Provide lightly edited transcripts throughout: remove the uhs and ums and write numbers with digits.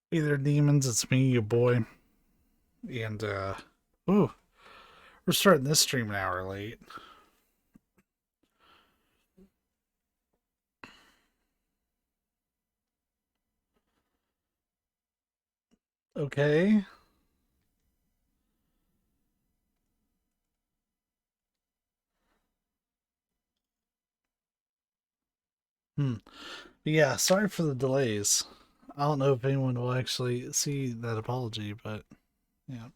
Either demons, it's me, your boy, and ooh, we're starting this stream an hour late. Okay. Hmm. But yeah, sorry for the delays. I don't know if anyone will actually see that apology, but yeah.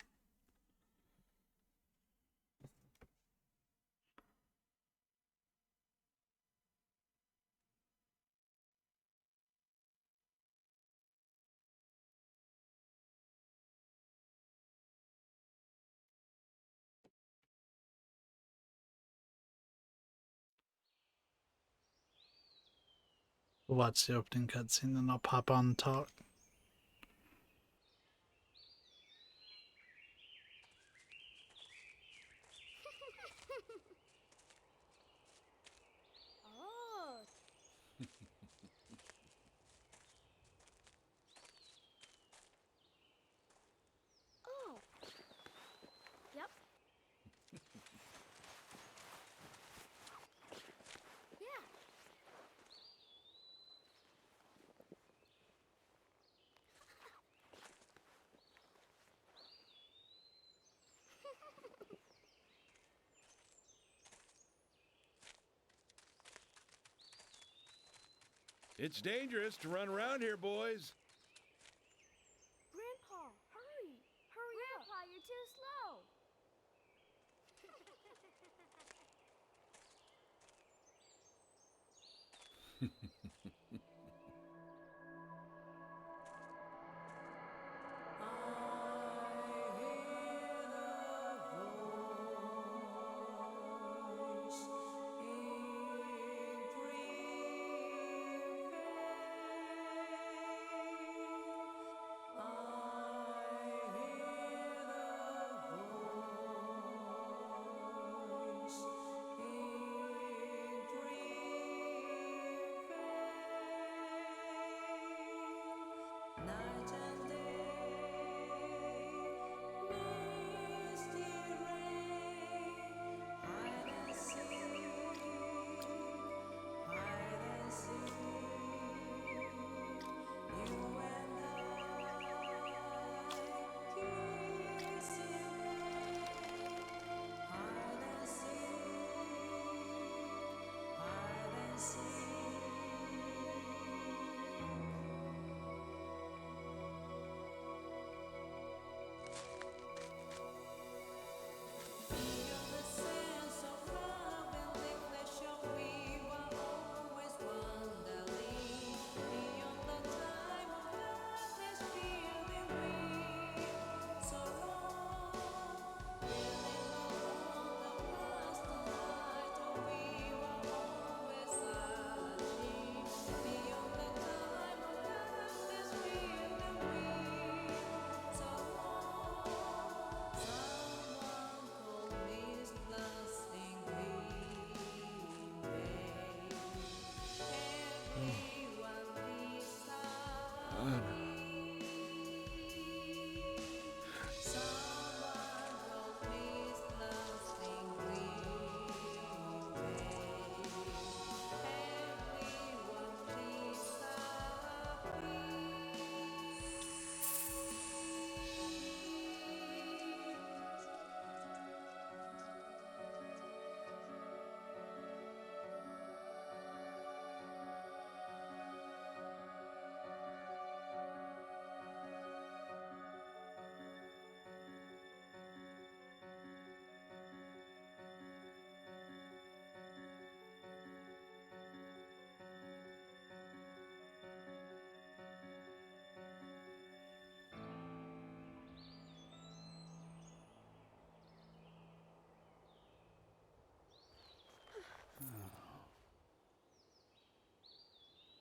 We'll watch the opening cutscene, then I'll pop on and talk. Oh. Oh. Yep. Yeah. It's dangerous to run around here, boys. Grandpa, hurry. Hurry Grandpa, up. You're too slow.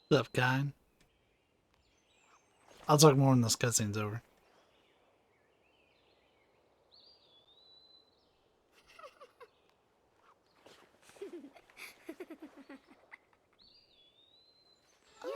What's up, kind? I'll talk more when this cutscene's over. Yeah.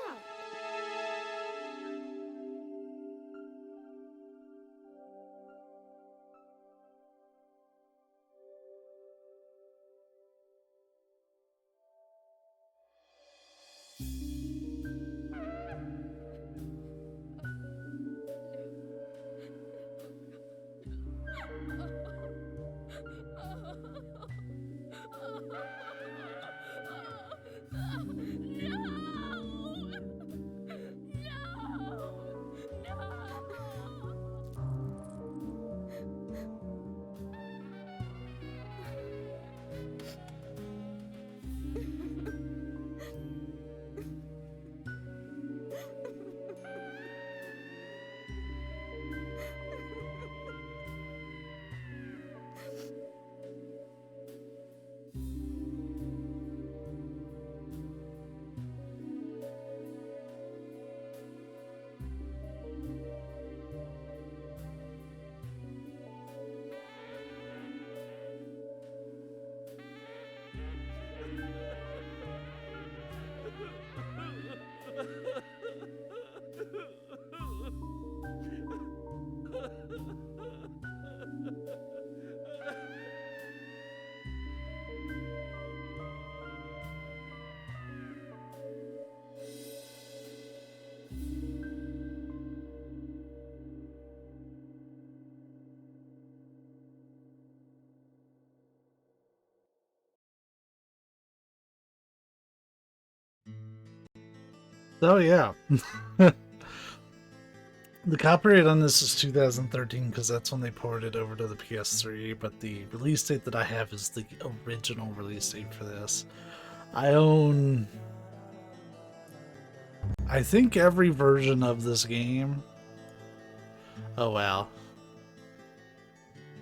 Oh yeah. The copyright on this is 2013 because that's when they ported it over to the PS3, but the release date that I have is the original release date for this. I own, I think, every version of this game. Oh wow.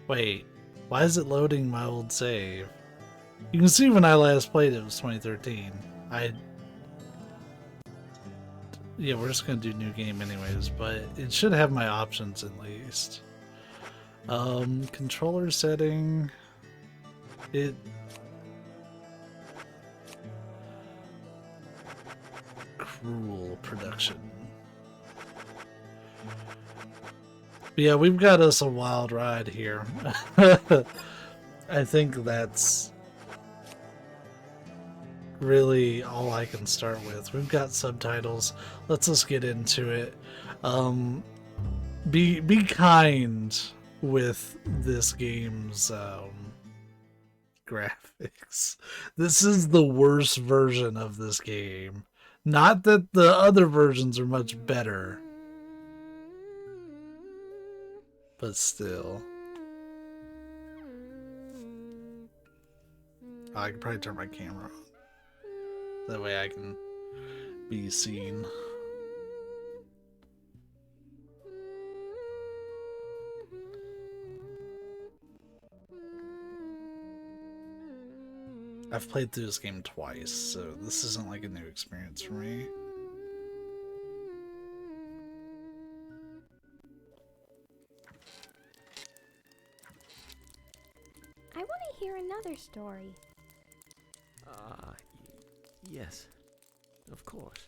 Wait, why is it loading my old save? You can see when I last played it was 2013. Yeah, we're just gonna do new game anyways, but it should have my options at least. Controller setting. Cruel production. But yeah, we've got us a wild ride here. I think that's really all I can start with. We've got subtitles. Let's just get into it. Be kind with this game's graphics. This is the worst version of this game. Not that the other versions are much better, but still. I could probably turn my camera on. That way I can be seen. I've played through this game twice, so this isn't like a new experience for me. I want to hear another story. Yes, of course.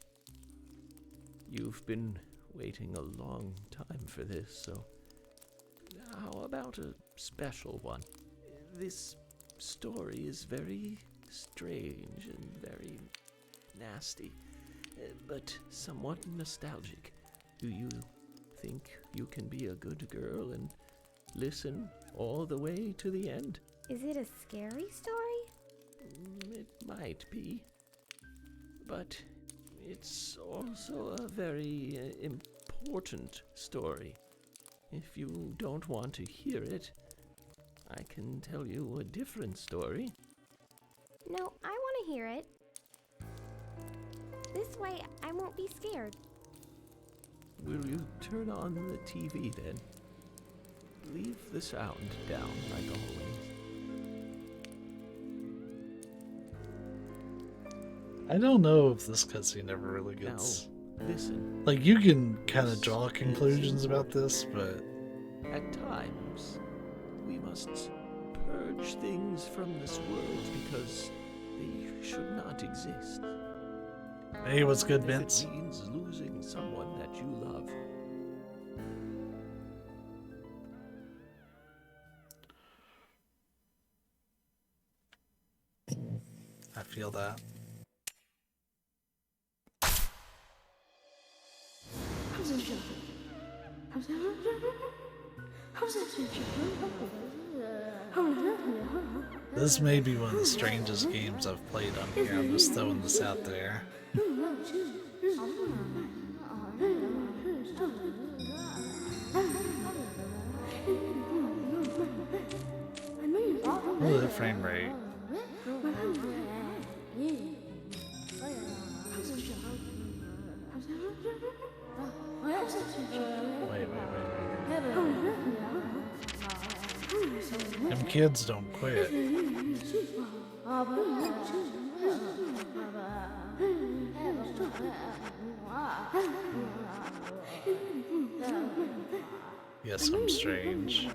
You've been waiting a long time for this, so how about a special one? This story is very strange and very nasty, but somewhat nostalgic. Do you think you can be a good girl and listen all the way to the end? Is it a scary story? It might be, but it's also a very important story. If you don't want to hear it, I can tell you a different story. No, I want to hear it. This way, I won't be scared. Will you turn on the TV then? Leave the sound down like always. I don't know if this cutscene ever really gets... Now, listen. Like, you can kind of draw conclusions about this, but... At times, we must purge things from this world because they should not exist. Hey, what's good, If Vince? it means losing someone that you love. I feel that. This may be one of the strangest games I've played on here. I'm just throwing this out there. Oh, that frame rate. Wait. Them kids don't quit. Yes, I'm strange.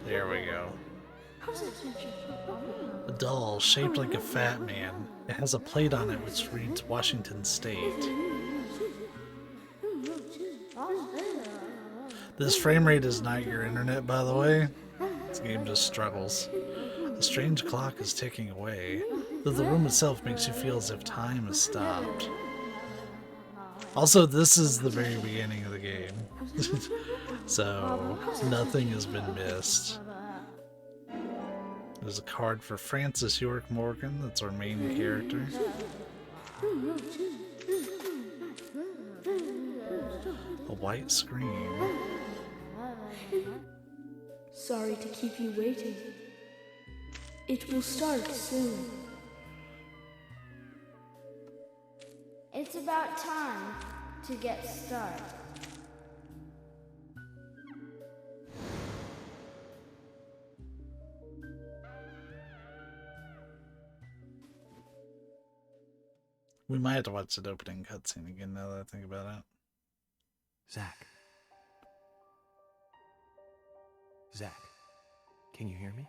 There we go. A doll shaped like a fat man. It has a plate on it which reads Washington State. This frame rate is not your internet, by the way. This game just struggles. A strange clock is ticking away, though the room itself makes you feel as if time has stopped. Also, this is the very beginning of the game, so nothing has been missed. There's a card for Francis York Morgan. That's our main character. A white screen. Sorry to keep you waiting. It will start soon. It's about time to get started. We might have to watch that opening cutscene again now that I think about it. Zach. Zach, can you hear me?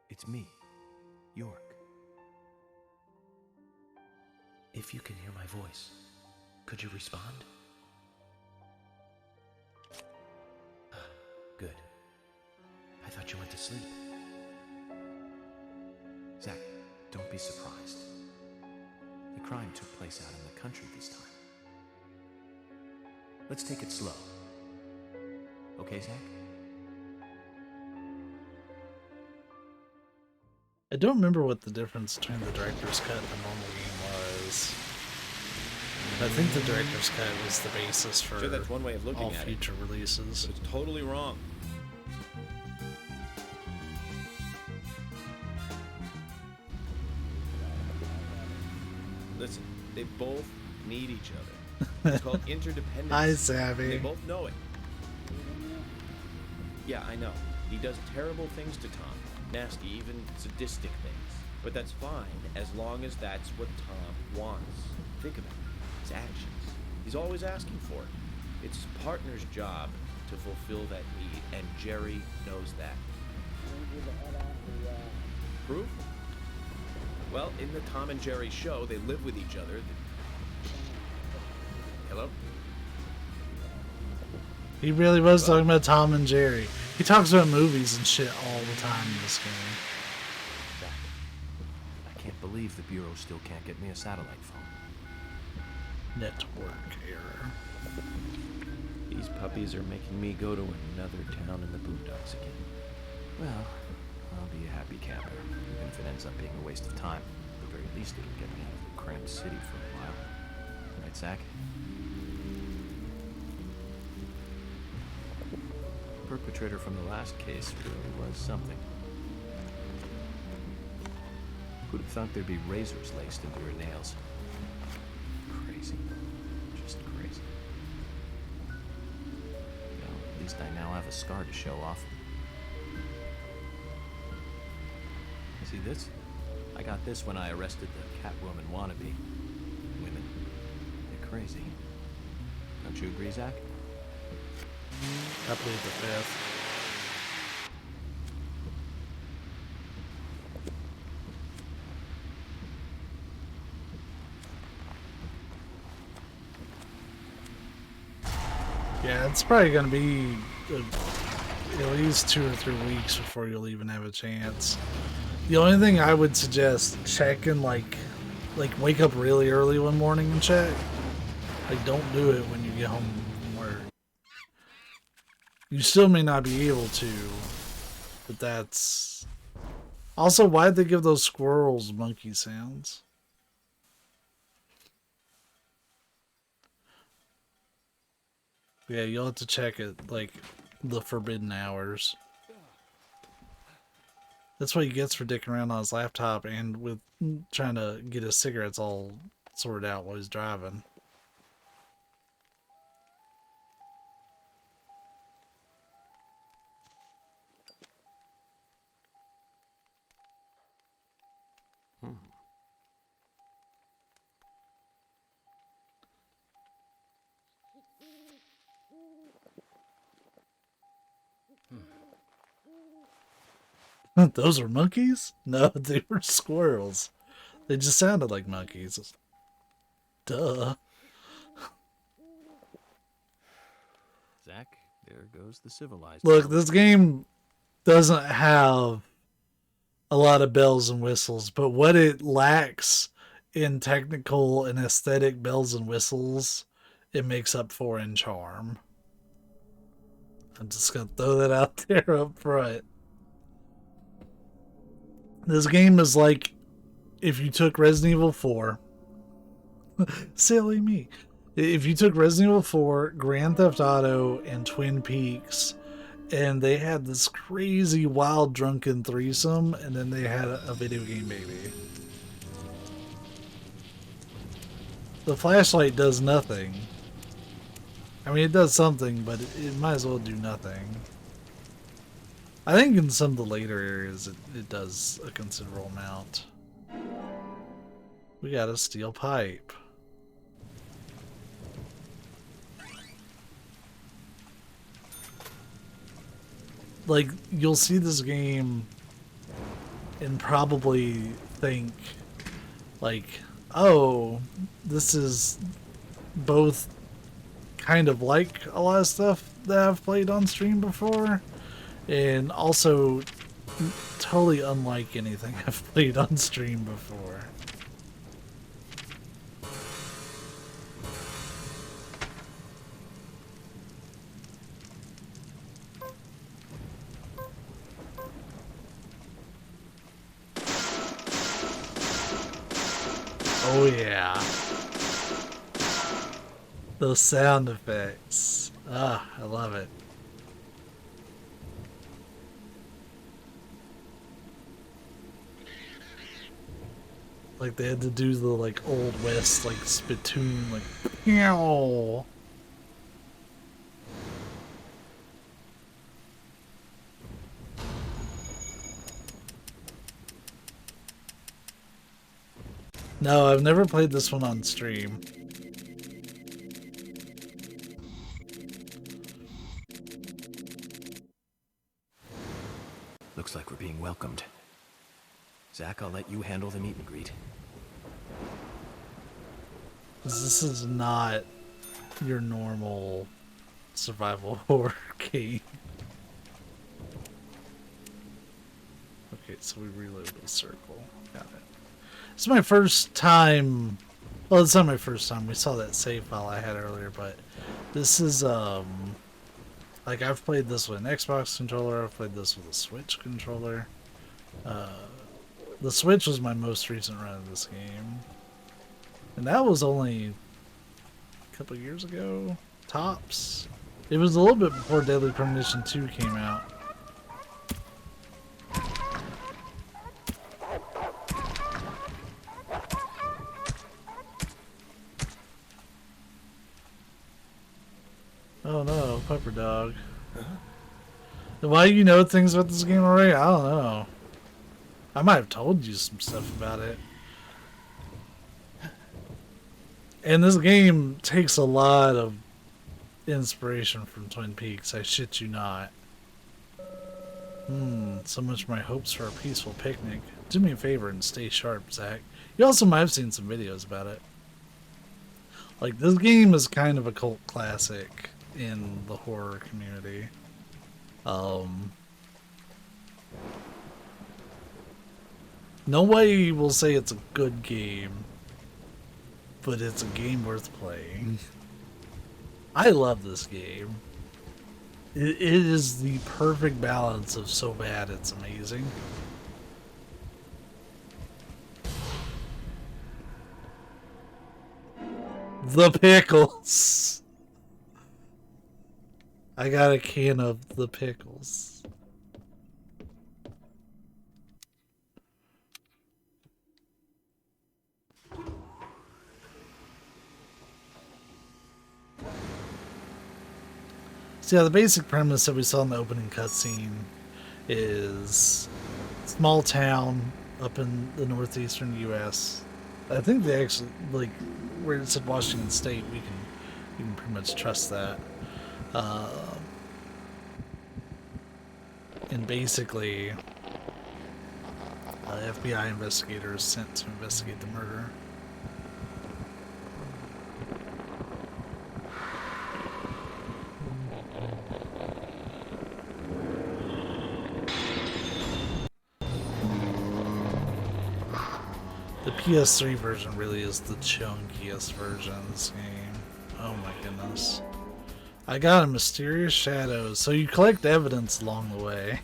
It's me, York. If you can hear my voice, could you respond? Good. I thought you went to sleep. Zach, don't be surprised. The crime took place out in the country this time. Let's take it slow. Okay, Zach? I don't remember what the difference between the director's cut and the normal game was. I think the director's cut was the basis for Sure, that's one way of looking all at it. future releases. But it's totally wrong. Listen, they both need each other. It's called interdependence. Hi, They Savvy. both know it. Yeah, I know. He does terrible things to Tom. Nasty, even sadistic things. But that's fine, as long as that's what Tom wants. Think about it. His actions. He's always asking for it. It's his partner's job to fulfill that need, and Jerry knows that. Proof? Well, in the Tom and Jerry show, they live with each other. Hello? He really was talking about Tom and Jerry. He talks about movies and shit all the time in this game. Zach, I can't believe the Bureau still can't get me a satellite phone. Network error. These puppies are making me go to another town in the boondocks again. Well, I'll be a happy camper, even if it ends up being a waste of time. At the very least, it'll get me out of the cramped city for a while. Right, Zach? The perpetrator from the last case really was something. Who'd have thought there'd be razors laced into your nails? Crazy. Just crazy. Well, at least I now have a scar to show off. See this? I got this when I arrested the Catwoman wannabe. Women. They're crazy. Don't you agree, Zach? I plead the fifth. Yeah, it's probably gonna be at least 2 or 3 weeks before you'll even have a chance. The only thing I would suggest, checking like wake up really early one morning and check. Like, don't do it when you get home from work. You still may not be able to, but that's... Also, why'd they give those squirrels monkey sounds? Yeah, you'll have to check it, like, the forbidden hours. That's what he gets for dicking around on his laptop and with trying to get his cigarettes all sorted out while he's driving. Those were monkeys? No, they were squirrels. They just sounded like monkeys. Duh. Zach, there goes the civilized. Look, this game doesn't have a lot of bells and whistles, but what it lacks in technical and aesthetic bells and whistles, it makes up for in charm. I'm just gonna throw that out there up front. This game is like if you took Resident Evil 4, silly me. If you took Resident Evil 4, Grand Theft Auto, and Twin Peaks, and they had this crazy wild drunken threesome, and then they had a video game baby. The flashlight does nothing. I mean, it does something, but it might as well do nothing. I think in some of the later areas it does a considerable amount. We got a steel pipe. Like, you'll see this game and probably think, like, oh, this is both kind of like a lot of stuff that I've played on stream before, and also totally unlike anything I've played on stream before. Oh yeah. Those sound effects. Ah, I love it. Like they had to do the like old west like spittoon like pew. No, I've never played this one on stream. Looks like we're being welcomed. Zach, I'll let you handle the meet and greet. This is not your normal survival horror game. Okay, so we reload the circle. Got it. It's my first time. Well, it's not my first time. We saw that save file I had earlier, but this is like I've played this with an Xbox controller. I've played this with a Switch controller. The Switch was my most recent run of this game, and that was only a couple years ago, tops. It was a little bit before Deadly Premonition 2 came out. Oh no, Pepper Dog. Why do you know things about this game already? I don't know. I might have told you some stuff about it. And this game takes a lot of inspiration from Twin Peaks, I shit you not. So much for my hopes for a peaceful picnic. Do me a favor and stay sharp, Zach. You also might have seen some videos about it. Like, this game is kind of a cult classic in the horror community. Nobody will say it's a good game, but it's a game worth playing. I love this game. It is the perfect balance of so bad it's amazing. The pickles. I got a can of the pickles. So yeah, the basic premise that we saw in the opening cutscene is small town up in the northeastern U.S. I think they actually, like, where it said Washington State, we can pretty much trust that. And basically, FBI investigators sent to investigate the murder. The PS3 version really is the chunkiest version of this game. Oh my goodness. I got a mysterious shadow, so you collect evidence along the way.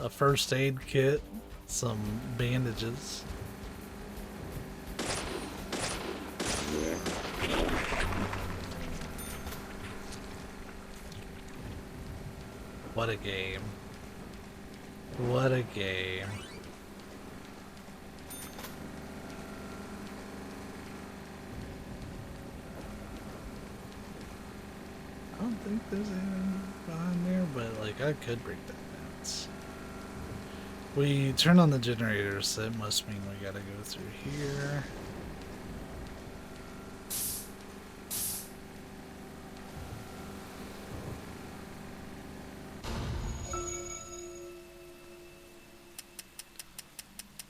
a first aid kit, some bandages. What a game. What a game. I don't think there's anything behind there, but like I could break that fence. We turn on the generator, so it must mean we gotta go through here.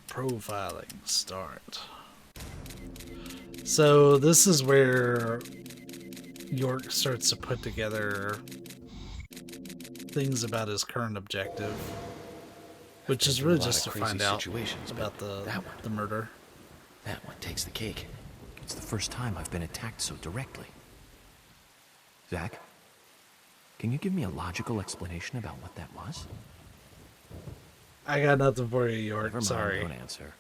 Profiling start. So this is where York starts to put together things about his current objective, which is really just to find out about the murder. That one takes the cake. It's the first time I've been attacked so directly. Zach, can you give me a logical explanation about what that was? I got nothing for you, York. Never mind, Sorry. don't answer.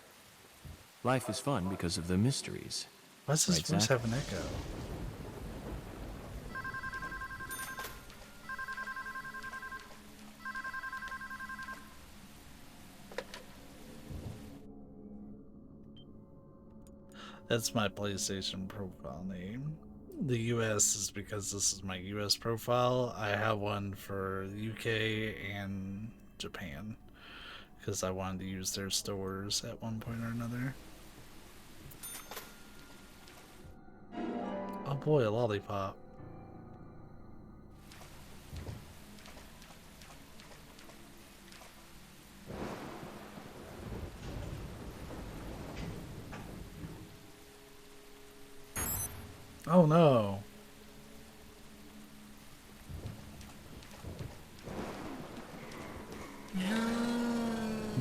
Life is fun because of the mysteries. Why does this Right, voice Zach? have an echo? That's my PlayStation profile name. The US is because this is my US profile. I have one for the UK and Japan because I wanted to use their stores at one point or another. Oh boy, a lollipop. Oh no.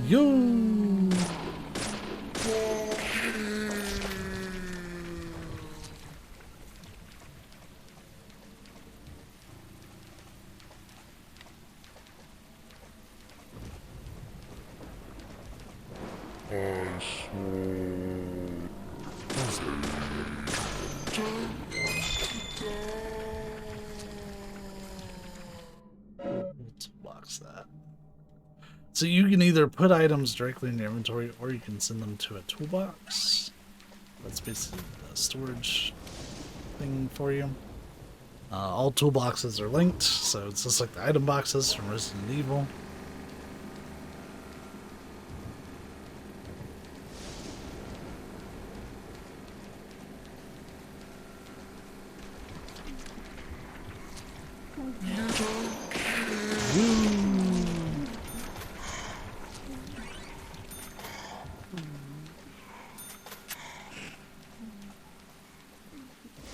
You. Let's box that. So you can either put items directly in your inventory or you can send them to a toolbox. That's basically a storage thing for you. All toolboxes are linked, so it's just like the item boxes from Resident Evil.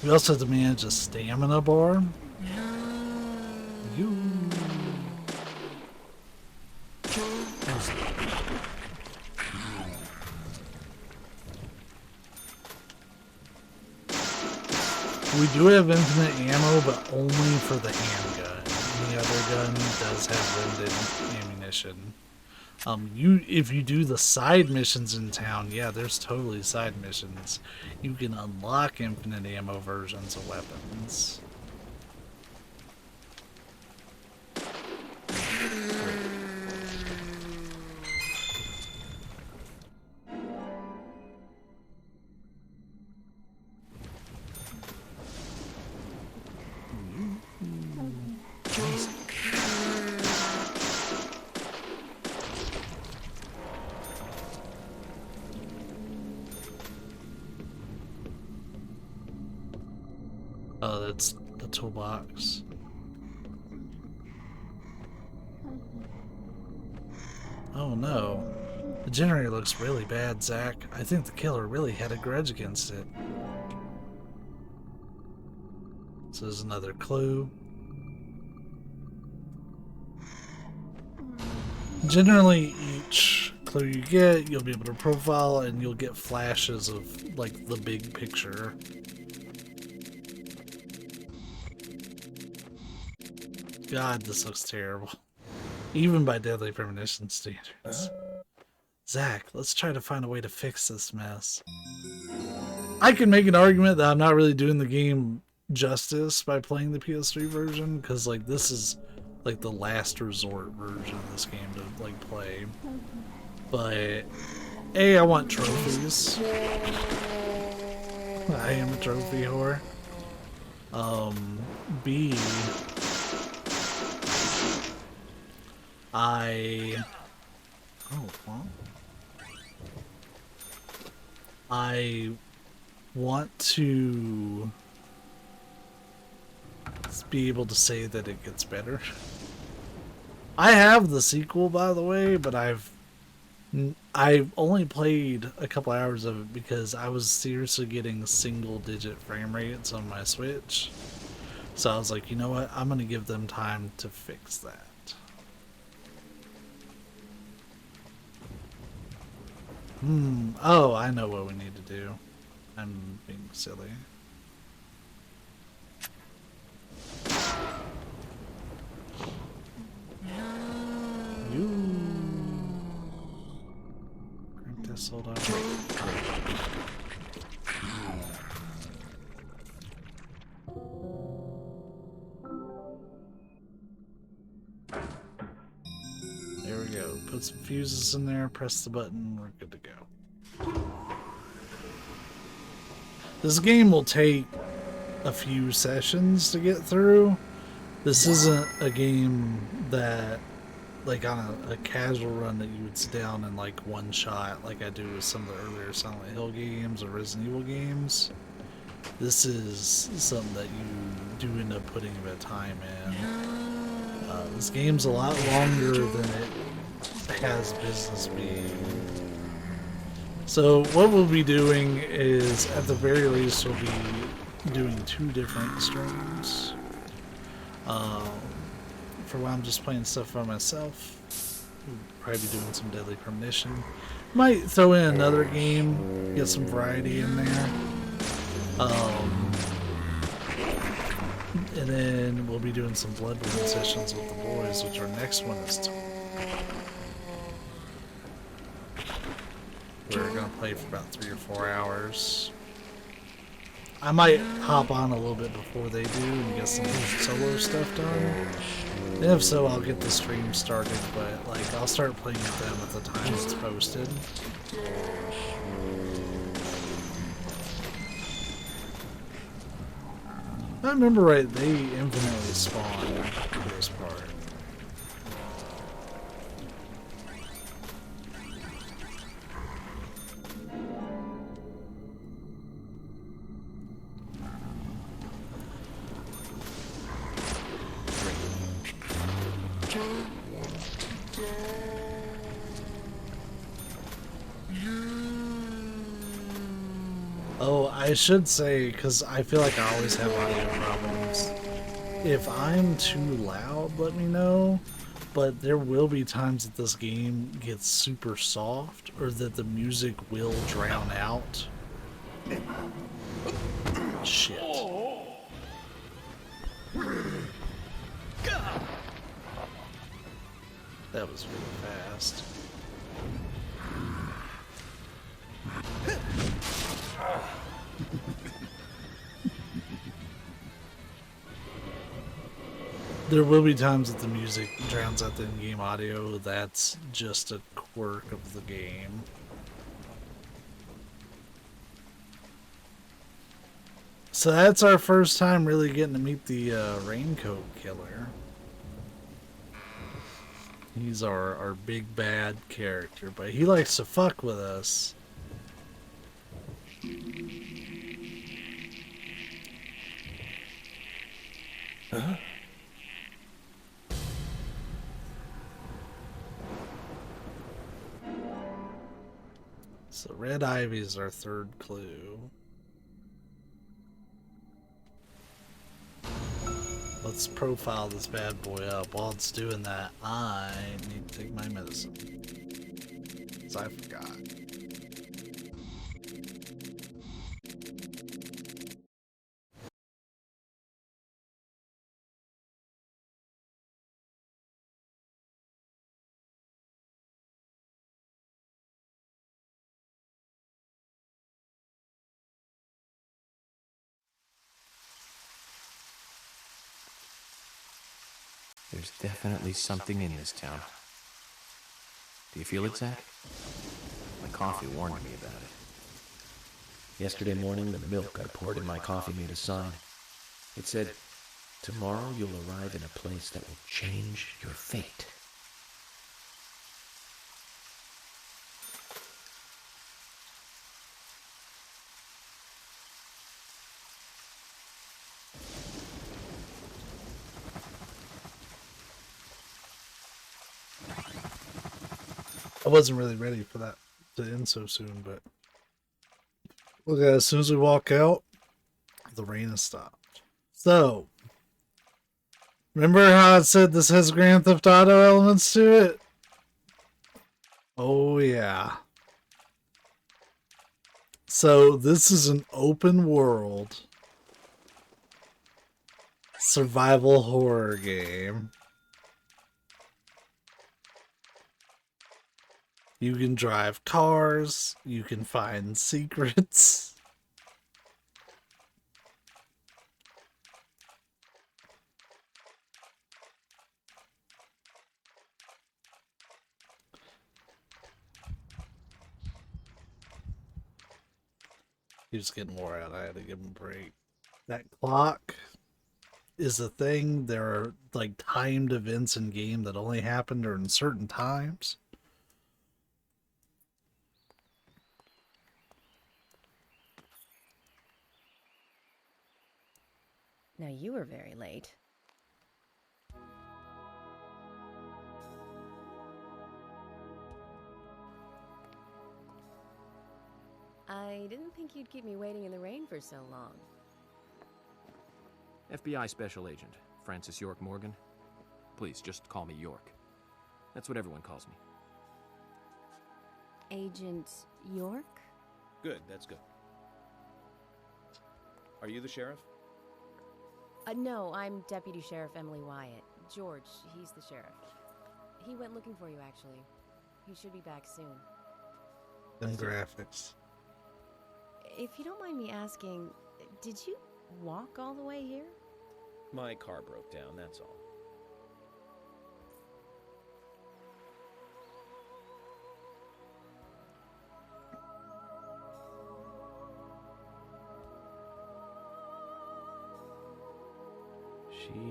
We also have to manage a stamina bar. You. We do have infinite ammo, but only for the handgun. Any other gun does have limited ammunition. If you do the side missions in town, yeah, there's totally side missions. You can unlock infinite ammo versions of weapons. Oh, that's the toolbox. Oh no. The generator looks really bad, Zach. I think the killer really had a grudge against it. So there's another clue. Generally, each clue you get, you'll be able to profile and you'll get flashes of, like, the big picture. God, this looks terrible. even by Deadly Premonition standards. Zach, let's try to find a way to fix this mess. I can make an argument that I'm not really doing the game justice by playing the PS3 version, because like this is like the last resort version of this game to like play. But A, I want trophies. I am a trophy whore. B, I want to be able to say that it gets better. I have the sequel, by the way, but I've only played a couple hours of it because I was seriously getting single-digit frame rates on my Switch. So I was like, you know what? I'm gonna give them time to fix that. Oh, I know what we need to do. I'm being silly. Crank this, hold on. There we go. Put some fuses in there, press the button, we're good to go. This game will take a few sessions to get through. This isn't a game that, like on a casual run, that you would sit down and like one shot like I do with some of the earlier Silent Hill games or Resident Evil games. This is something that you do end up putting a bit of time in. This game's a lot longer than it has business being. So what we'll be doing is, at the very least, we'll be doing 2 different streams. For while I'm just playing stuff by myself, we'll probably be doing some Deadly Premonition. Might throw in another game, get some variety in there. And then we'll be doing some Bloodborne sessions with the boys, which our next one is we're gonna play for about 3 or 4 hours. I might hop on a little bit before they do and get some solo stuff done. And if so, I'll get the stream started, but like I'll start playing with them at the time it's posted. If I remember right, they infinitely spawn for this part. Oh, I should say, because I feel like I always have audio problems. If I'm too loud, let me know. But there will be times that this game gets super soft, or that the music will drown out. Shit. That was really fast. There will be times that the music drowns out the in-game audio. That's just a quirk of the game. So that's our first time really getting to meet the Raincoat Killer. He's our big bad character, but he likes to fuck with us. Huh? So Red Ivy is our third clue. Let's profile this bad boy up. While it's doing that, I need to take my medicine. 'Cause I forgot. There's definitely something in this town. Do you feel it, Zach? My coffee warned me about it. Yesterday morning, the milk I poured in my coffee made a sign. It said, "Tomorrow you'll arrive in a place that will change your fate." I wasn't really ready for that to end so soon, but look at it, as soon as we walk out, the rain has stopped. So, remember how I said this has Grand Theft Auto elements to it? Oh yeah. So this is an open world survival horror game. You can drive cars, you can find secrets. He was getting wore out. I had to give him a break. That clock is a thing. There are like timed events in game that only happen during certain times. Now you were very late. I didn't think you'd keep me waiting in the rain for so long. FBI Special Agent, Francis York Morgan. Please, just call me York. That's what everyone calls me. Agent York? Good, that's good. Are you the sheriff? No, I'm Deputy Sheriff Emily Wyatt. George, he's the sheriff. He went looking for you, actually. He should be back soon. Them graphics. If you don't mind me asking, did you walk all the way here? My car broke down, that's all.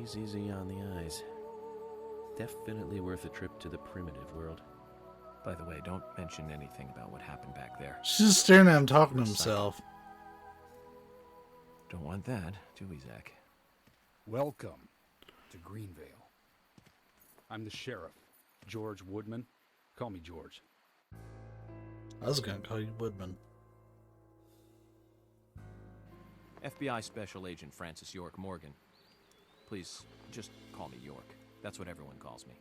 She's easy on the eyes. Definitely worth a trip to the primitive world. By the way, don't mention anything about what happened back there. She's just staring at him talking to himself. Don't want that, do we, Zach? Welcome to Greenvale. I'm the sheriff, George Woodman. Call me George. I was gonna call you Woodman. FBI Special Agent Francis York Morgan. Please, just call me York. That's what everyone calls me.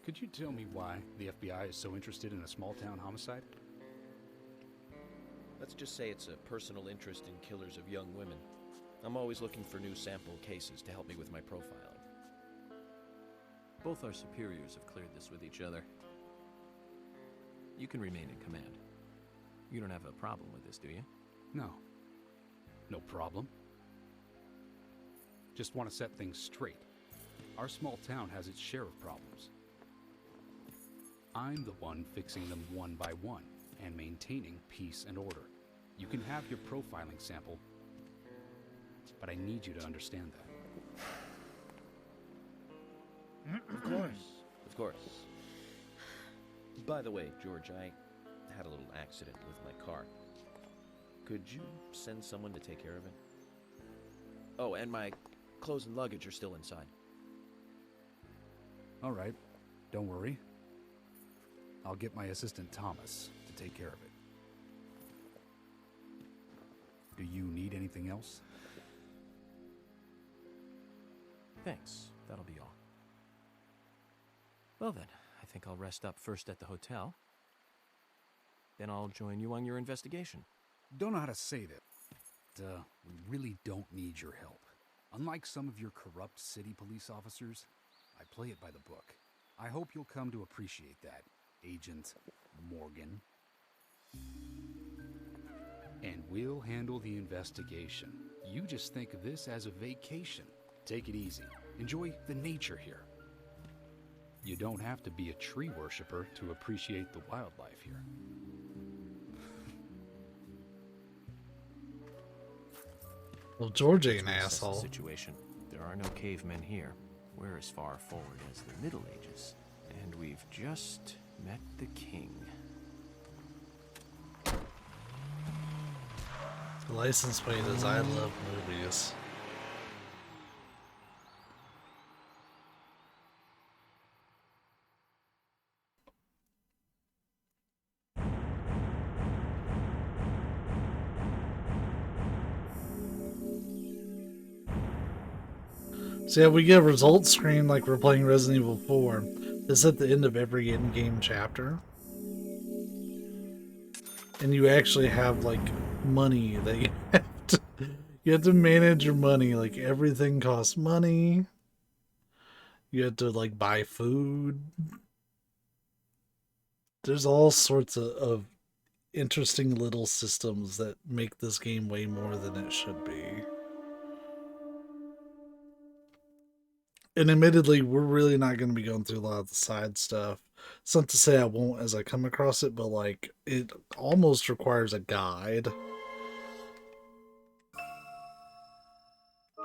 Could you tell me why the FBI is so interested in a small-town homicide? Let's just say it's a personal interest in killers of young women. I'm always looking for new sample cases to help me with my profiling. Both our superiors have cleared this with each other. You can remain in command. You don't have a problem with this, do you? No. No problem. Just want to set things straight. Our small town has its share of problems. I'm the one fixing them one by one and maintaining peace and order. You can have your profiling sample, but I need you to understand that. Of course. Of course. By the way, George, I had a little accident with my car. Could you send someone to take care of it? Oh, and my clothes and luggage are still inside. All right. Don't worry. I'll get my assistant Thomas to take care of it. Do you need anything else? Thanks. That'll be all. Well then, I think I'll rest up first at the hotel. Then I'll join you on your investigation. Don't know how to say that. We really don't need your help. Unlike some of your corrupt city police officers, I play it by the book. I hope you'll come to appreciate that, Agent Morgan. And we'll handle the investigation. You just think of this as a vacation. Take it easy. Enjoy the nature here. You don't have to be a tree worshiper to appreciate the wildlife here. Well, George ain't an To assess the asshole. situation. There are no cavemen here. We're as far forward as the Middle Ages. And we've just met the king. The license plate is I love movies. So yeah, we get a results screen like we're playing Resident Evil 4. It's at the end of every in-game chapter. And you actually have like money that you have to manage your money. Like everything costs money. You have to like buy food. There's all sorts of interesting little systems that make this game way more than it should be. And admittedly, we're really not going to be going through a lot of the side stuff. It's not to say I won't as I come across it, but like it almost requires a guide.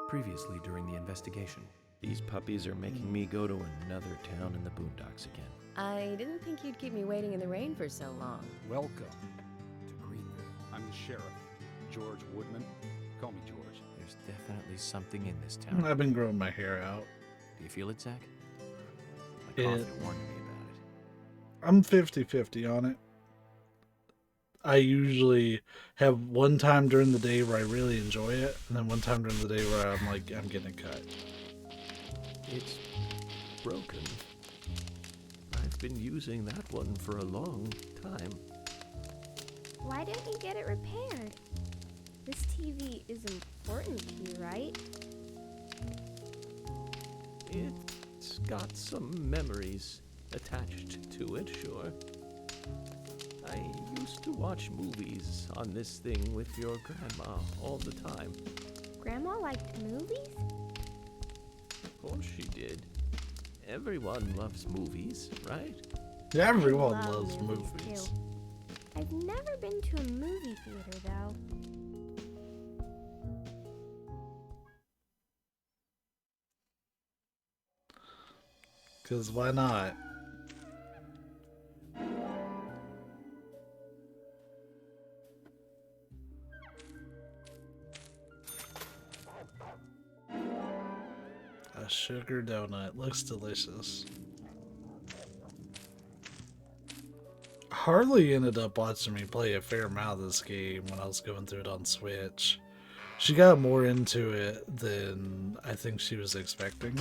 Previously during the investigation. These puppies are making me go to another town in the boondocks again. I didn't think you'd keep me waiting in the rain for so long. Welcome to Greenvale. I'm the sheriff, George Woodman. Call me George. There's definitely something in this town. I've been growing my hair out. Do you feel it, Zach? My coffee warned me about it. I'm 50-50 on it. I usually have one time during the day where I really enjoy it, and then one time during the day where I'm like, I'm getting cut. It's broken. I've been using that one for a long time. Why didn't you get it repaired? This TV is important to you, right? It's got some memories attached to it, sure. I used to watch movies on this thing with your grandma all the time. Grandma liked movies? Of course she did. Everyone loves movies, right? Everyone I love loves movies. too. I've never been to a movie theater, though. Because why not? A sugar donut. Looks delicious. Harley ended up watching me play a fair amount of this game when I was going through it on Switch. She got more into it than I think she was expecting.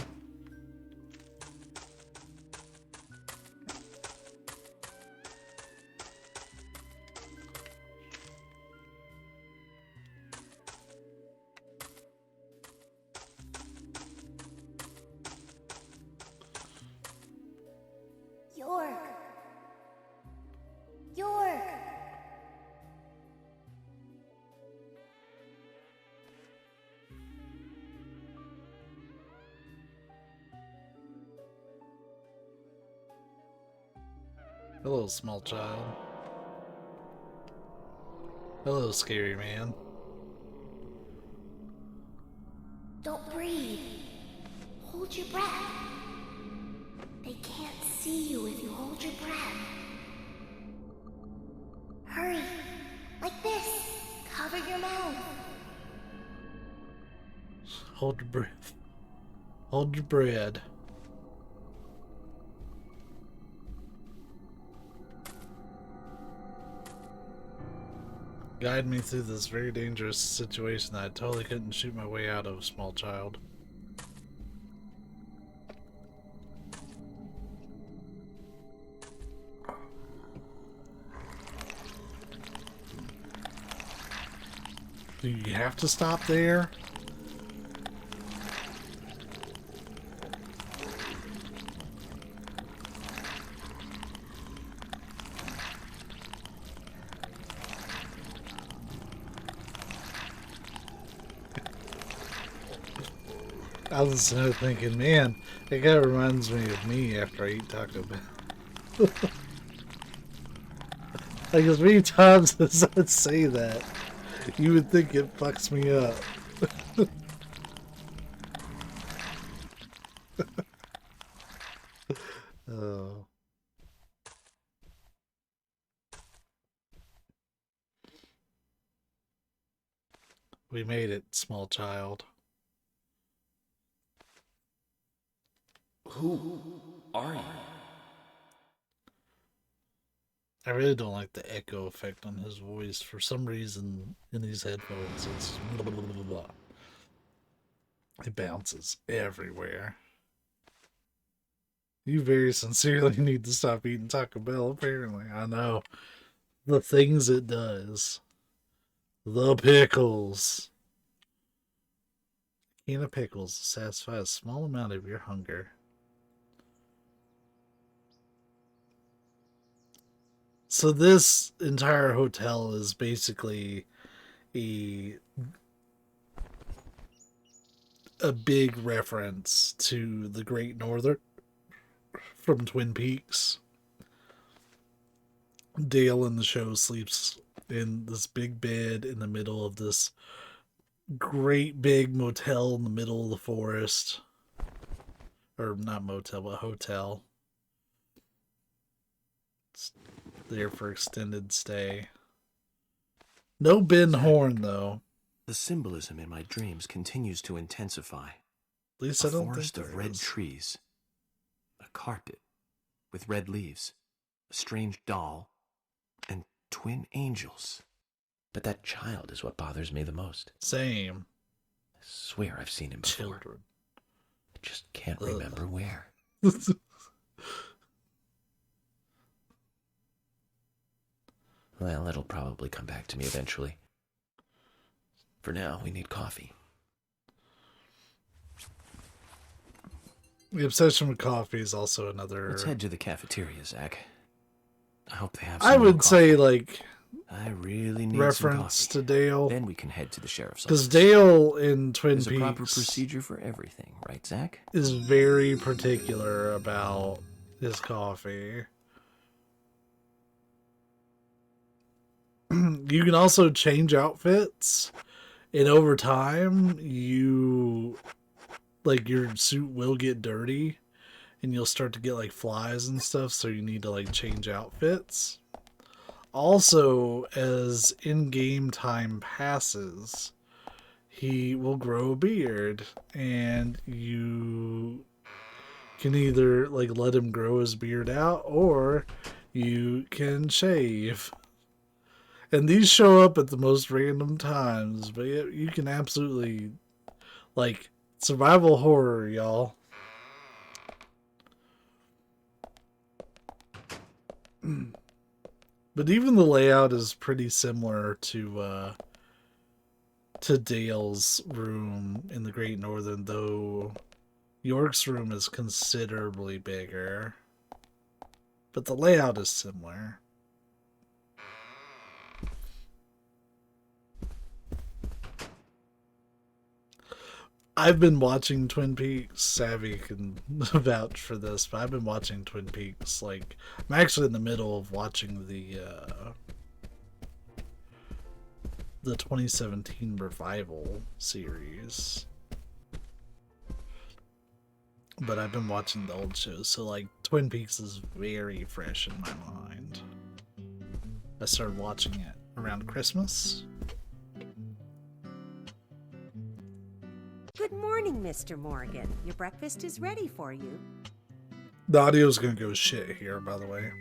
York! Hello, small child. Hello, scary man. Don't breathe. Hold your breath. They can't see you if you hold your breath. Hurry. Like this. Cover your mouth. Hold your breath. Hold your bread. Guide me through this very dangerous situation that I totally couldn't shoot my way out of, small child. Do you have to stop there? I was sitting there thinking, man, that guy reminds me of me after I eat Taco Bell. Like, as many times as I say that, you would think it fucks me up. Oh. We made it, small child. Who are you? I really don't like the echo effect on his voice. For some reason, in these headphones, it's blah, blah, blah, blah, blah. It bounces everywhere. You very sincerely need to stop eating Taco Bell, apparently. I know. The things it does. The pickles. A can of pickles satisfy a small amount of your hunger. So this entire hotel is basically a big reference to the Great Northern from Twin Peaks. Dale in the show sleeps in this big bed in the middle of this great big motel in the middle of the forest. Or not motel, but hotel. It's there for extended stay. No Ben Horn, though. The symbolism in my dreams continues to intensify. At least A I don't forest think of there red is. trees, a carpet with red leaves, a strange doll, and twin angels. But that child is what bothers me the most. Same. I swear I've seen him before. Children. I just can't remember where. Well, it'll probably come back to me eventually. For now, we need coffee. The obsession with coffee is also another... Let's head to the cafeteria, Zach. I hope they have I some more would say, coffee. like, I really need reference some to coffee. Dale. Then we can head to the sheriff's Because office. Dale in Twin There's a proper Peaks procedure for everything, right, Zach? is very particular about his coffee. You can also change outfits, and over time, you... like, your suit will get dirty, and you'll start to get, like, flies and stuff, so you need to, like, change outfits. Also, as in-game time passes, he will grow a beard, and you can either, like, let him grow his beard out, or you can shave. And these show up at the most random times, but you can absolutely, like, survival horror, y'all. But even the layout is pretty similar to Dale's room in the Great Northern, though York's room is considerably bigger. But the layout is similar. I've been watching Twin Peaks. Savvy can vouch for this, but I've been watching Twin Peaks. Like, I'm actually in the middle of watching the 2017 revival series. But I've been watching the old shows, so like Twin Peaks is very fresh in my mind. I started watching it around Christmas. Good morning, Mr. Morgan. Your breakfast is ready for you. The audio's gonna go shit here, by the way.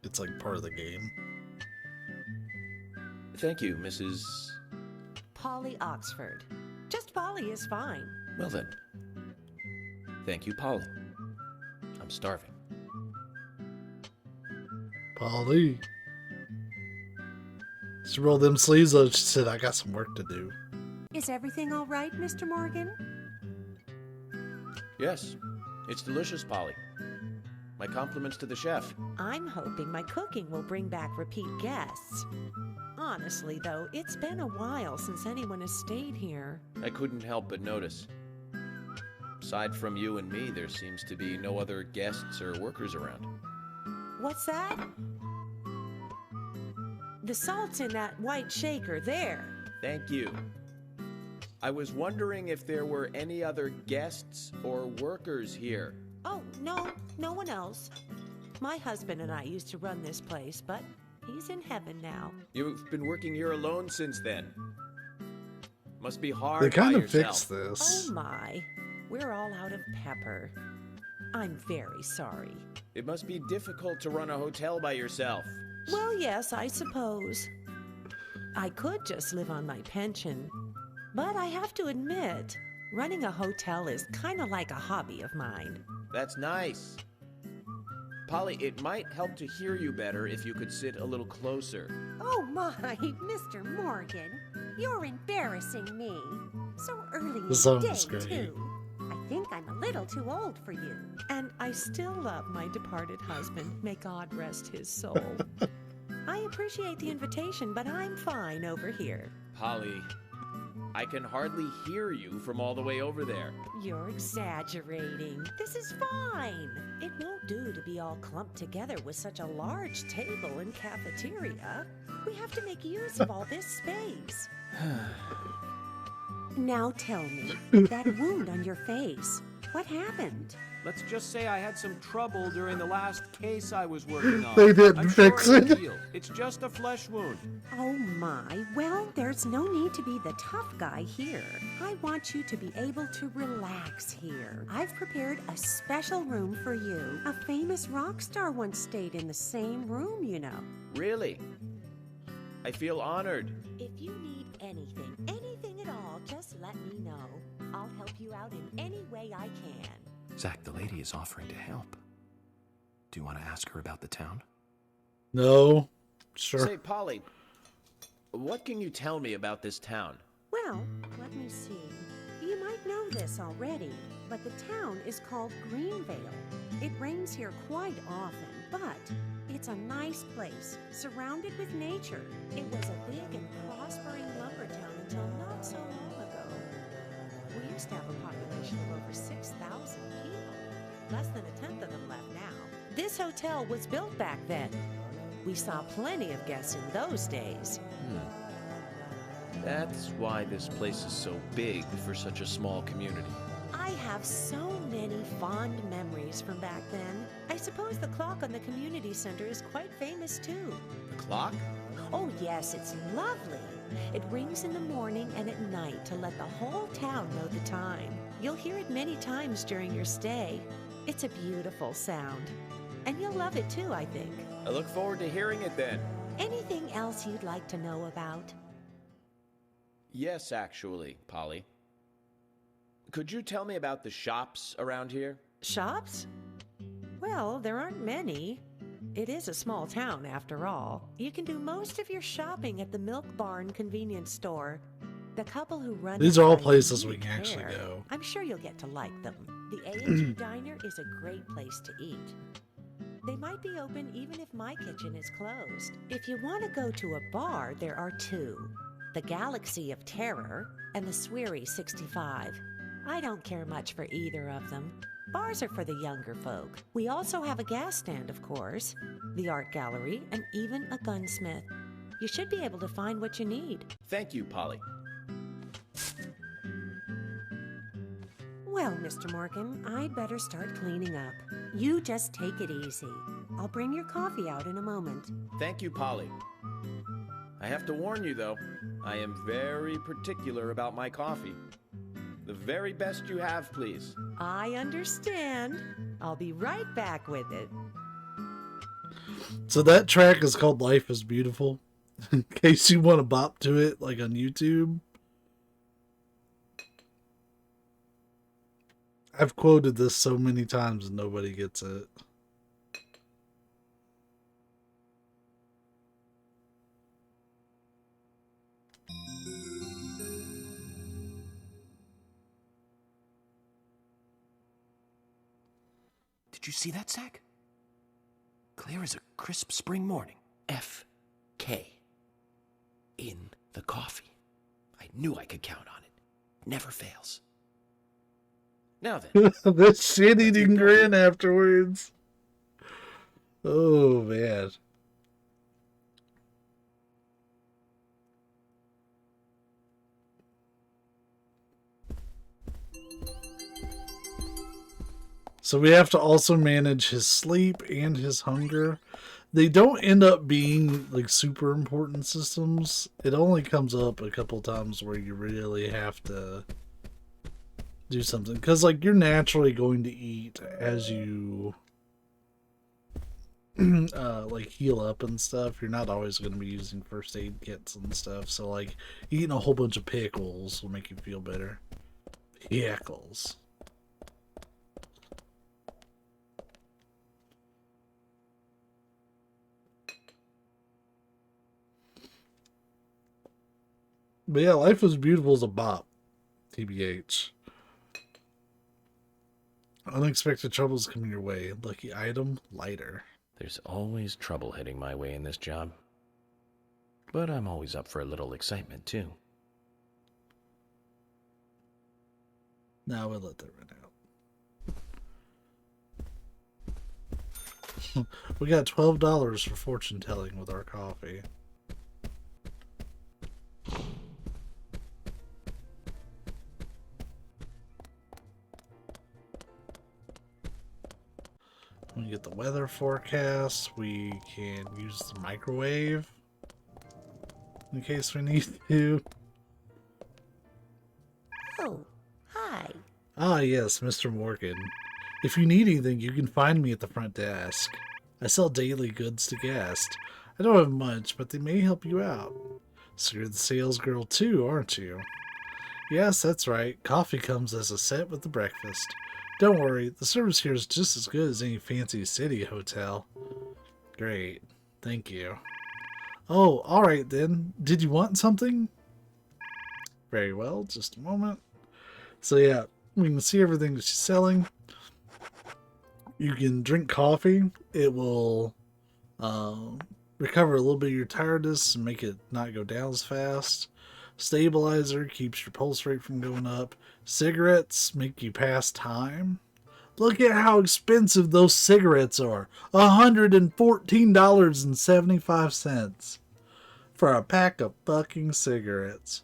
It's like part of the game. Thank you, Mrs. Polly Oxford. Just Polly is fine. Well then. Thank you, Polly. I'm starving. Polly. She rolled them sleeves up. She said, I got some work to do. Is everything all right, Mr. Morgan? Yes, it's delicious, Polly. My compliments to the chef. I'm hoping my cooking will bring back repeat guests. Honestly, though, it's been a while since anyone has stayed here. I couldn't help but notice. Aside from you and me, there seems to be no other guests or workers around. What's that? The salt's in that white shaker there. Thank you. I was wondering if there were any other guests or workers here. Oh, no one else. My husband and I used to run this place, but he's in heaven now. You've been working here alone since then. Must be hard They kind by of yourself. fixed this. Oh my, we're all out of pepper. I'm very sorry. It must be difficult to run a hotel by yourself. Well, yes, I suppose. I could just live on my pension, but I have to admit, running a hotel is kind of like a hobby of mine. That's nice. Polly, it might help to hear you better if you could sit a little closer. Oh my, Mr. Morgan, you're embarrassing me. So early in The the song day, is great. too. I think I'm a little too old for you. And I still love my departed husband. May God rest his soul. I appreciate the invitation, but I'm fine over here. Polly, I can hardly hear you from all the way over there. You're exaggerating. This is fine. It won't do to be all clumped together with such a large table and cafeteria. We have to make use of all this space. Now tell me, that wound on your face, what happened? Let's just say I had some trouble during the last case I was working on. They didn't I'm fix sure it'll it. heal. It's just a flesh wound. Oh my, well, there's no need to be the tough guy here. I want you to be able to relax here. I've prepared a special room for you. A famous rock star once stayed in the same room, you know. Really? I feel honored. If you need anything at all, just let me know. I'll help you out in any way I can. Zach, the lady is offering to help. Do you want to ask her about the town? No. Sure. Say, Polly, what can you tell me about this town? Well, let me see. You might know this already, but the town is called Greenvale. It rains here quite often, but it's a nice place, surrounded with nature. It was a big and prospering lumber town until not so long ago. We used to have a population of over 6,000 people. Less than a tenth of them left now. This hotel was built back then. We saw plenty of guests in those days. That's why this place is so big for such a small community. I have so many fond memories from back then. I suppose the clock on the community center is quite famous too. The clock? Oh yes, it's lovely. It rings in the morning and at night to let the whole town know the time. You'll hear it many times during your stay. It's a beautiful sound. And you'll love it too, I think. I look forward to hearing it then. Anything else you'd like to know about? Yes, actually, Polly. Could you tell me about the shops around here? Shops? Well, there aren't many. It is a small town, after all. You can do most of your shopping at the Milk Barn convenience store. The couple who run These it are all take places we great can actually care. go. I'm sure you'll get to like them. The A&G Diner is a great place to eat. They might be open even if my kitchen is closed. If you want to go to a bar, there are two. The Galaxy of Terror and the Sweary 65. I don't care much for either of them. Bars are for the younger folk. We also have a gas stand, of course, the art gallery, and even a gunsmith. You should be able to find what you need. Thank you, Polly. Well, Mr. Morgan, I'd better start cleaning up. You just take it easy. I'll bring your coffee out in a moment. Thank you, Polly. I have to warn you, though, I am very particular about my coffee. The very best you have, please. I understand. I'll be right back with it. So that track is called Life is Beautiful. In case you want to bop to it, like on YouTube. I've quoted this so many times and nobody gets it. Did you see that, Zach? Clear as a crisp spring morning. F.K. in the coffee. I knew I could count on it. Never fails. Now then. The shit-eating grin afterwards. Oh, man. So we have to also manage his sleep and his hunger. They don't end up being like super important systems. It only comes up a couple times where you really have to do something. Because like you're naturally going to eat as you like heal up and stuff. You're not always going to be using first aid kits and stuff. So like eating a whole bunch of pickles will make you feel better. Pickles. But yeah, Life was Beautiful is a bop. TBH. Unexpected troubles coming your way. Lucky item, lighter. There's always trouble heading my way in this job. But I'm always up for a little excitement, too. Now we'll let that run out. We got $12 for fortune telling with our coffee. We get the weather forecast. We can use the microwave in case we need to. Oh, hi. Ah, yes, Mr. Morgan. If you need anything, you can find me at the front desk. I sell daily goods to guests. I don't have much, but they may help you out. So you're the sales girl too, aren't you? Yes, that's right. Coffee comes as a set with the breakfast. Don't worry, the service here is just as good as any fancy city hotel. Great. Thank you. Oh, alright then. Did you want something? Very well, just a moment. So yeah, we can see everything that she's selling. You can drink coffee. It will recover a little bit of your tiredness and make it not go down as fast. Stabilizer keeps your pulse rate from going up. Cigarettes make you pass time. Look at how expensive those cigarettes are. $114.75 for a pack of fucking cigarettes.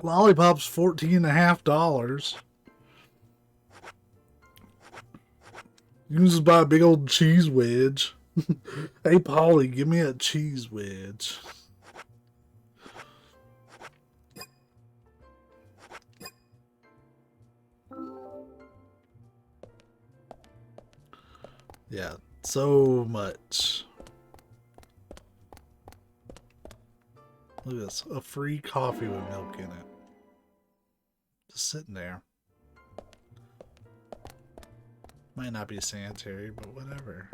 Lollipop's $14.50. You can just buy a big old cheese wedge. Hey, Polly, give me a cheese wedge. Yeah, so much. Look at this. A free coffee with milk in it. Just sitting there. Might not be sanitary, but whatever.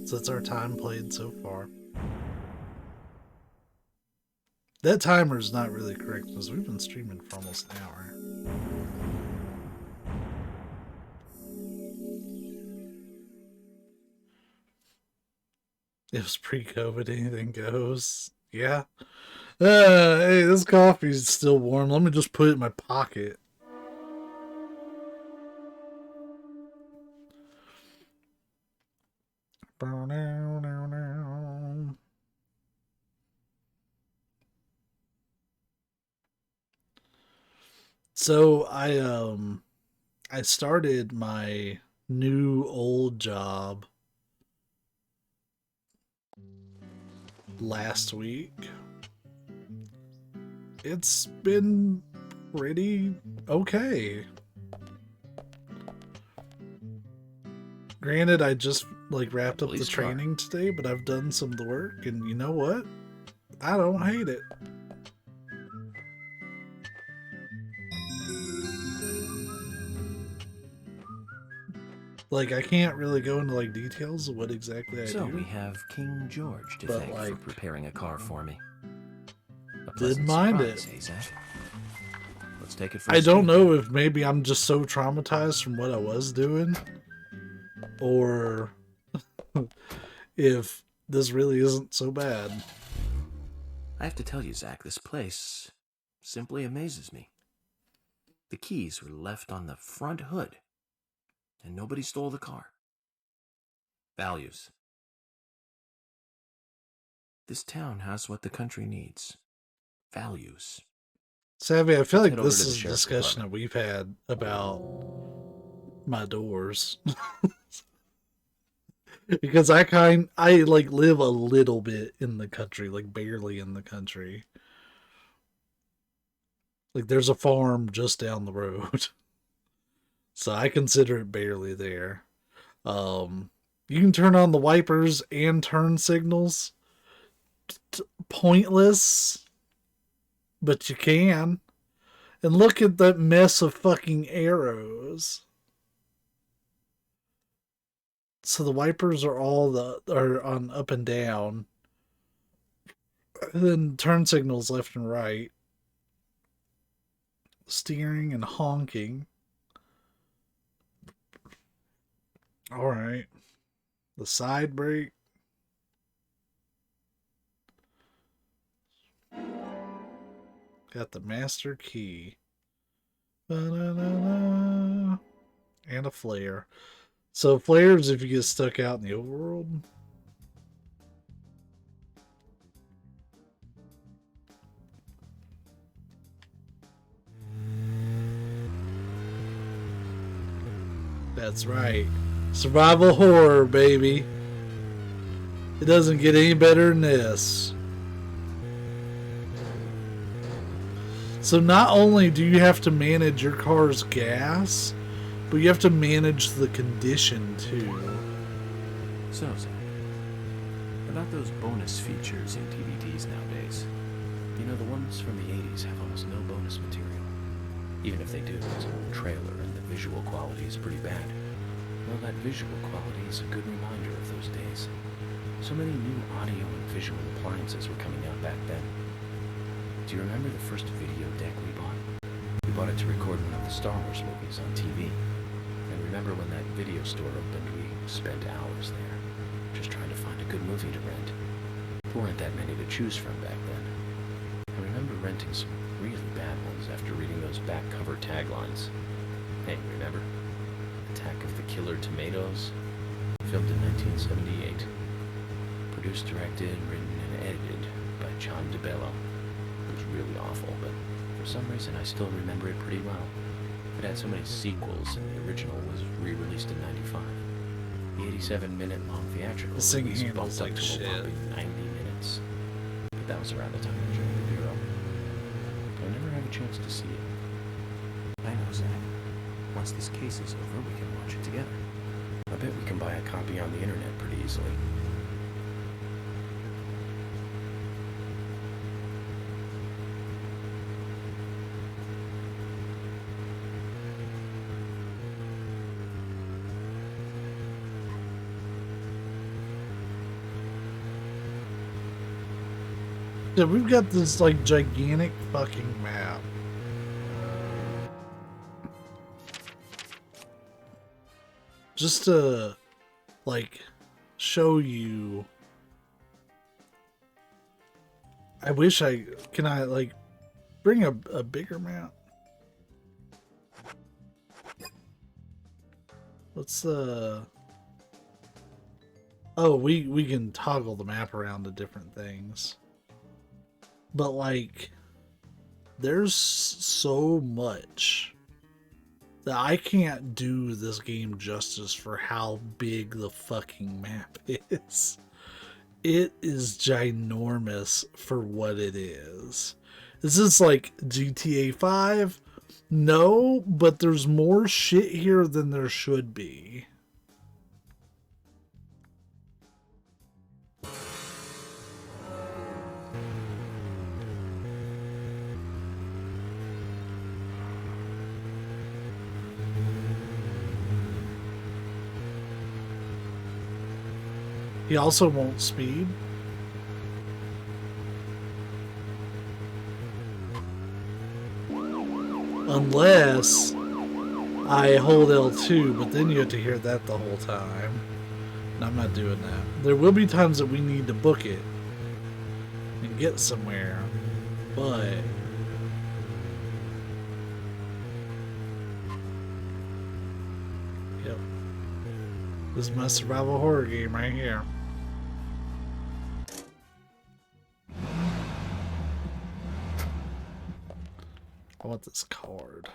So that's our time played so far. That timer is not really correct because we've been streaming for almost an hour. It was pre-COVID, anything goes. Yeah. Hey, this coffee's still warm. Let me just put it in my pocket. So I started my new old job last week. It's been pretty okay. Granted, I just like wrapped up the training today, but I've done some of the work, and you know what? I don't hate it. Like, I can't really go into, like, details of what exactly I So do. we have King George to But, thank for like, preparing a car for me. A didn't pleasant mind surprise, it. eh, Zach? Let's take it for I a don't spin. know if maybe I'm just so traumatized from what I was doing, or if this really isn't so bad. I have to tell you, Zach, this place simply amazes me. The keys were left on the front hood, and nobody stole the car. Values. This town has what the country needs. Values. Savvy, I feel Let's like head over this to the is a sheriff's discussion that department. we've had about my doors. Because I like live a little bit in the country, like barely in the country. Like there's a farm just down the road. So I consider it barely there. You can turn on the wipers and turn signals. Pointless, but you can. And look at that mess of fucking arrows. So the wipers are are on up and down. And then turn signals left and right. Steering and honking. Alright. The side brake. Got the master key. Ba-da-da-da. And a flare. So flares if you get stuck out in the overworld. That's right. Survival horror, baby. It doesn't get any better than this. So not only do you have to manage your car's gas, but you have to manage the condition too. So, Zach, about those bonus features in DVDs nowadays. You know, the ones from the 80s have almost no bonus material. Even if they do, it's an old trailer and the visual quality is pretty bad. Well, that visual quality is a good reminder of those days. So many new audio and visual appliances were coming out back then. Do you remember the first video deck we bought? We bought it to record one of the Star Wars movies on TV. And remember when that video store opened, we spent hours there, just trying to find a good movie to rent. There weren't that many to choose from back then. I remember renting some really bad ones after reading those back cover taglines. Hey, remember? Attack of the Killer Tomatoes? Filmed in 1978. Produced, directed, written, and edited by John DeBello. It was really awful, but for some reason I still remember it pretty well. It had so many sequels, and the original was re-released in 95. The 87-minute long theatrical This thing release handles bumped up like to shit. a whopping 90 minutes. But that was around the time I joined the Bureau. I never had a chance to see it. I know, Zach. Once this case is over, we can watch it together. I bet we can buy a copy on the internet pretty easily. Yeah, we've got this like gigantic fucking map. Just to like show you. I wish can I like bring a bigger map? Let's oh, we can toggle the map around to different things. But like there's so much that I can't do this game justice for how big the fucking map is. It is ginormous for what it is. Is this like GTA 5? No, but there's more shit here than there should be. He also won't speed. Unless I hold L2, but then you have to hear that the whole time. And I'm not doing that. There will be times that we need to book it and get somewhere, but yep. This is my survival horror game right here. I want this card.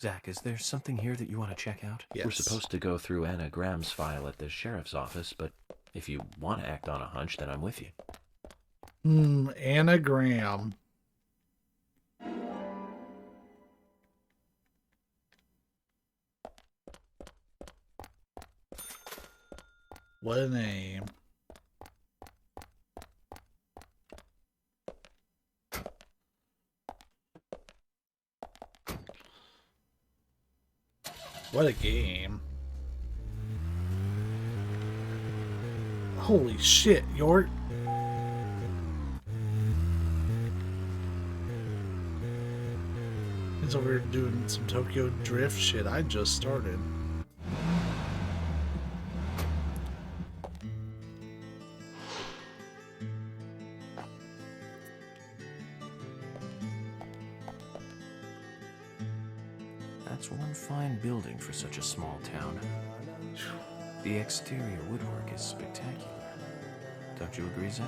Zach, is there something here that you want to check out? Yes. We're supposed to go through Anna Graham's file at the sheriff's office, but if you want to act on a hunch, then I'm with you. Anna Graham. What a name. What a game. Holy shit, York. He's over here doing some Tokyo Drift shit. I just started. That's one fine building for such a small town. The exterior woodwork is spectacular. Don't you agree, Zach?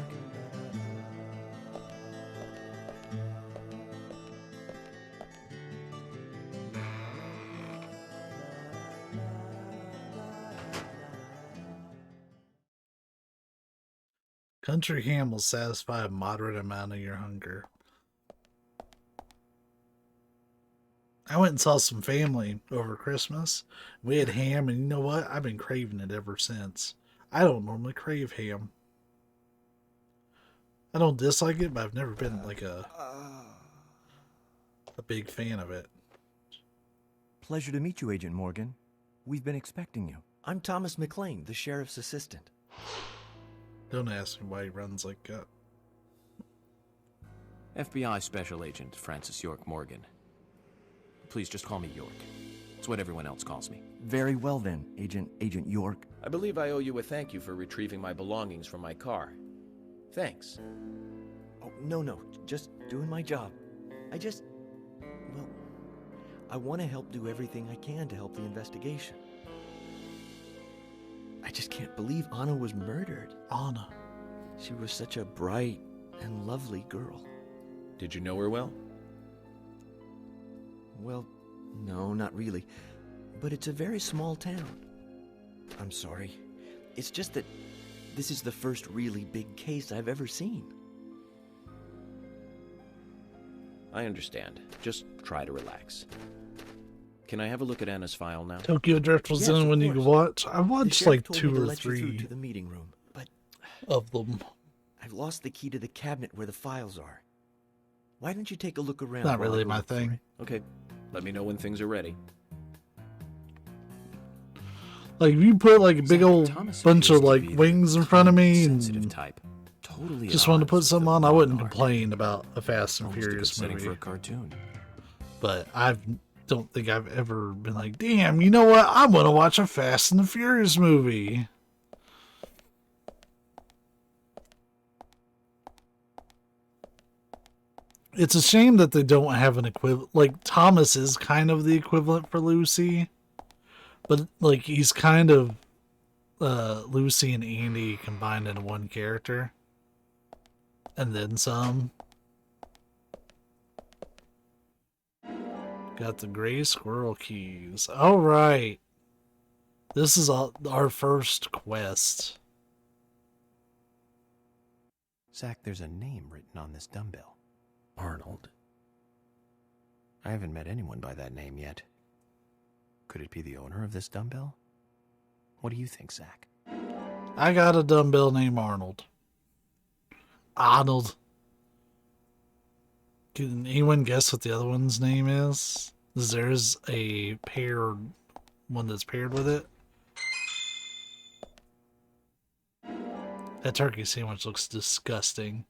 Country ham will satisfy a moderate amount of your hunger. I went and saw some family over Christmas. We had ham, and you know what? I've been craving it ever since. I don't normally crave ham. I don't dislike it, but I've never been like a big fan of it. Pleasure to meet you, Agent Morgan. We've been expecting you. I'm Thomas McLean, the sheriff's assistant. Don't ask me why he runs like that. FBI Special Agent Francis York Morgan. Please just call me York. It's what everyone else calls me. Very well then, Agent York. I believe I owe you a thank you for retrieving my belongings from my car. Thanks. Oh, no, just doing my job. I want to help do everything I can to help the investigation. I just can't believe Anna was murdered. Anna. She was such a bright and lovely girl. Did you know her well? Well, no, not really. But it's a very small town. I'm sorry. It's just that this is the first really big case I've ever seen. I understand. Just try to relax. Can I have a look at Anna's file now? Tokyo Drift was Yes, in of when you course. could watch. I The watched sheriff like told me 2 to or let you through 3 to the meeting room, but of them. I've lost the key to the cabinet where the files are. Why don't you take a look around? Not while I really go my look for thing. it? Okay. Let me know when things are ready. Like if you put like a big Zach, old Thomas bunch of appears to like be the wings in front of me sensitive and type. Totally just at wanted to odds put with something the on, I law wouldn't and complain about a Fast and order. Almost a good Furious setting movie. for a cartoon. But I don't think I've ever been like, damn, you know what? I want to watch a Fast and the Furious movie. It's a shame that they don't have an equivalent. Like, Thomas is kind of the equivalent for Lucy. But, like, he's kind of Lucy and Andy combined into one character. And then some. Got the gray squirrel keys. All right. This is our first quest. Zach, there's a name written on this dumbbell. Arnold. I haven't met anyone by that name yet. Could it be the owner of this dumbbell? What do you think, Zach? I got a dumbbell named Arnold. Arnold. Can anyone guess what the other one's name is? There's a paired one that's paired with it. That turkey sandwich looks disgusting.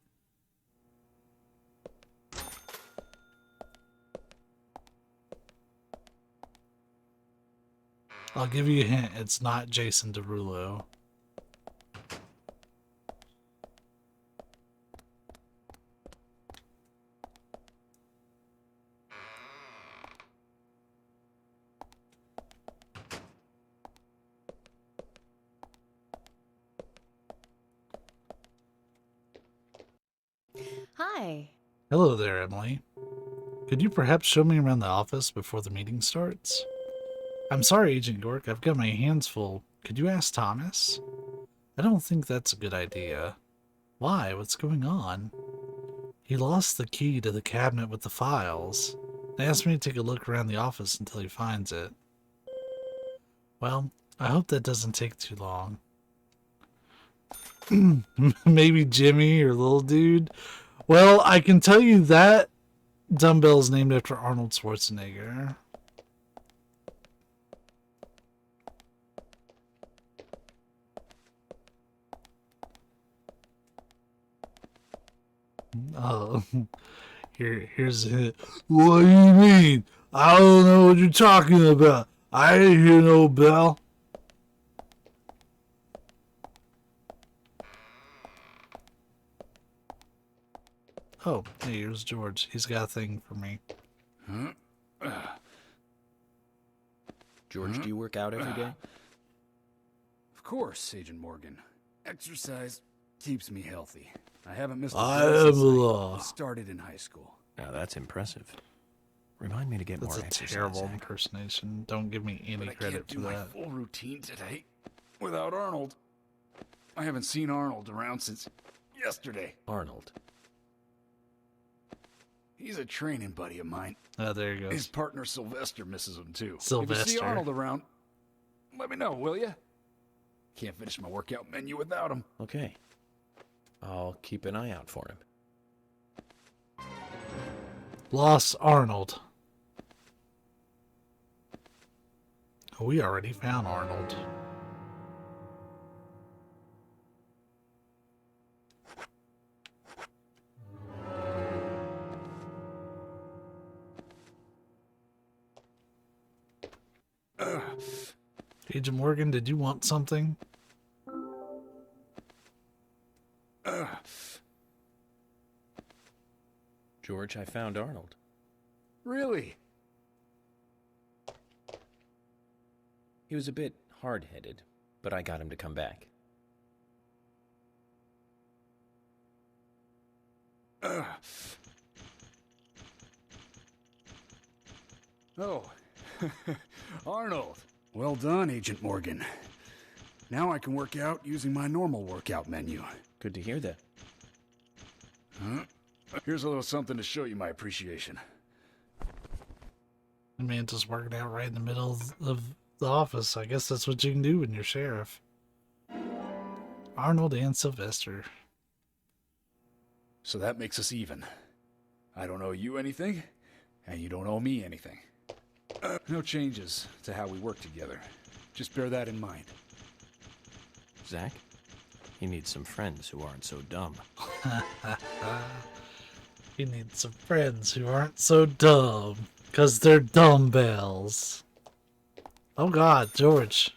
I'll give you a hint. It's not Jason Derulo. Hi. Hello there, Emily. Could you perhaps show me around the office before the meeting starts? I'm sorry, Agent York. I've got my hands full. Could you ask Thomas? I don't think that's a good idea. Why? What's going on? He lost the key to the cabinet with the files. They asked me to take a look around the office until he finds it. Well, I hope that doesn't take too long. Maybe Jimmy or little dude. Well, I can tell you that dumbbell is named after Arnold Schwarzenegger. Oh, here's it. What do you mean? I don't know what you're talking about. I didn't hear no bell. Oh, hey, here's George. He's got a thing for me. George, do you work out every day? Of course, Agent Morgan. Exercise keeps me healthy. I haven't missed a I day am since law. I started in high school. Now that's impressive. Remind me to get That's more a exercise. terrible Zach. impersonation. Don't give me any But I credit can't do for my that. full routine today without Arnold. I haven't seen Arnold around since yesterday. Arnold. He's a training buddy of mine. Oh, there he His goes. partner Sylvester misses him too. If you Sylvester. see Arnold around, let me know, will you? Can't finish my workout menu without him. Okay. I'll keep an eye out for him. Lost Arnold. Oh, we already found Arnold. Agent Morgan, did you want something? George, I found Arnold. Really? He was a bit hard-headed, but I got him to come back. Oh, Arnold. Well done, Agent Morgan. Now I can work out using my normal workout menu. Good to hear that. Huh? Here's a little something to show you my appreciation. The man just working out right in the middle of the office. I guess that's what you can do when you're sheriff. Arnold and Sylvester. So that makes us even. I don't owe you anything, and you don't owe me anything. No changes to how we work together. Just bear that in mind. Zach, he needs some friends who aren't so dumb. You need some friends who aren't so dumb, because they're dumbbells. Oh God, George.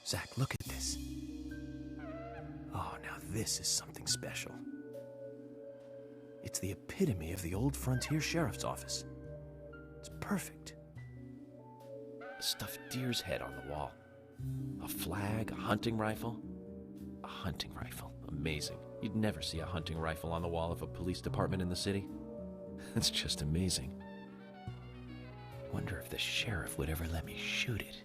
Zach, look at this. Oh, now this is something special. It's the epitome of the old frontier sheriff's office. It's perfect. A stuffed deer's head on the wall. A flag, a hunting rifle. A hunting rifle. Amazing. You'd never see a hunting rifle on the wall of a police department in the city. That's just amazing. Wonder if the sheriff would ever let me shoot it.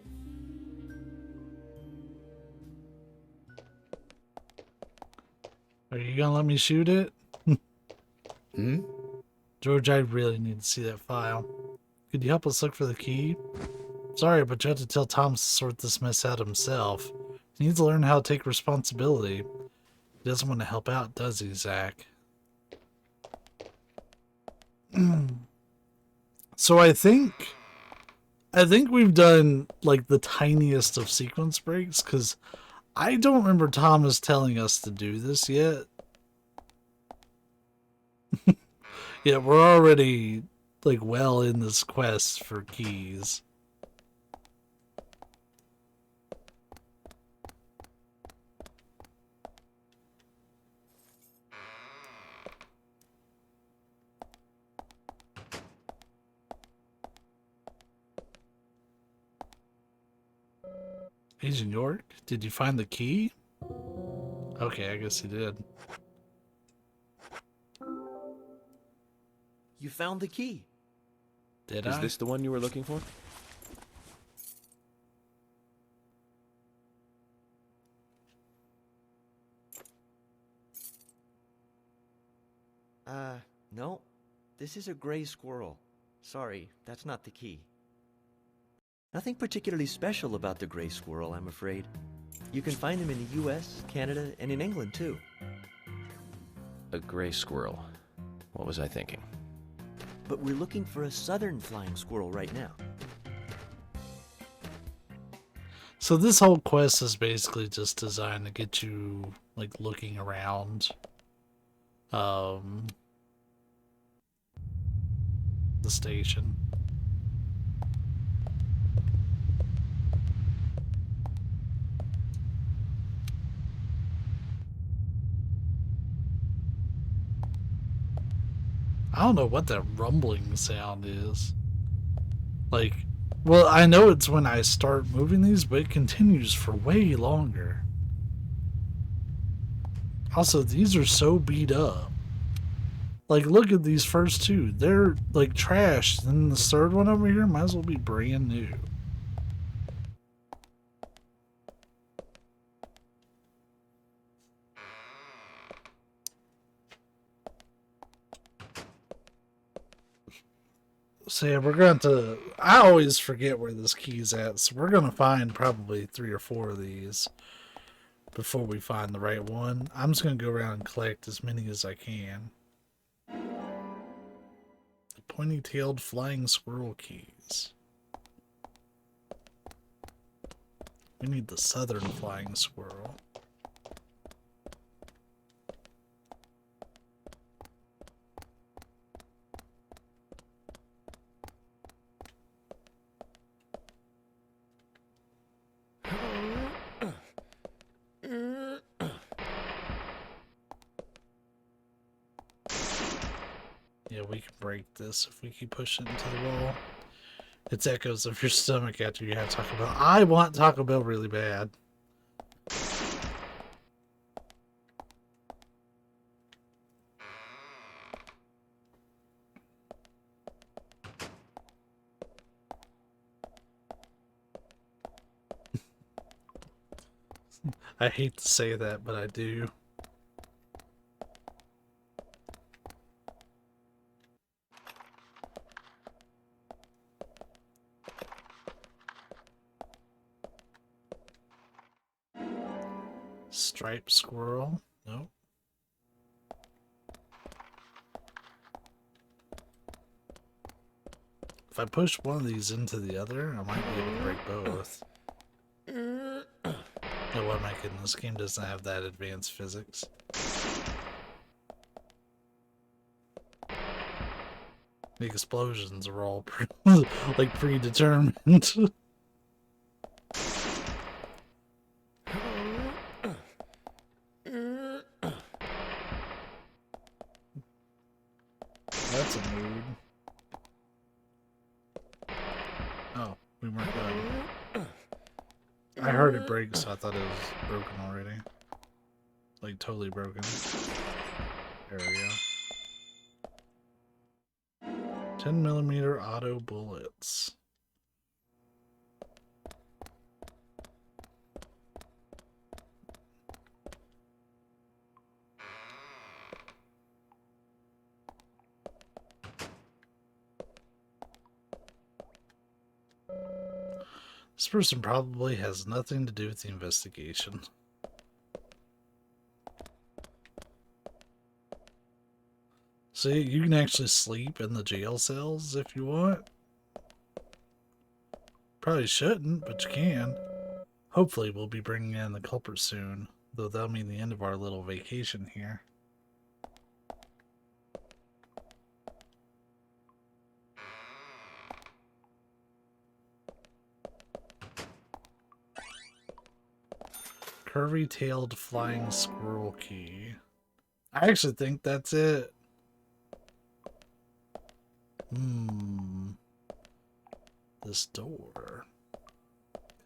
Are you gonna let me shoot it? Hmm? George, I really need to see that file. Could you help us look for the key? Sorry, but you have to tell Tom to sort this mess out himself. He needs to learn how to take responsibility. He doesn't want to help out, does he, Zach? So I think we've done like the tiniest of sequence breaks, because I don't remember Thomas telling us to do this yet. Yeah, we're already like well in this quest for keys. Agent York, did you find the key? Okay, I guess he did. You found the key. Did Is I? this the one you were looking for? No. This is a gray squirrel. Sorry, that's not the key. Nothing particularly special about the gray squirrel, I'm afraid. You can find them in the US, Canada, and in England, too. A gray squirrel. What was I thinking? But we're looking for a southern flying squirrel right now. So this whole quest is basically just designed to get you like looking around the station. I don't know what that rumbling sound is. Like, well, I know it's when I start moving these, but it continues for way longer. Also, these are so beat up. Like, look at these first two. They're, like, trash. Then the third one over here might as well be brand new. So yeah, we're going to... I always forget where this key's at, so we're going to find probably 3 or 4 of these before we find the right one. I'm just going to go around and collect as many as I can. The pointy-tailed flying squirrel keys. We need the southern flying squirrel. Yeah, we can break this if we keep pushing it into the wall. It's echoes of your stomach after you have Taco Bell. I want Taco Bell really bad. I hate to say that, but I do. Striped squirrel? Nope. If I push one of these into the other, I might be able to break both. No, what am I kidding? This game doesn't have that advanced physics. The explosions are all like predetermined. That's a mood. Oh, we weren't done. I heard it break, so I thought it was broken already. Like, totally broken. There we go. 10mm auto bullets. This person probably has nothing to do with the investigation. See, you can actually sleep in the jail cells if you want. Probably shouldn't, but you can. Hopefully we'll be bringing in the culprit soon, though that'll mean the end of our little vacation here. Curvy-tailed flying squirrel key. I actually think that's it. This door.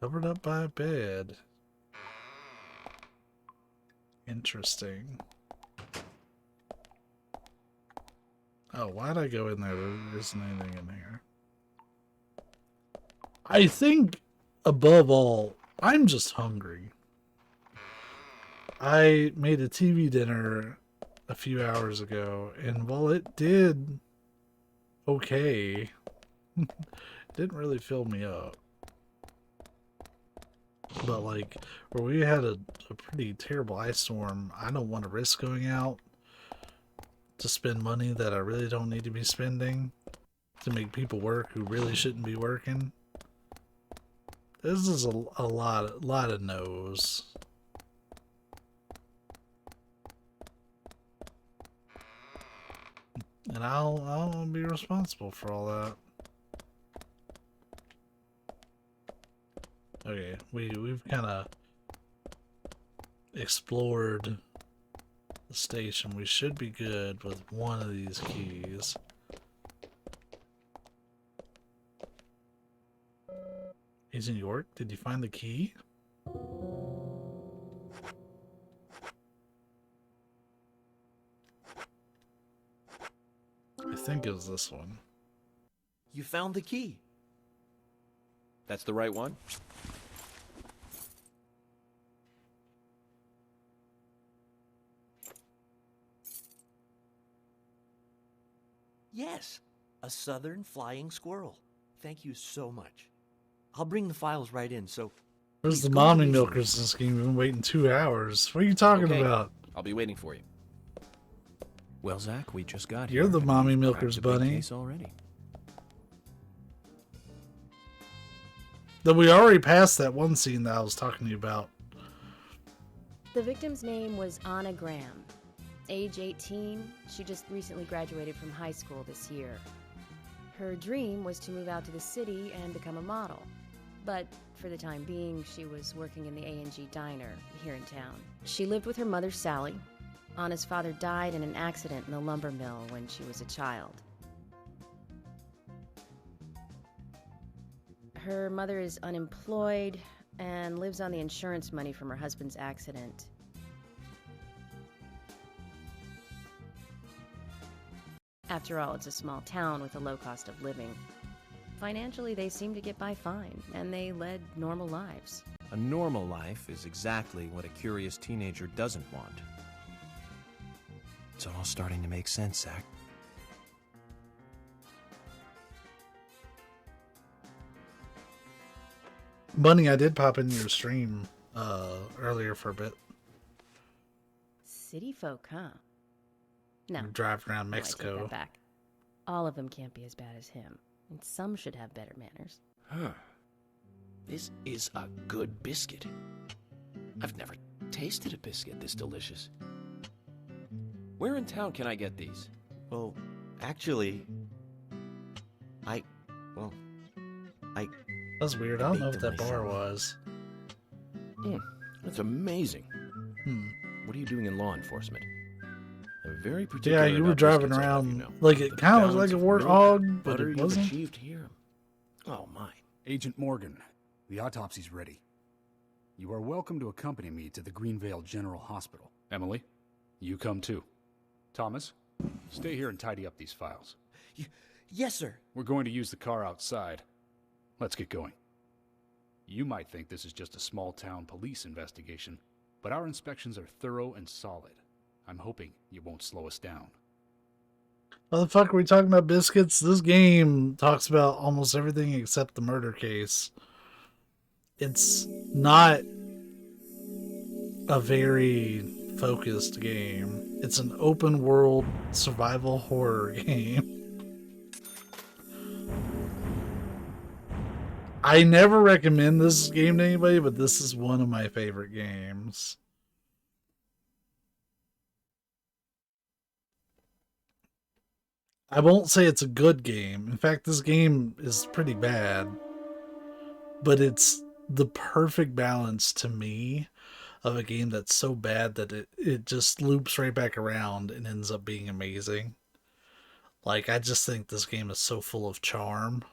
Covered up by a bed. Interesting. Oh, why'd I go in there? There isn't anything in here. I think, above all, I'm just hungry. I made a TV dinner a few hours ago, and while it did okay, it didn't really fill me up. But like, where we had a pretty terrible ice storm, I don't want to risk going out to spend money that I really don't need to be spending to make people work who really shouldn't be working. This is a lot of no's. And I'll be responsible for all that. Okay, we've kind of explored the station. We should be good with one of these keys. Agent York, did you find the key? I think it was this one. You found the key. That's the right one? Yes, a southern flying squirrel. Thank you so much. I'll bring the files right in, so... Where's the please go mommy easy. milkers in this game? We've been waiting 2 hours. What are you talking Okay, about? I'll be waiting for you. Well, Zach, we just got here. You're the mommy Cracked milkers, a big bunny. case already. Though we already passed that one scene that I was talking to you about. The victim's name was Anna Graham. Age 18, she just recently graduated from high school this year. Her dream was to move out to the city and become a model. But for the time being, she was working in the A&G diner here in town. She lived with her mother, Sally. Anna's father died in an accident in the lumber mill when she was a child. Her mother is unemployed and lives on the insurance money from her husband's accident. After all, it's a small town with a low cost of living. Financially, they seem to get by fine, and they led normal lives. A normal life is exactly what a curious teenager doesn't want. It's all starting to make sense, Zach. Bunny, I did pop into your stream earlier for a bit. City folk, huh? No. You're driving around No, I take Mexico. that back. All of them can't be as bad as him, and some should have better manners. Huh. This is a good biscuit. I've never tasted a biscuit this delicious. Where in town can I get these? Well, actually... That's weird. I don't know baked if them that bar myself. was. That's amazing. Hmm. What are you doing in law enforcement? I'm very particular. Yeah, you were about driving biscuits, I'll have around you know. like it The kind of was like balance a of milk, warthog, but butter it you've wasn't. achieved here. Oh my. Agent Morgan, the autopsy's ready. You are welcome to accompany me to the Greenvale General Hospital. Emily, you come too. Thomas, stay here and tidy up these files. Yes, sir. We're going to use the car outside. Let's get going. You might think this is just a small-town police investigation, but our inspections are thorough and solid. I'm hoping you won't slow us down. Motherfucker, we talking about biscuits? This game talks about almost everything except the murder case. it's not a very focused game. It's an open world survival horror game. I never recommend this game to anybody, but this is one of my favorite games. I won't say it's a good game. In fact, this game is pretty bad. But it's the perfect balance to me of a game that's so bad that it just loops right back around and ends up being amazing. Like, I just think this game is so full of charm.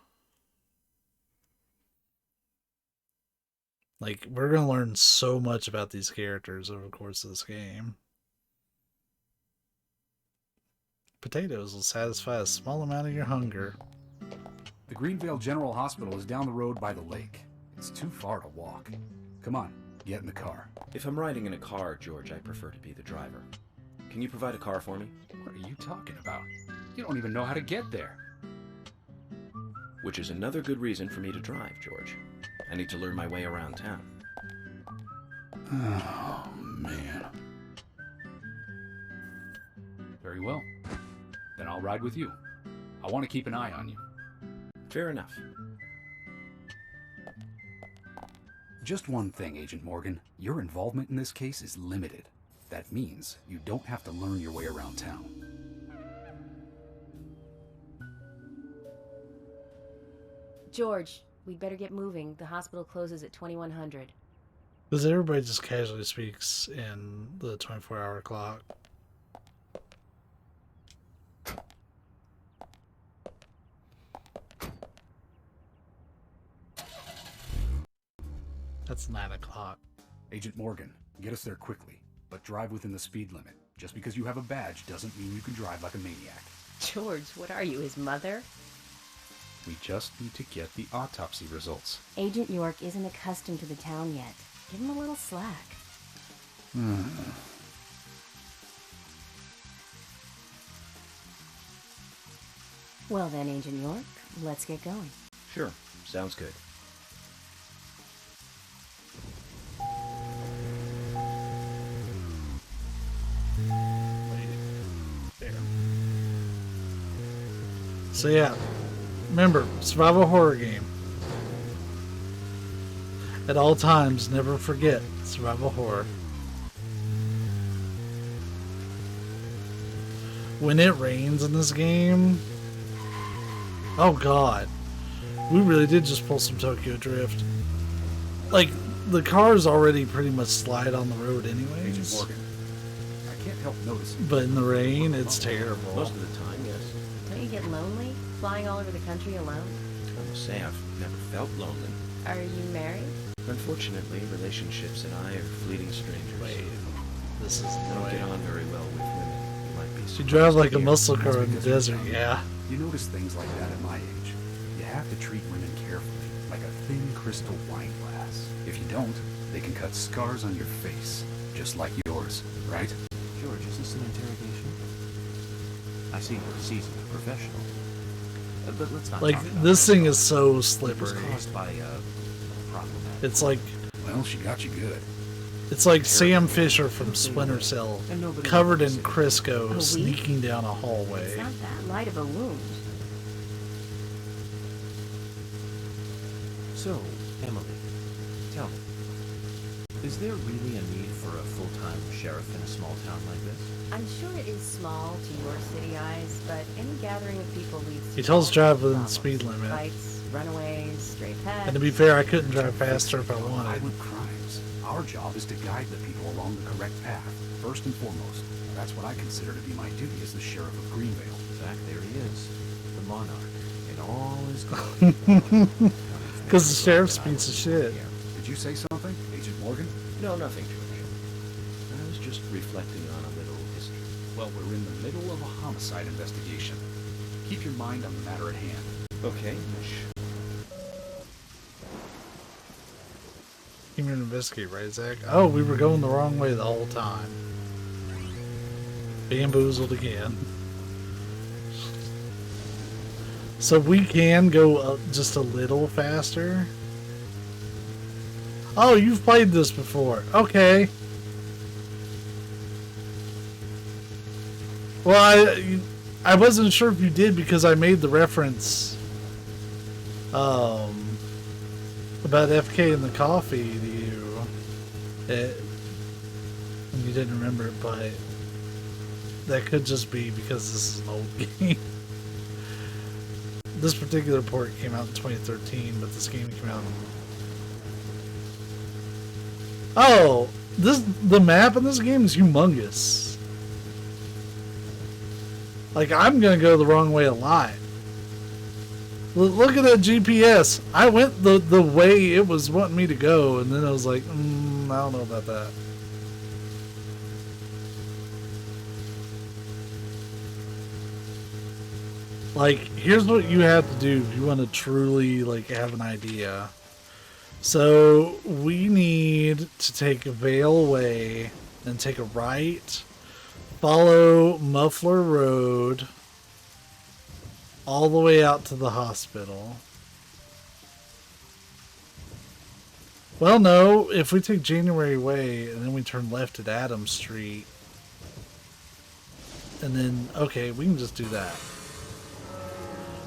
Like, we're going to learn so much about these characters over the course of this game. Potatoes will satisfy a small amount of your hunger. The Greenvale General Hospital is down the road by the lake. It's too far to walk. Come on, get in the car. If I'm riding in a car, George, I prefer to be the driver. Can you provide a car for me? What are you talking about? You don't even know how to get there. Which is another good reason for me to drive, George. I need to learn my way around town. Oh, man. Very well. Then I'll ride with you. I want to keep an eye on you. Fair enough. Just one thing, Agent Morgan. Your involvement in this case is limited. That means you don't have to learn your way around town. George, we'd better get moving. The hospital closes at 2100. Because everybody just casually speaks in the 24-hour clock. That's 9 o'clock. Agent Morgan, get us there quickly, but drive within the speed limit. Just because you have a badge doesn't mean you can drive like a maniac. George, what are you, his mother? We just need to get the autopsy results. Agent York isn't accustomed to the town yet. Give him a little slack. Well then, Agent York, let's get going. Sure, sounds good. So yeah, remember, survival horror game. At all times, never forget survival horror. When it rains in this game, oh god, we really did just pull some Tokyo Drift. Like, the cars already pretty much slide on the road anyways. Agent Morgan, I can't help noticing. But in the rain, it's terrible. Most of the time, yes. Don't you get lonely, flying all over the country alone? I must say, I've never felt lonely. Are you married? Unfortunately, relationships and I are fleeting strangers. Wait, this is I don't get annoying. on very well with women. You might be You surprised drive like to a hear. muscle car in the That's because desert, you're young. yeah. You notice things like that at my age. You have to treat women carefully, like a thin crystal wine glass. If you don't, they can cut scars on your face, just like yours, right? George, is this an interrogation? I see you're a seasoned professional. But let's not Like, talk about this that. thing is so It was slippery. caused by a problematic... It's like Well, she got you good. It's like Sam Fisher from Splinter Cell, covered in Crisco, week? sneaking down a It's hallway. not that light of a wound. So, Emily, tell me, is there really a need for a full-time sheriff in a small town like this? I'm sure it is small to your city eyes, but any gathering of people leads to He tells all drive within the problems. speed limit. Fights, runaways, stray pets. And to be fair, I couldn't drive faster if I wanted. Violent crimes. Our job is to guide the people along the correct path, first and foremost. That's what I consider to be my duty as the sheriff of Greenvale. Zach, there he is, the monarch, in all his glory. Because the sheriff's piece of shit. Did you say something, Agent Morgan? No, nothing, George. I was just reflecting on a little history. Well, we're in the middle of a homicide investigation. Keep your mind on the matter at hand. Okay. Came here to investigate, right, Zach? Oh, we were going the wrong way the whole time. Bamboozled again. So we can go just a little faster. Oh, you've played this before. Okay. Well, I wasn't sure if you did because I made the reference about FK and the coffee to you. And you didn't remember it, but that could just be because this is an old game. This particular port came out in 2013, but this game came out in... Oh! The map in this game is humongous. Like, I'm gonna go the wrong way a lot. Look at that GPS. I went the way it was wanting me to go, and then I was like, I don't know about that. Like, here's what you have to do if you want to truly, like, have an idea. So, we need to take Vale Way and take a right, follow Muffler Road all the way out to the hospital. Well, no, if we take January Way and then we turn left at Adams Street, and then, okay, we can just do that.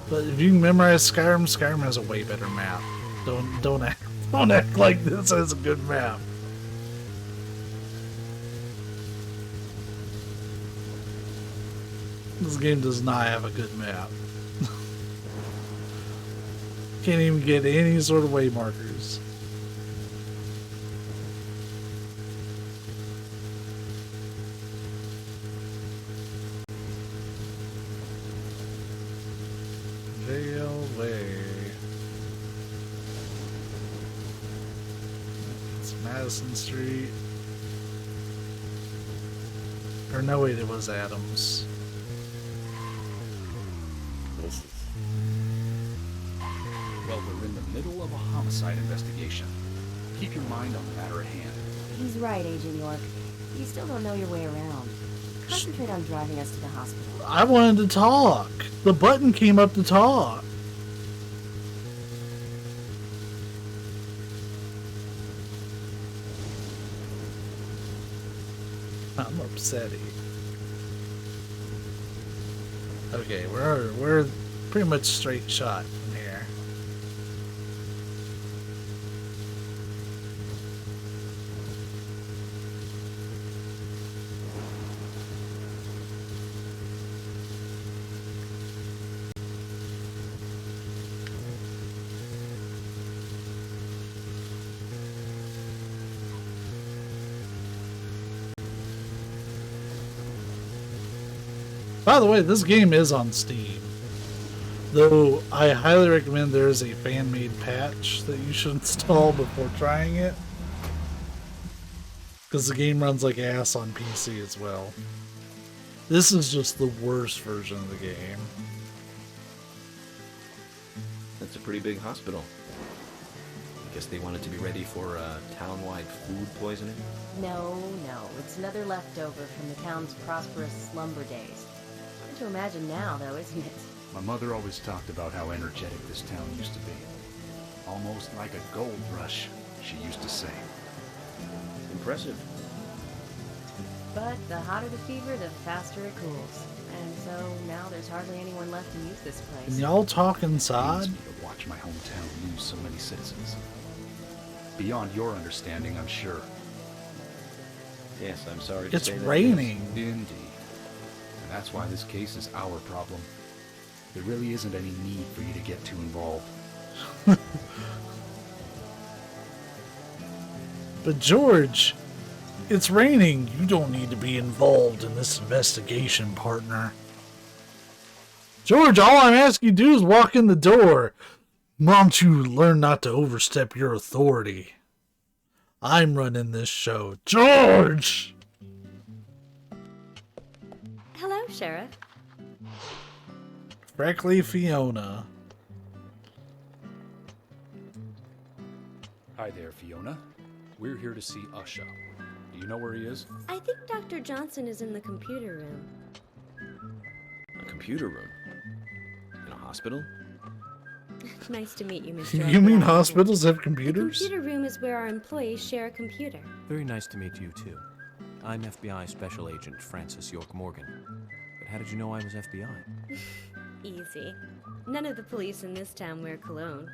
But if you can memorize Skyrim, Skyrim has a way better map. Don't act like this has a good map. This game does not have a good map. Can't even get any sort of way markers. Vale Way. It's Madison Street. Or no, wait, it was Adams. Well, we're in the middle of a homicide investigation. Keep your mind on the matter at hand. He's right, Agent York. You still don't know your way around. Concentrate on driving us to the hospital. I wanted to talk. The button came up to talk. I'm upsetty. Okay, we're pretty much straight shot from here. By the way, this game is on Steam. Though I highly recommend there is a fan-made patch that you should install before trying it. Because the game runs like ass on PC as well. This is just the worst version of the game. That's a pretty big hospital. I guess they wanted to be ready for town-wide food poisoning? No, it's another leftover from the town's prosperous slumber days. Hard to imagine now, though, isn't it? My mother always talked about how energetic this town used to be. Almost like a gold rush, she used to say. Impressive. But the hotter the fever, the faster it cools. And so now there's hardly anyone left to use this place. Can y'all talk inside? Pains me to watch my hometown lose so many citizens. Beyond your understanding, I'm sure. Yes, I'm sorry to It's say that. raining. Indeed. And that's why this case is our problem. There really isn't any need for you to get too involved. But George, it's raining. You don't need to be involved in this investigation, partner. George, all I'm asking you to do is walk in the door. Why don't you learn not to overstep your authority? I'm running this show. George! Hello, Sheriff. Freckly Fiona. Hi there, Fiona. We're here to see Usha. Do you know where he is? I think Dr. Johnson is in the computer room. A computer room? In a hospital? Nice to meet you, Mr. You mean FBI. hospitals have The computers? computer room is where our employees share a computer. Very nice to meet you, too. I'm FBI Special Agent Francis York Morgan. But how did you know I was FBI? Easy. None of the police in this town wear cologne.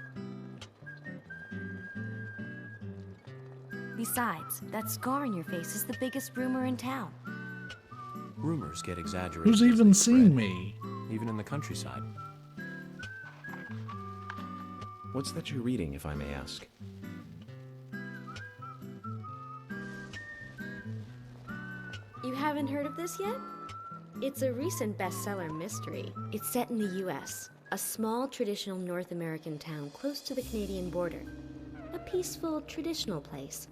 Besides, that scar on your face is the biggest rumor in town. Rumors get exaggerated. Who's as even they seen spread, me? even in the countryside. What's that you're reading, if I may ask? You haven't heard of this yet? It's a recent bestseller mystery. It's set in the US, a small traditional North American town close to the Canadian border. A peaceful, traditional place.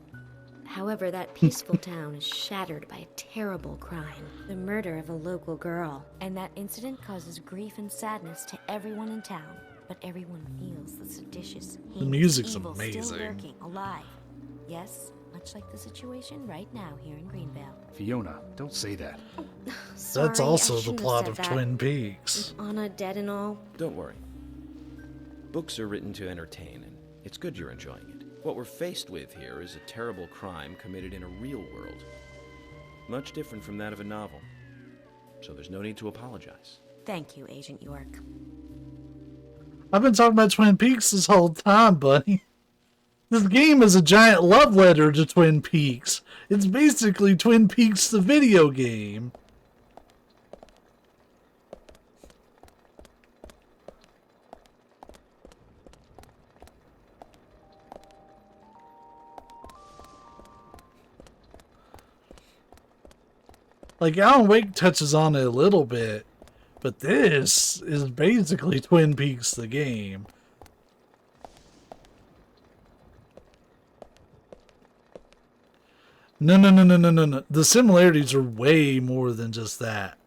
However, that peaceful town is shattered by a terrible crime. The murder of a local girl. And that incident causes grief and sadness to everyone in town. But everyone feels the seditious, The heinous music's evil amazing. still lurking, alive. Yes, much like the situation right now here in Greenvale. Fiona, don't say that. Sorry, That's also I the shouldn't have plot said of that. Twin Peaks. With Anna dead and all. Don't worry. Books are written to entertain, and it's good you're enjoying it. What we're faced with here is a terrible crime committed in a real world. Much different from that of a novel. So there's no need to apologize. Thank you, Agent York. I've been talking about Twin Peaks this whole time, buddy. This game is a giant love letter to Twin Peaks. It's basically Twin Peaks the video game. Like, Alan Wake touches on it a little bit, but this is basically Twin Peaks the game. No. The similarities are way more than just that.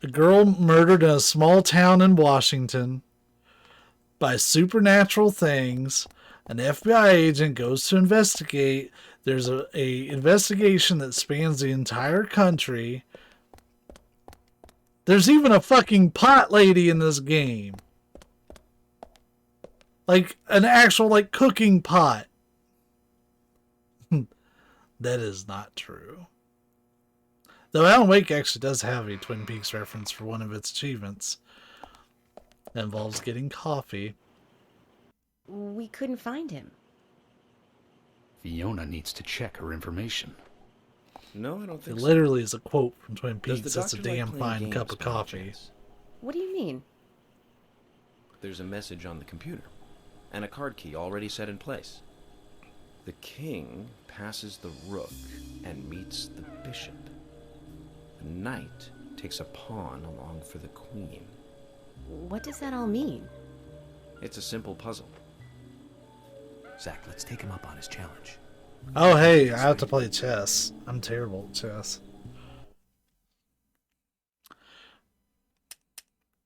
A girl murdered in a small town in Washington by supernatural things. An FBI agent goes to investigate. There's a investigation that spans the entire country. There's even a fucking pot lady in this game. Like, an actual, like, cooking pot. That is not true. Though Alan Wake actually does have a Twin Peaks reference for one of its achievements. That involves getting coffee. We couldn't find him. Fiona needs to check her information. No, I don't It think so. literally is a quote from Twin Does the Peaks. That's a doctor like damn playing fine games cup of by coffee. chance? What do you mean? There's a message on the computer, and a card key already set in place. The king passes the rook and meets the bishop. The knight takes a pawn along for the queen. What does that all mean? It's a simple puzzle. Zach, let's take him up on his challenge. Oh, hey, I have to play chess. I'm terrible at chess.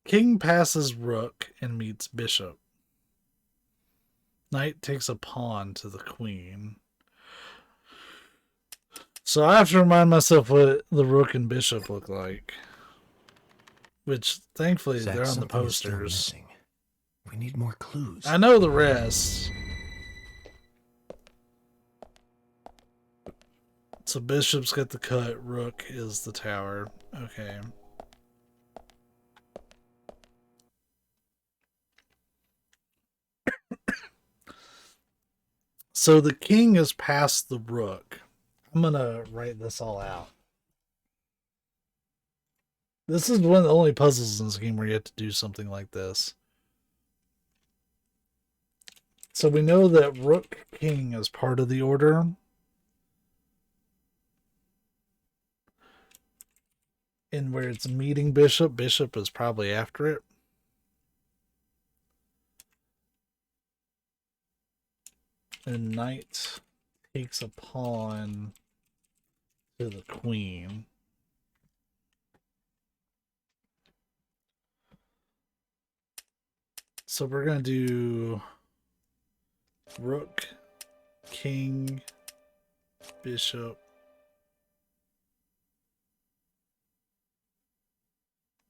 King passes rook and meets bishop. Knight takes a pawn to the queen. So I have to remind myself what the rook and bishop look like. Which, thankfully, Zach, they're on the something is still posters. missing. We need more clues. I know the rest. So bishop's got the cut, rook is the tower. Okay. So the king is past the rook. I'm gonna write this all out. This is one of the only puzzles in this game where you have to do something like this. So we know that rook king is part of the order. And where it's meeting bishop, bishop is probably after it. And knight takes a pawn to the queen. So we're going to do rook, king, bishop.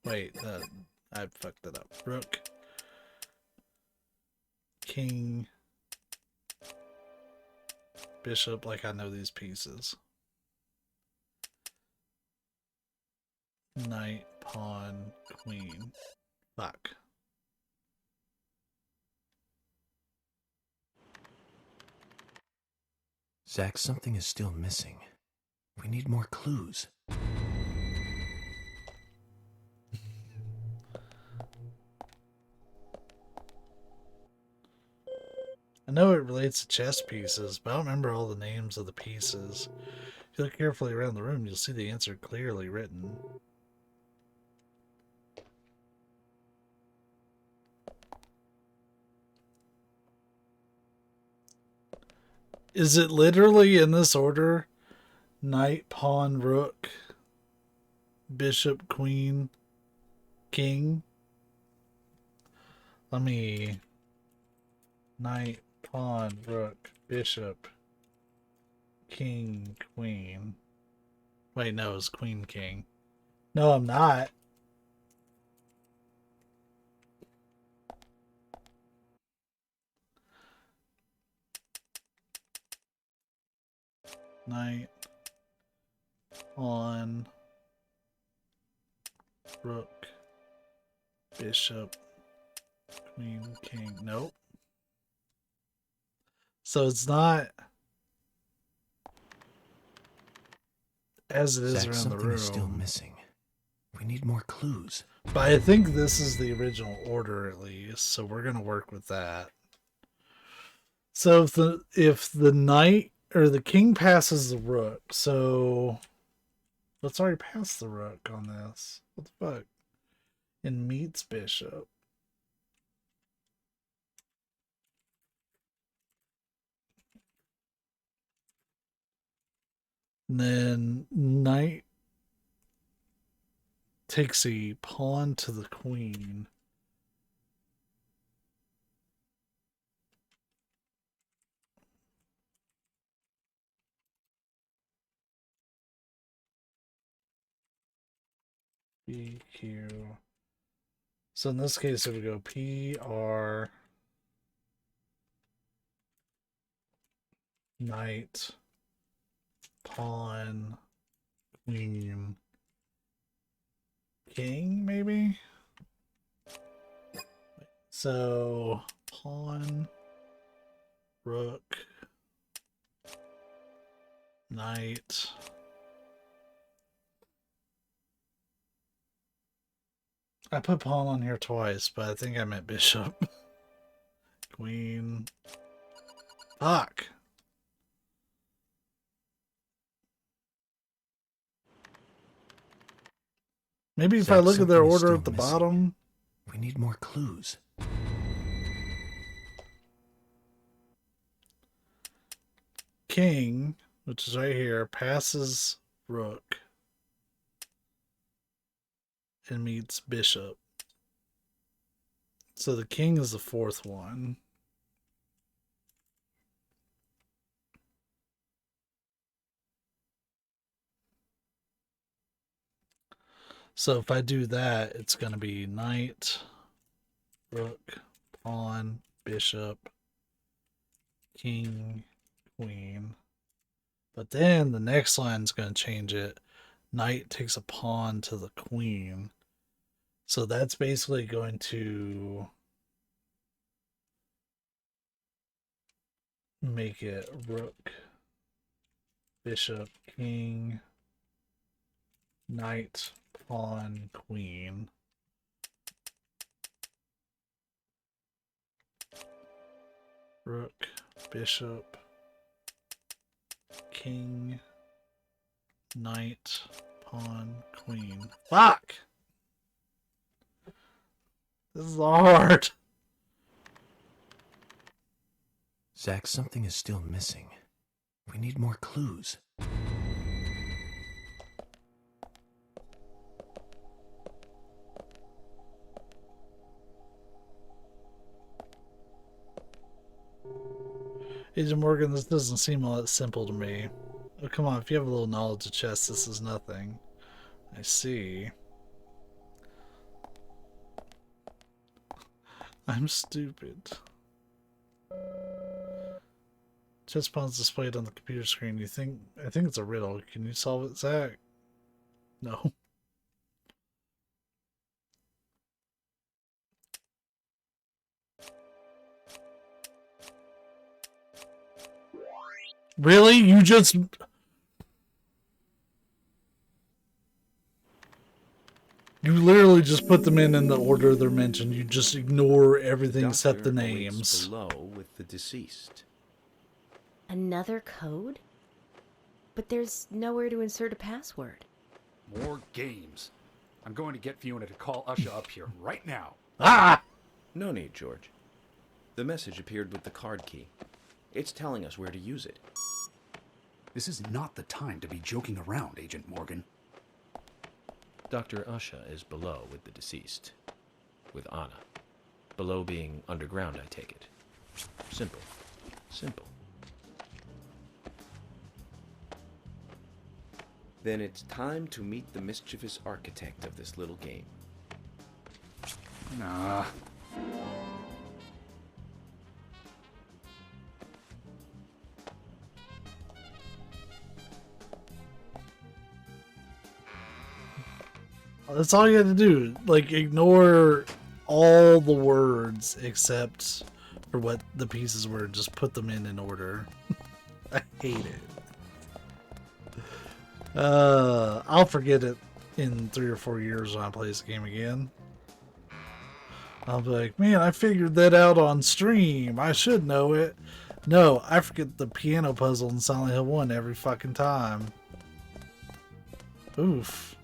Wait, I fucked it up. Rook, king, bishop, like I know these pieces. Knight, pawn, queen. Fuck. Zach, something is still missing. We need more clues. I know it relates to chess pieces, but I don't remember all the names of the pieces. If you look carefully around the room, you'll see the answer clearly written. Is it literally in this order? Knight, pawn, rook, bishop, queen, king? Let me... Knight, pawn, rook, bishop, king, queen. Wait, no, it's queen, king. No, I'm not. Knight, pawn, rook, bishop, queen, king. Nope. So it's not as it is Zach, around the something room. is still missing. We need more clues. But I think this is the original order at least, so we're gonna work with that. So if the knight or the king passes the rook, so let's already pass the rook on this. What the fuck? And meets bishop. And then knight takes a pawn to the queen. PQ. So in this case, it would go PR, knight, pawn, queen, king, maybe? So, pawn, rook, knight, I put pawn on here twice, but I think I meant bishop. Queen. Fuck. Maybe if I look at their order at the bottom. We need more clues. King, which is right here, passes rook and meets bishop. So the king is the fourth one. So if I do that, it's going to be knight, rook, pawn, bishop, king, queen. But then the next line is going to change it. Knight takes a pawn to the queen. So that's basically going to make it rook, bishop, king, knight, pawn, queen. Rook, bishop, king, knight, pawn, queen. Fuck! This is hard. Zach, something is still missing. We need more clues. Agent Morgan, this doesn't seem all that simple to me. Oh, come on, if you have a little knowledge of chess, this is nothing. I see. I'm stupid. Chess pawns displayed on the computer screen. I think it's a riddle. Can you solve it, Zach? No. Really? You just... You literally just put them in the order they're mentioned. You just ignore everything except the names. Below with the deceased. Another code? But there's nowhere to insert a password. More games. I'm going to get Fiona to call Usha up here right now. Ah! No need, George. The message appeared with the card key. It's telling us where to use it. This is not the time to be joking around, Agent Morgan. Dr. Usha is below with the deceased. With Anna. Below being underground, I take it. Simple. Simple. Then it's time to meet the mischievous architect of this little game. Nah. That's all you have to do. Like, ignore all the words except for what the pieces were. Just put them in order. I hate it. I'll forget it in 3 or 4 years when I play this game again. I'll be like, man, I figured that out on stream. I should know it. No, I forget the piano puzzle in Silent Hill 1 every fucking time. Oof.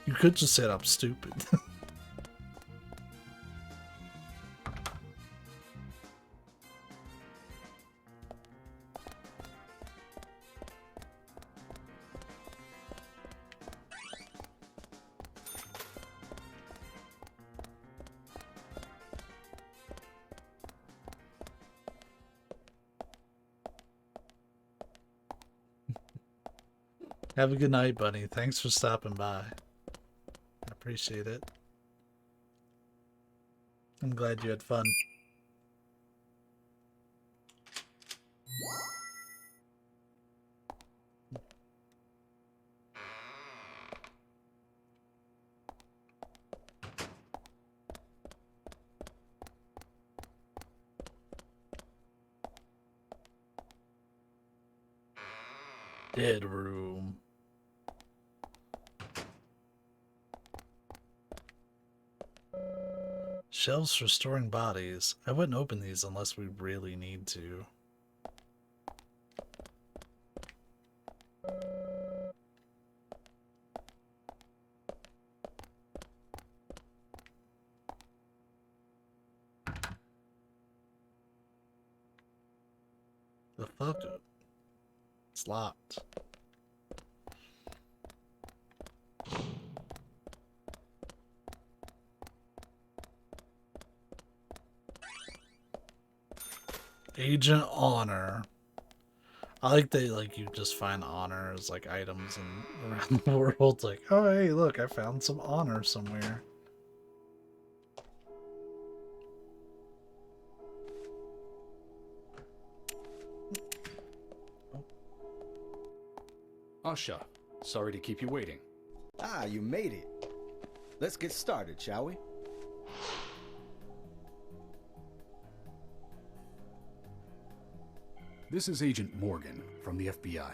You could just say I'm stupid. Have a good night, buddy. Thanks for stopping by. I appreciate it. I'm glad you had fun. Dead room. Shelves for storing bodies. I wouldn't open these unless we really need to. The fuck? It's locked. Agent Honor. I like that, like, you just find honor as, like, items and around the world. Like, oh, hey, look, I found some honor somewhere. Usha, sorry to keep you waiting. Ah, you made it. Let's get started, shall we? This is Agent Morgan from the FBI.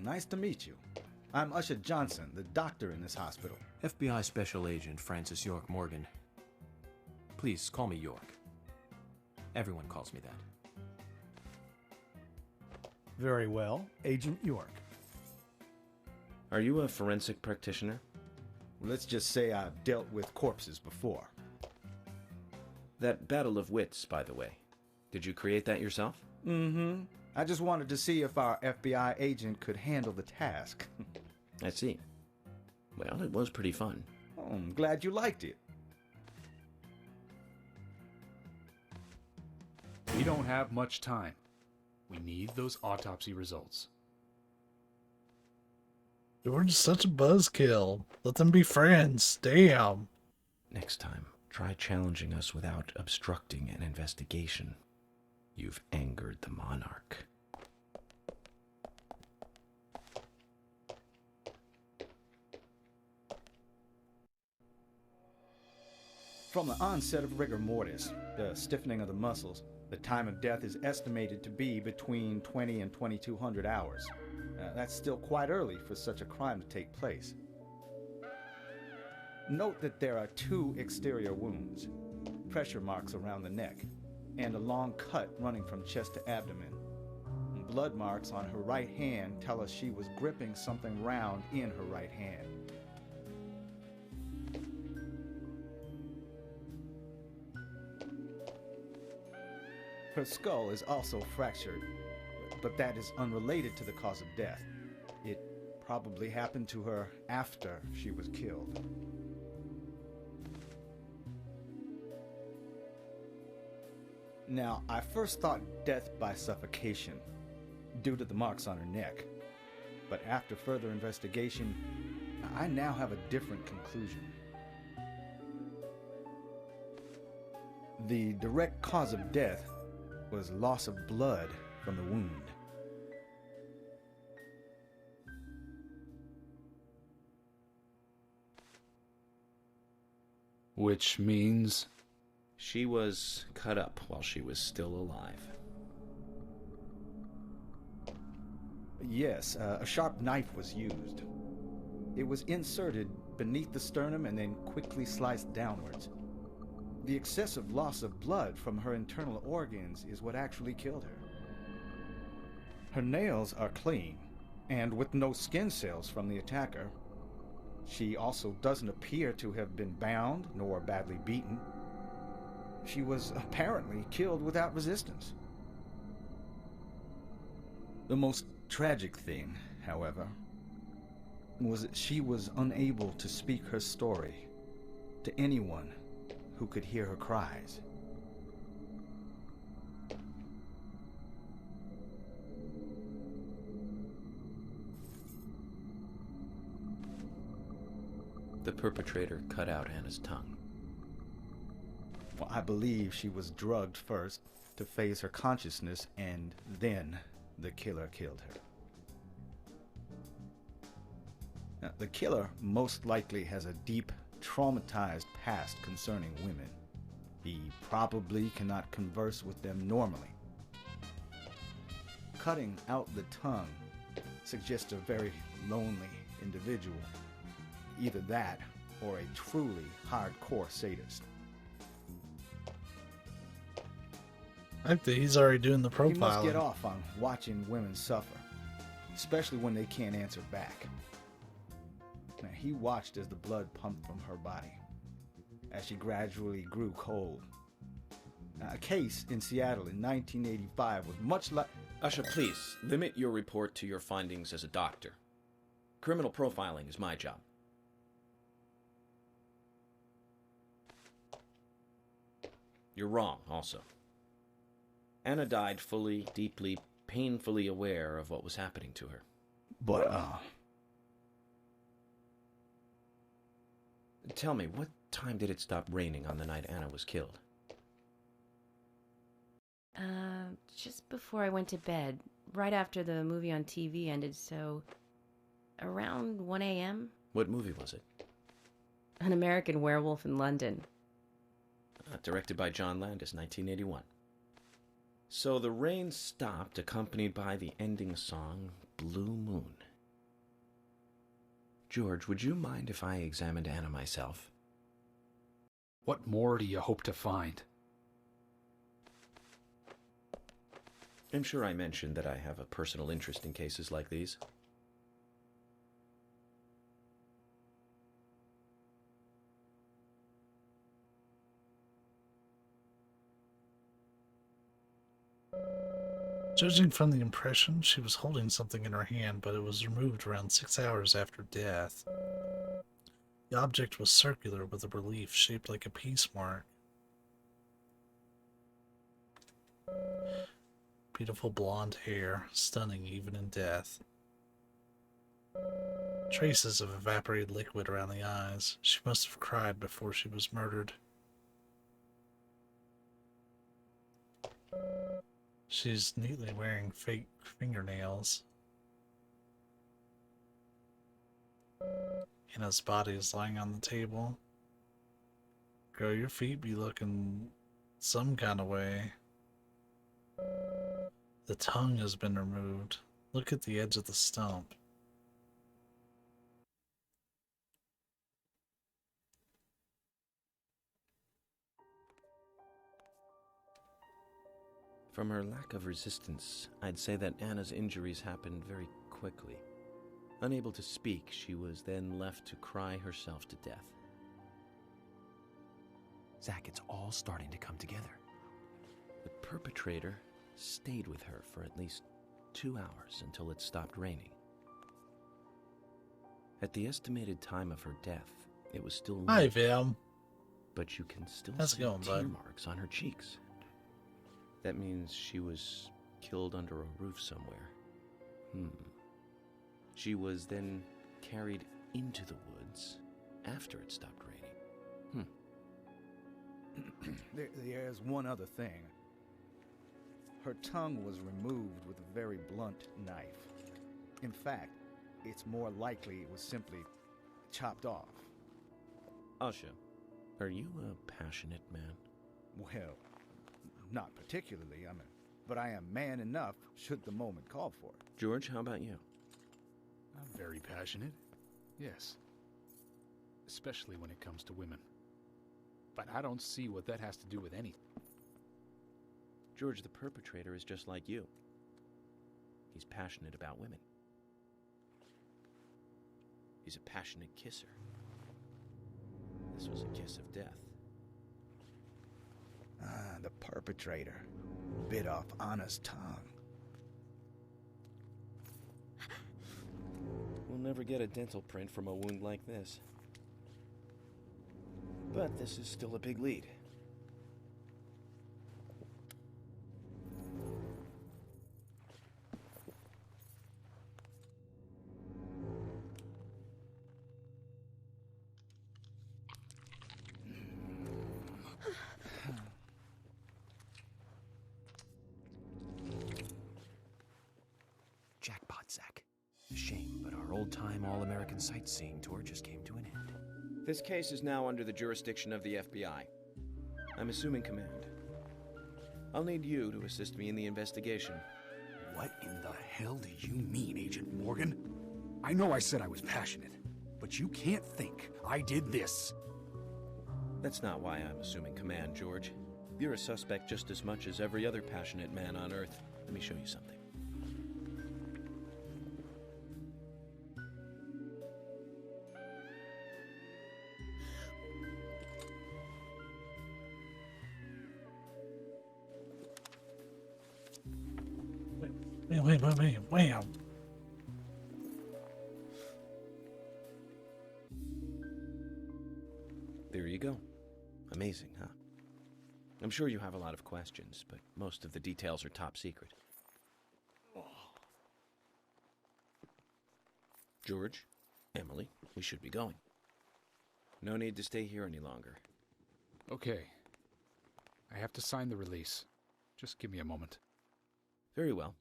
Nice to meet you. I'm Usha Johnson, the doctor in this hospital. FBI Special Agent Francis York Morgan. Please call me York. Everyone calls me that. Very well, Agent York. Are you a forensic practitioner? Let's just say I've dealt with corpses before. That battle of wits, by the way. Did you create that yourself? Mm-hmm. I just wanted to see if our FBI agent could handle the task. I see. Well, it was pretty fun. Oh, I'm glad you liked it. We don't have much time. We need those autopsy results. You were just such a buzzkill. Let them be friends. Damn. Next time, try challenging us without obstructing an investigation. You've angered the monarch. From the onset of rigor mortis, the stiffening of the muscles, the time of death is estimated to be between 20 and 2200 hours. That's still quite early for such a crime to take place. Note that there are 2 exterior wounds, pressure marks around the neck, and a long cut running from chest to abdomen. Blood marks on her right hand tell us she was gripping something round in her right hand. Her skull is also fractured, but that is unrelated to the cause of death. It probably happened to her after she was killed. Now, I first thought death by suffocation, due to the marks on her neck. But after further investigation, I now have a different conclusion. The direct cause of death was loss of blood from the wound. Which means? She was cut up while she was still alive. Yes, a sharp knife was used. It was inserted beneath the sternum and then quickly sliced downwards. The excessive loss of blood from her internal organs is what actually killed her. Her nails are clean, and with no skin cells from the attacker. She also doesn't appear to have been bound nor badly beaten. She was apparently killed without resistance. The most tragic thing, however, was that she was unable to speak her story to anyone who could hear her cries. The perpetrator cut out Anna's tongue. Well, I believe she was drugged first to phase her consciousness, and then the killer killed her. Now, the killer most likely has a deep, traumatized past concerning women. He probably cannot converse with them normally. Cutting out the tongue suggests a very lonely individual. Either that, or a truly hardcore sadist. I think that he's already doing the profiling. He must get off on watching women suffer, especially when they can't answer back. Now, he watched as the blood pumped from her body, as she gradually grew cold. Now, a case in Seattle in 1985 was much like... Usha, please, limit your report to your findings as a doctor. Criminal profiling is my job. You're wrong, also. Anna died fully, deeply, painfully aware of what was happening to her. But, Tell me, what time did it stop raining on the night Anna was killed? Just before I went to bed, right after the movie on TV ended, so around 1 a.m. What movie was it? An American Werewolf in London. Directed by John Landis, 1981. So the rain stopped, accompanied by the ending song, Blue Moon. George, would you mind if I examined Anna myself? What more do you hope to find? I'm sure I mentioned that I have a personal interest in cases like these. Judging from the impression, she was holding something in her hand, but it was removed around 6 hours after death. The object was circular with a relief shaped like a peace mark. Beautiful blonde hair, stunning even in death. Traces of evaporated liquid around the eyes. She must have cried before she was murdered. She's neatly wearing fake fingernails. Anna's body is lying on the table. Girl, your feet be looking some kind of way. The tongue has been removed. Look at the edge of the stump. From her lack of resistance, I'd say that Anna's injuries happened very quickly. Unable to speak, she was then left to cry herself to death. Zach, it's all starting to come together. The perpetrator stayed with her for at least 2 hours until it stopped raining. At the estimated time of her death, it was still Hi, late, Vam. but you can still How's it see going, tear bud? marks on her cheeks. That means she was killed under a roof somewhere. She was then carried into the woods after it stopped raining. There's one other thing. Her tongue was removed with a very blunt knife. In fact, it's more likely it was simply chopped off. Asha, are you a passionate man? Well, not particularly, but I am man enough should the moment call for it. George, how about you? I'm very passionate, yes. Especially when it comes to women. But I don't see what that has to do with anything. George, the perpetrator is just like you. He's passionate about women. He's a passionate kisser. This was a kiss of death. The perpetrator bit off Anna's tongue. We'll never get a dental print from a wound like this. But this is still a big lead. Jackpot, Zach. A shame, but our old-time all-American sightseeing tour just came to an end. This case is now under the jurisdiction of the FBI. I'm assuming command. I'll need you to assist me in the investigation. What in the hell do you mean, Agent Morgan? I know I said I was passionate, but you can't think I did this. That's not why I'm assuming command, George. You're a suspect just as much as every other passionate man on Earth. Let me show you something. Wait, wham. There you go. Amazing, huh? I'm sure you have a lot of questions, but most of the details are top secret. George, Emily, we should be going. No need to stay here any longer. Okay. I have to sign the release. Just give me a moment. Very well.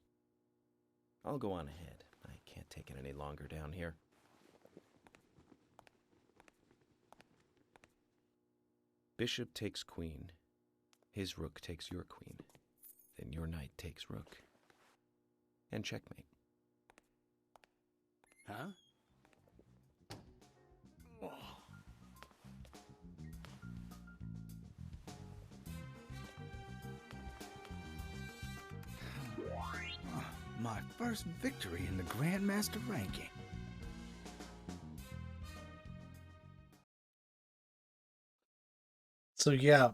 I'll go on ahead. I can't take it any longer down here. Bishop takes queen. His rook takes your queen. Then your knight takes rook. And checkmate. Huh? My first victory in the Grandmaster ranking. So yeah,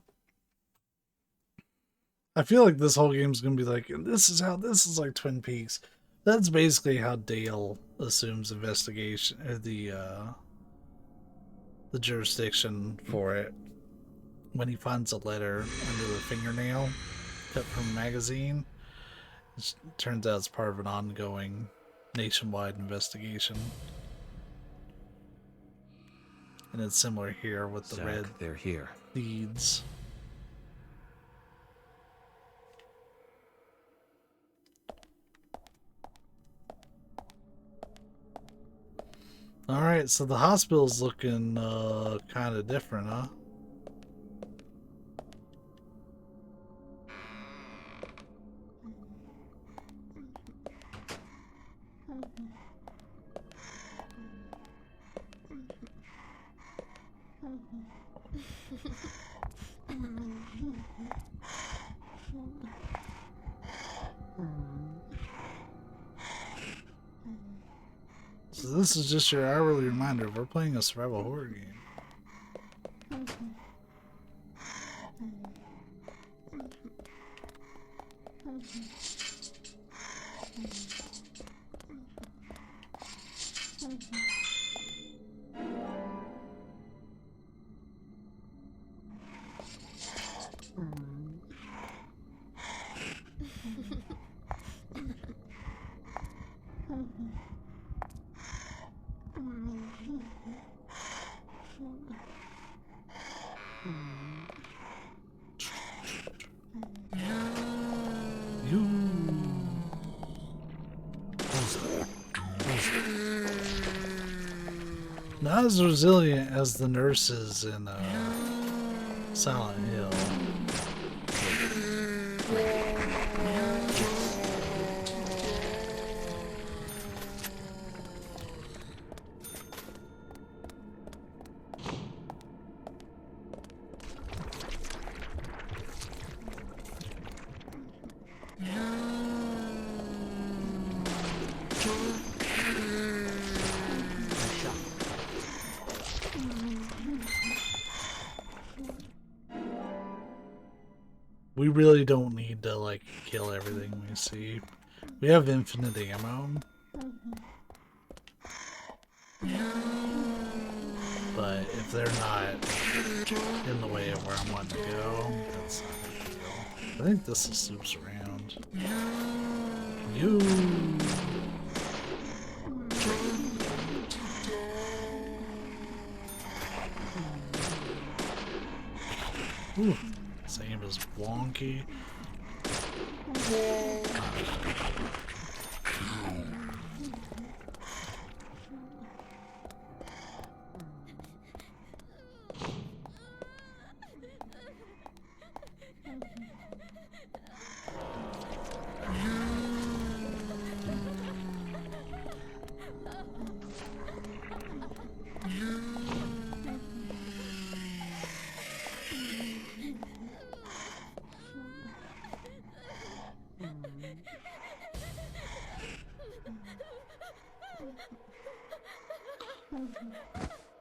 I feel like this whole game's gonna be like, and this is like Twin Peaks. That's basically how Dale assumes investigation, or the jurisdiction for it, when he finds a letter under the fingernail cut from a magazine. It turns out it's part of an ongoing nationwide investigation. And it's similar here with the Zach, red they're here. beads. Alright, so the hospital's looking kind of different, huh? So this is just your hourly reminder. We're playing a survival horror game. Not as resilient as the nurses in Silent Hill. We really don't need to, like, kill everything we see. We have infinite ammo. But if they're not in the way of where I'm wanting to go, that's not a big deal. I think this is loops around. You. Ooh. Same as wonky.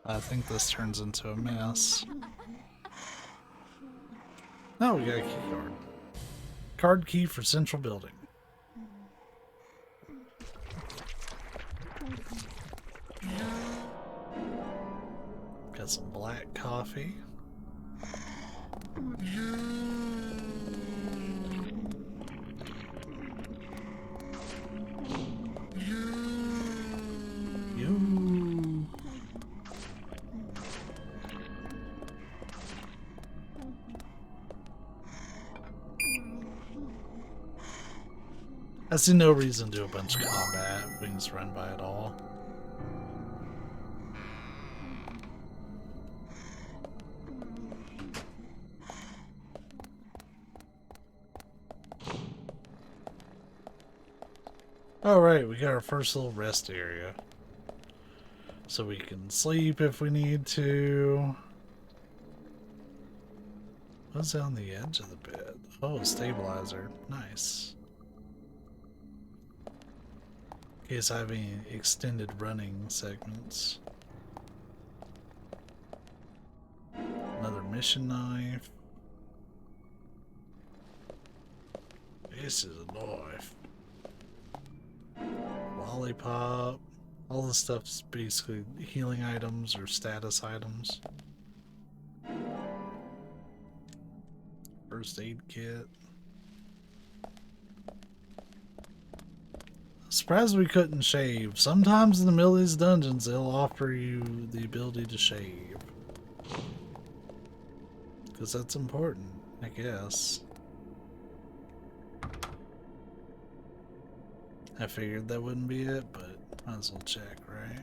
I think this turns into a mess. Oh, we got a key card. Card key for central building. Got some black coffee. I see no reason to do a bunch of combat. We can just run by it all. Alright, we got our first little rest area. So we can sleep if we need to. What's on the edge of the bed? Oh, stabilizer. Nice. In case I have any extended running segments. Another mission knife. This is a knife. Lollipop. All this stuff's basically healing items or status items. First aid kit. Surprised we couldn't shave. Sometimes in the middle of these dungeons, they'll offer you the ability to shave. Because that's important, I guess. I figured that wouldn't be it, but might as well check, right?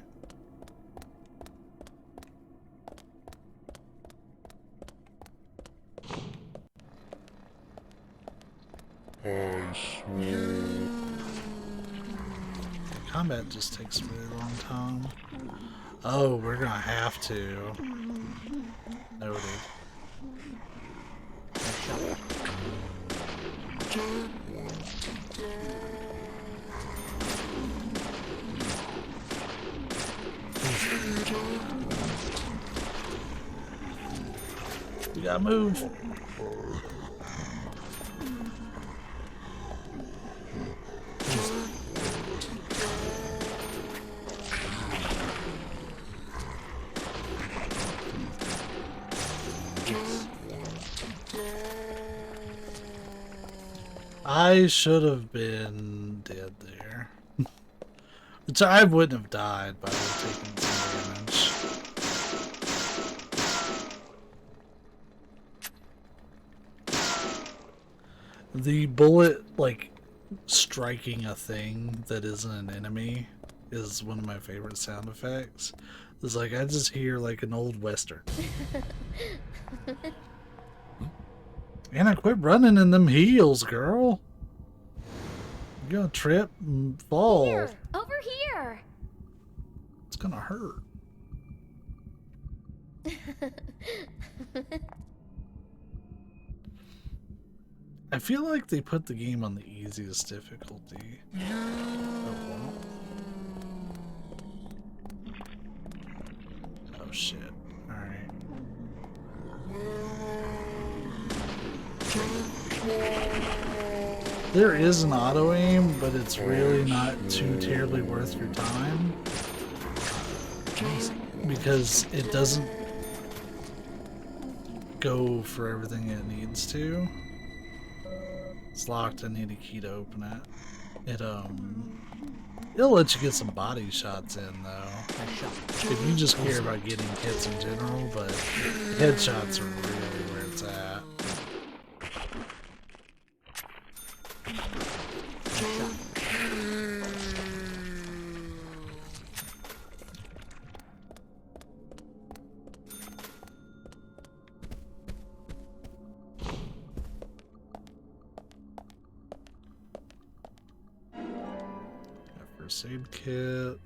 Combat just takes a really long time. Oh, we're gonna have to. Noted. We gotta move. I should have been dead there. Which I wouldn't have died by taking some damage. The bullet, like, striking a thing that isn't an enemy is one of my favorite sound effects. It's like, I just hear like an old western. And I quit running in them heels, girl. You're gonna trip and fall. Here, over here. It's gonna hurt. I feel like they put the game on the easiest difficulty. Oh shit. Alright. There is an auto aim, but it's really not too terribly worth your time. Because it doesn't go for everything it needs to. It's locked. I need a key to open it. It'll let you get some body shots in though. If you just care about getting hits in general, but headshots are really where it's at. First aid kit.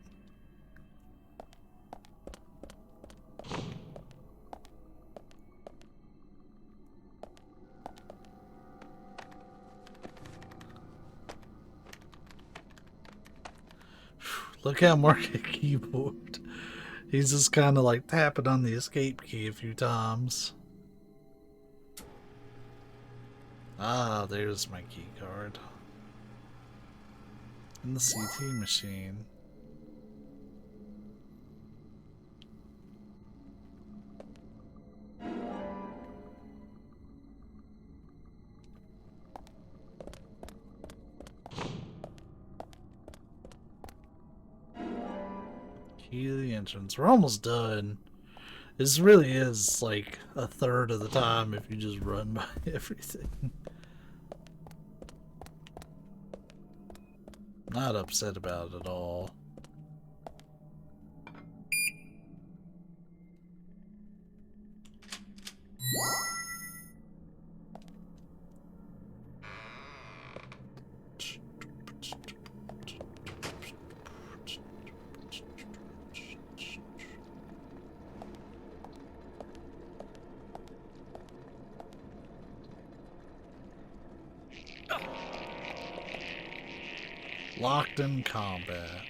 Look how Mark a keyboard. He's just kind of like tapping on the escape key a few times. Ah, there's my key card. In the CT machine. Key to the entrance. We're almost done. This really is like a third of the time if you just run by everything. Not upset about it at all. Locked in combat.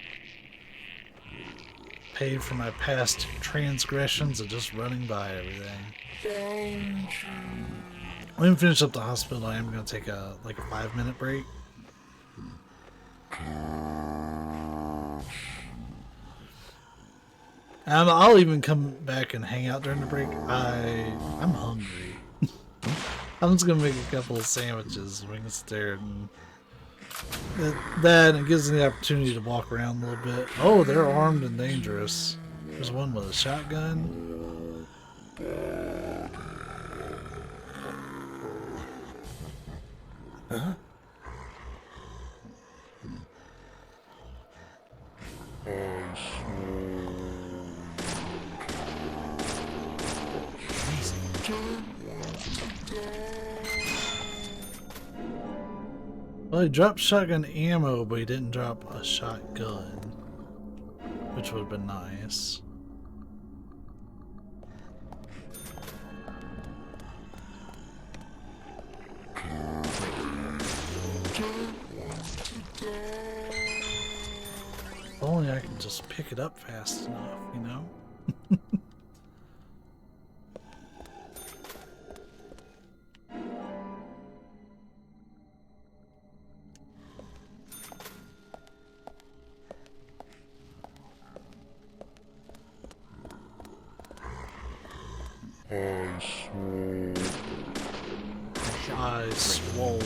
Paid for my past transgressions of just running by everything. When we finish up the hospital, I am going to take a 5-minute break. I'll even come back and hang out during the break. I'm hungry. I'm just going to make a couple of sandwiches. We can sit there and That and it gives them the opportunity to walk around a little bit. Oh, they're armed and dangerous. There's one with a shotgun. Huh? Well, he dropped shotgun ammo, but he didn't drop a shotgun, which would have been nice. If only I can just pick it up fast enough, you know? Eyes swollen.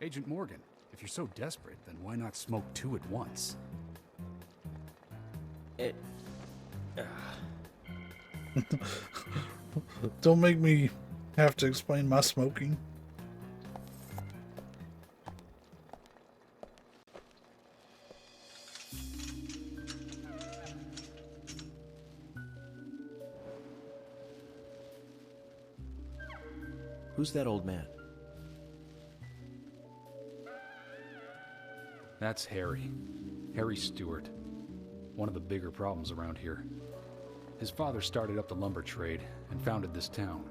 Agent Morgan, if you're so desperate, then why not smoke two at once? Don't make me have to explain my smoking. Who's that old man? That's Harry. Harry Stewart. One of the bigger problems around here. His father started up the lumber trade and founded this town.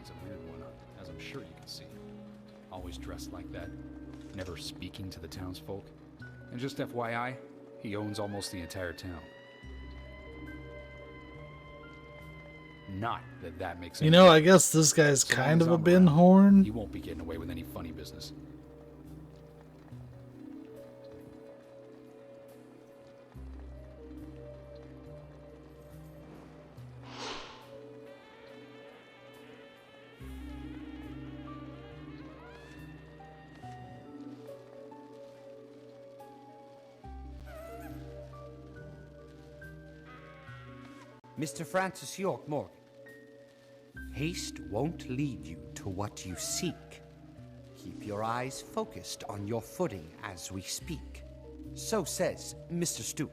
He's a weird one, as I'm sure you can see. Always dressed like that, never speaking to the townsfolk. And just FYI, he owns almost the entire town. Not that that makes You know, I guess this guy's kind of a bin horn. He won't be getting away with any funny business. Mr. Francis York Morgan, haste won't lead you to what you seek. Keep your eyes focused on your footing as we speak. So says Mr. Stewart.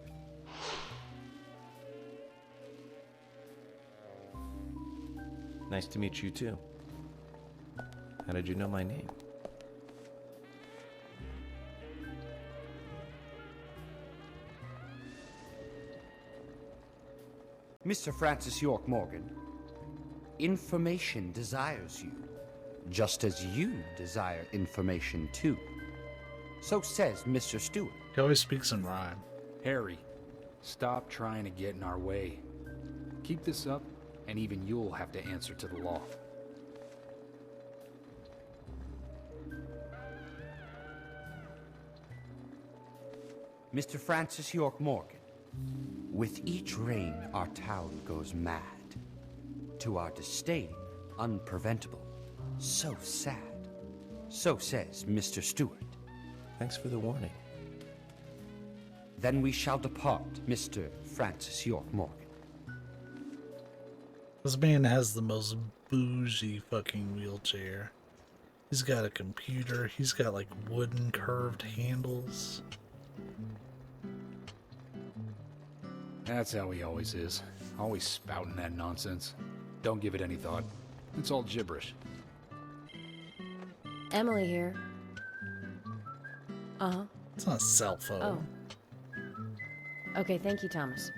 Nice to meet you too. How did you know my name? Mr. Francis York Morgan, information desires you, just as you desire information too. So says Mr. Stewart. He always speaks in rhyme. Harry, stop trying to get in our way. Keep this up, and even you'll have to answer to the law. Mr. Francis York Morgan, with each rain our town goes mad. To our disdain, unpreventable. So sad. So says Mr. Stewart. Thanks for the warning. Then we shall depart, Mr. Francis York Morgan. This man has the most bougie fucking wheelchair. He's got a computer. He's got like wooden curved handles. That's how he always is. Always spouting that nonsense. Don't give it any thought. It's all gibberish. Emily here. Uh-huh. It's not a cell phone. Oh. Okay, thank you, Thomas.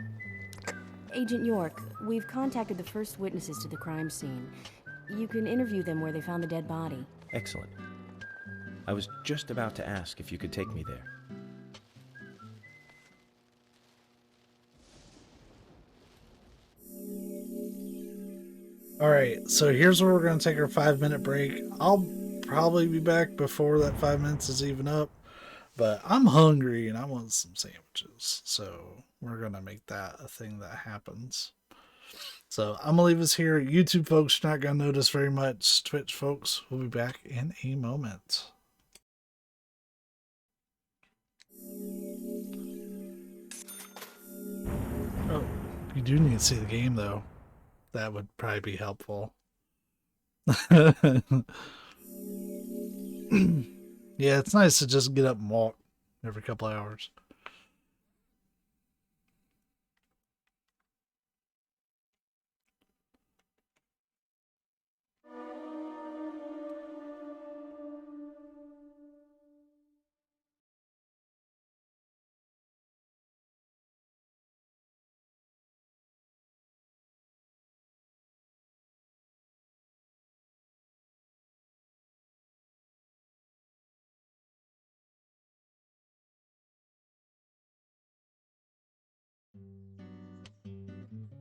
Agent York, we've contacted the first witnesses to the crime scene. You can interview them where they found the dead body. Excellent. I was just about to ask if you could take me there. Alright, so here's where we're going to take our 5-minute break. I'll probably be back before that 5 minutes is even up, but I'm hungry and I want some sandwiches, so we're going to make that a thing that happens. So I'm going to leave us here. YouTube folks, you're not going to notice very much. Twitch folks, we'll be back in a moment. Oh, you do need to see the game though. That would probably be helpful. Yeah, it's nice to just get up and walk every couple hours.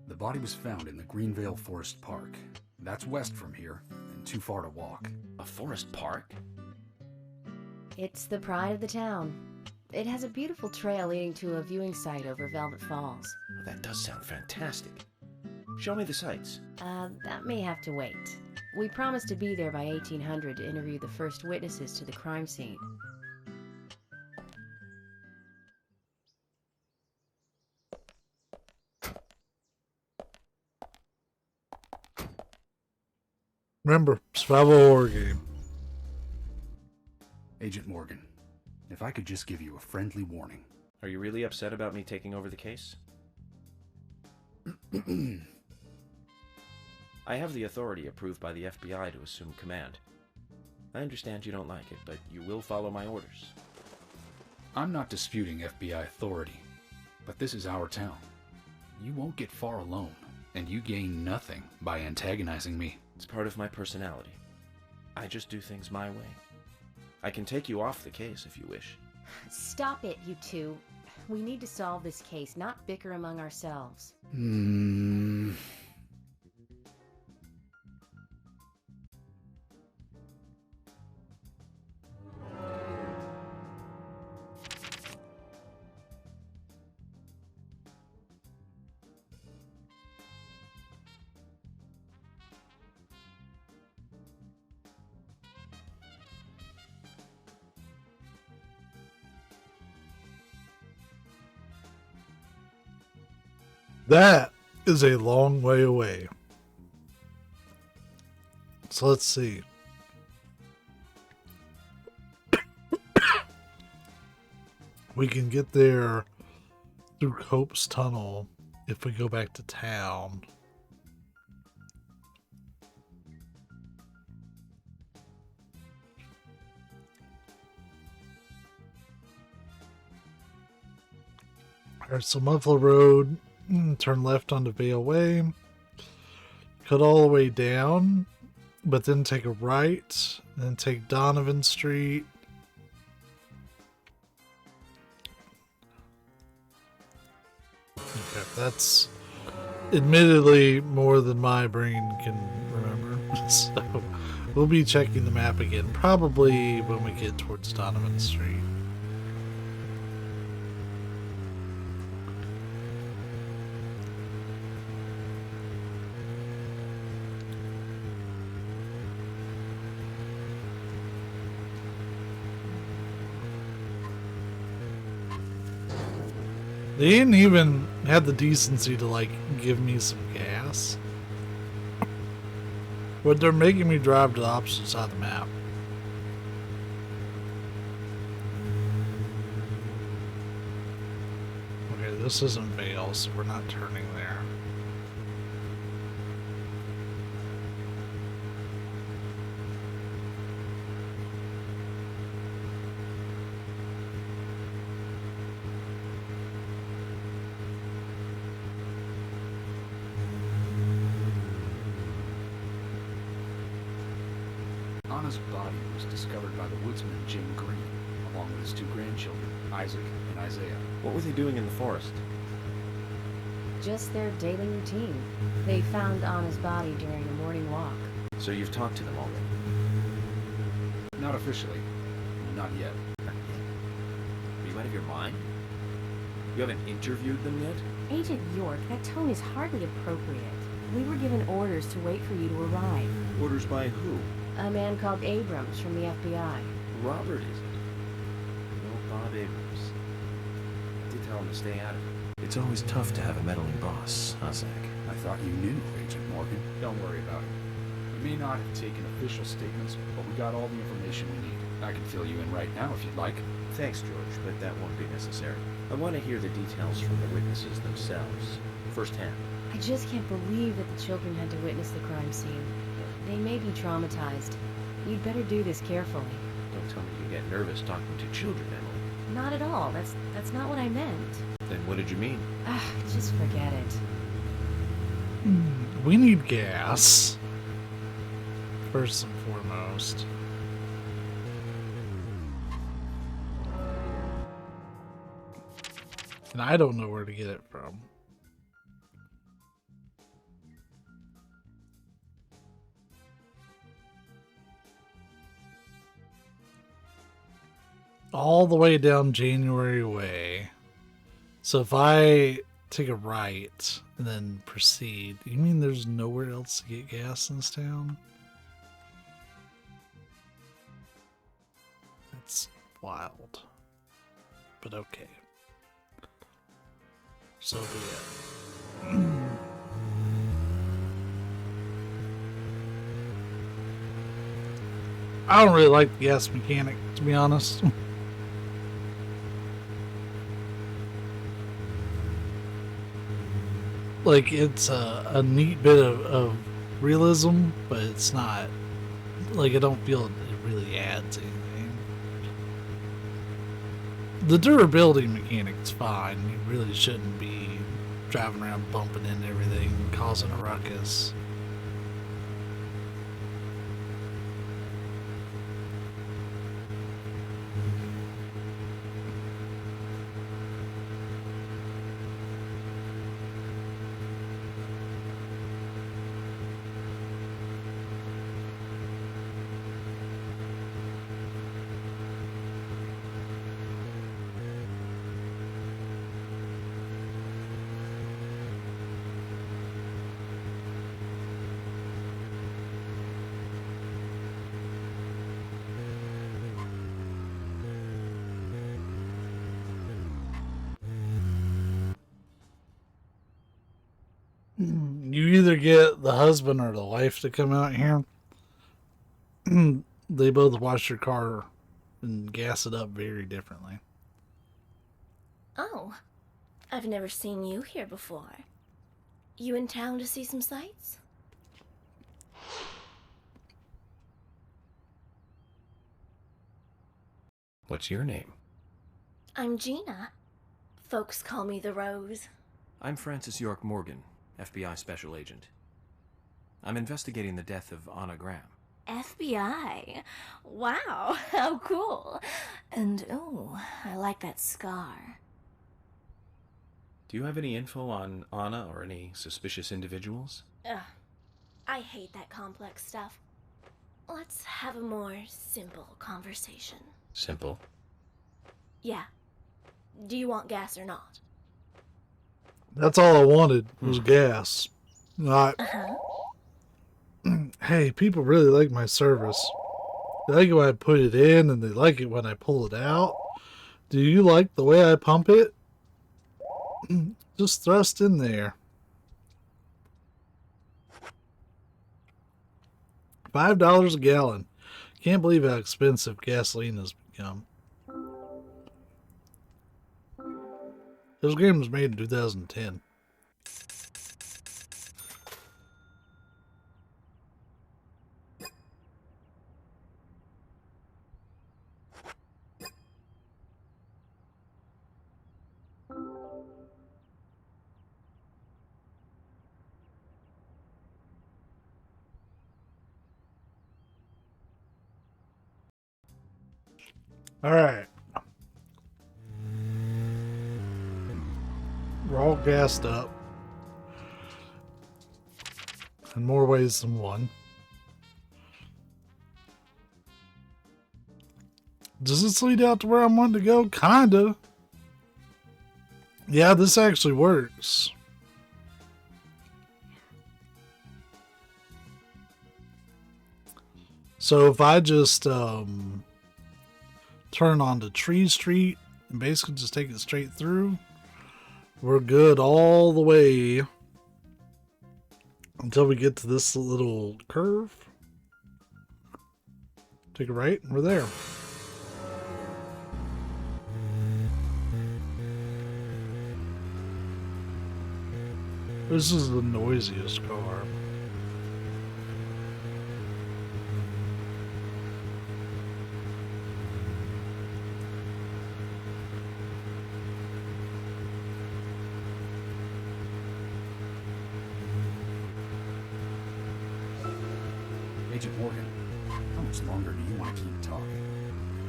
The body was found in the Greenvale Forest Park. That's west from here, and too far to walk. A forest park? It's the pride of the town. It has a beautiful trail leading to a viewing site over Velvet Falls. Oh, that does sound fantastic. Show me the sights. That may have to wait. We promised to be there by 1800 to interview the first witnesses to the crime scene. Remember, survival horror game. Agent Morgan, if I could just give you a friendly warning. Are you really upset about me taking over the case? I have the authority approved by the FBI to assume command. I understand you don't like it, but you will follow my orders. I'm not disputing FBI authority, but this is our town. You won't get far alone, and you gain nothing by antagonizing me. It's part of my personality. I just do things my way. I can take you off the case if you wish. Stop it, you two. We need to solve this case, not bicker among ourselves. That is a long way away. So let's see. We can get there through Cope's Tunnel if we go back to town. Alright, so Muffler Road, turn left onto Vale Way, cut all the way down, but then take a right, and then take Donovan Street. Okay, that's admittedly more than my brain can remember. So we'll be checking the map again, probably when we get towards Donovan Street. They didn't even have the decency to, like, give me some gas. But they're making me drive to the opposite side of the map. Okay, this isn't Vale, so we're not turning there. Anna's body was discovered by the woodsman Jim Green, along with his 2 grandchildren, Isaac and Isaiah. What were they doing in the forest? Just their daily routine. They found Anna's body during a morning walk. So you've talked to them already? Not officially. Not yet. Are you out of your mind? You haven't interviewed them yet? Agent York, that tone is hardly appropriate. We were given orders to wait for you to arrive. Orders by who? A man called Abrams from the FBI. Robert, is it? No, Bob Abrams. I did tell him to stay out of it. It's always tough to have a meddling boss, huh, Zach? I thought you knew, Agent Morgan. Don't worry about it. We may not have taken official statements, but we got all the information we need. I can fill you in right now if you'd like. Thanks, George, but that won't be necessary. I want to hear the details from the witnesses themselves, firsthand. I just can't believe that the children had to witness the crime scene. They may be traumatized. You'd better do this carefully. Don't tell me you get nervous talking to children, Emily. Not at all. That's not what I meant. Then what did you mean? Just forget it. We need gas. First and foremost. And I don't know where to get it from. All the way down January Way. So if I take a right and then proceed, you mean there's nowhere else to get gas in this town? That's wild. But okay. So be it. I don't really like the gas mechanic, to be honest. Like, it's a neat bit of realism, but it's not, like, I don't feel it really adds anything. The durability mechanic's fine. You really shouldn't be driving around bumping into everything and causing a ruckus. You either get the husband or the wife to come out here. They both wash your car and gas it up very differently. Oh, I've never seen you here before. You in town to see some sights? What's your name? I'm Gina. Folks call me the Rose. I'm Francis York Morgan, FBI Special Agent. I'm investigating the death of Anna Graham. FBI? Wow, how cool. And oh, I like that scar. Do you have any info on Anna or any suspicious individuals? Ugh, I hate that complex stuff. Let's have a more simple conversation. Simple. Yeah. Do you want gas or not? That's all I wanted was gas. Not, hey, people really like my service. They like it when I put it in, and they like it when I pull it out. Do you like the way I pump it? Just thrust in there. $5 a gallon. Can't believe how expensive gasoline has become. This game was made in 2010. Alright. We're all gassed up. In more ways than one. Does this lead out to where I'm wanting to go? Kinda. Yeah, this actually works. So if I just turn on to Tree Street and basically just take it straight through, we're good all the way until we get to this little curve. Take a right and we're there. This is the noisiest car. Agent Morgan, how much longer do you want to keep talking?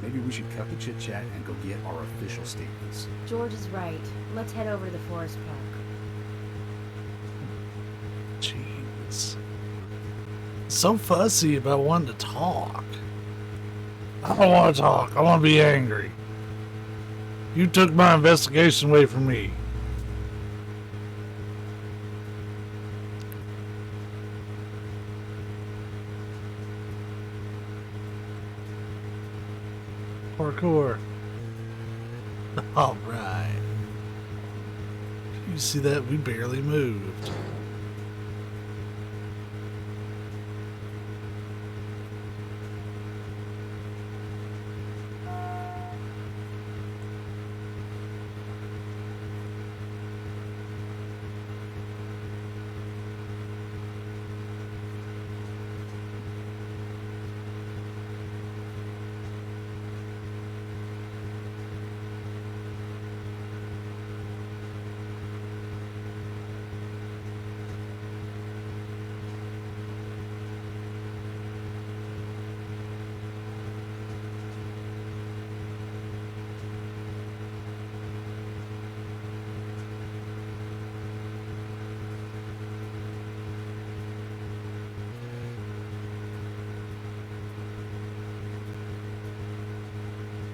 Maybe we should cut the chit-chat and go get our official statements. George is right. Let's head over to the forest park. Jeez. So fussy about wanting to talk. I don't want to talk. I want to be angry. You took my investigation away from me. Parkour. All right. You see that? We barely moved.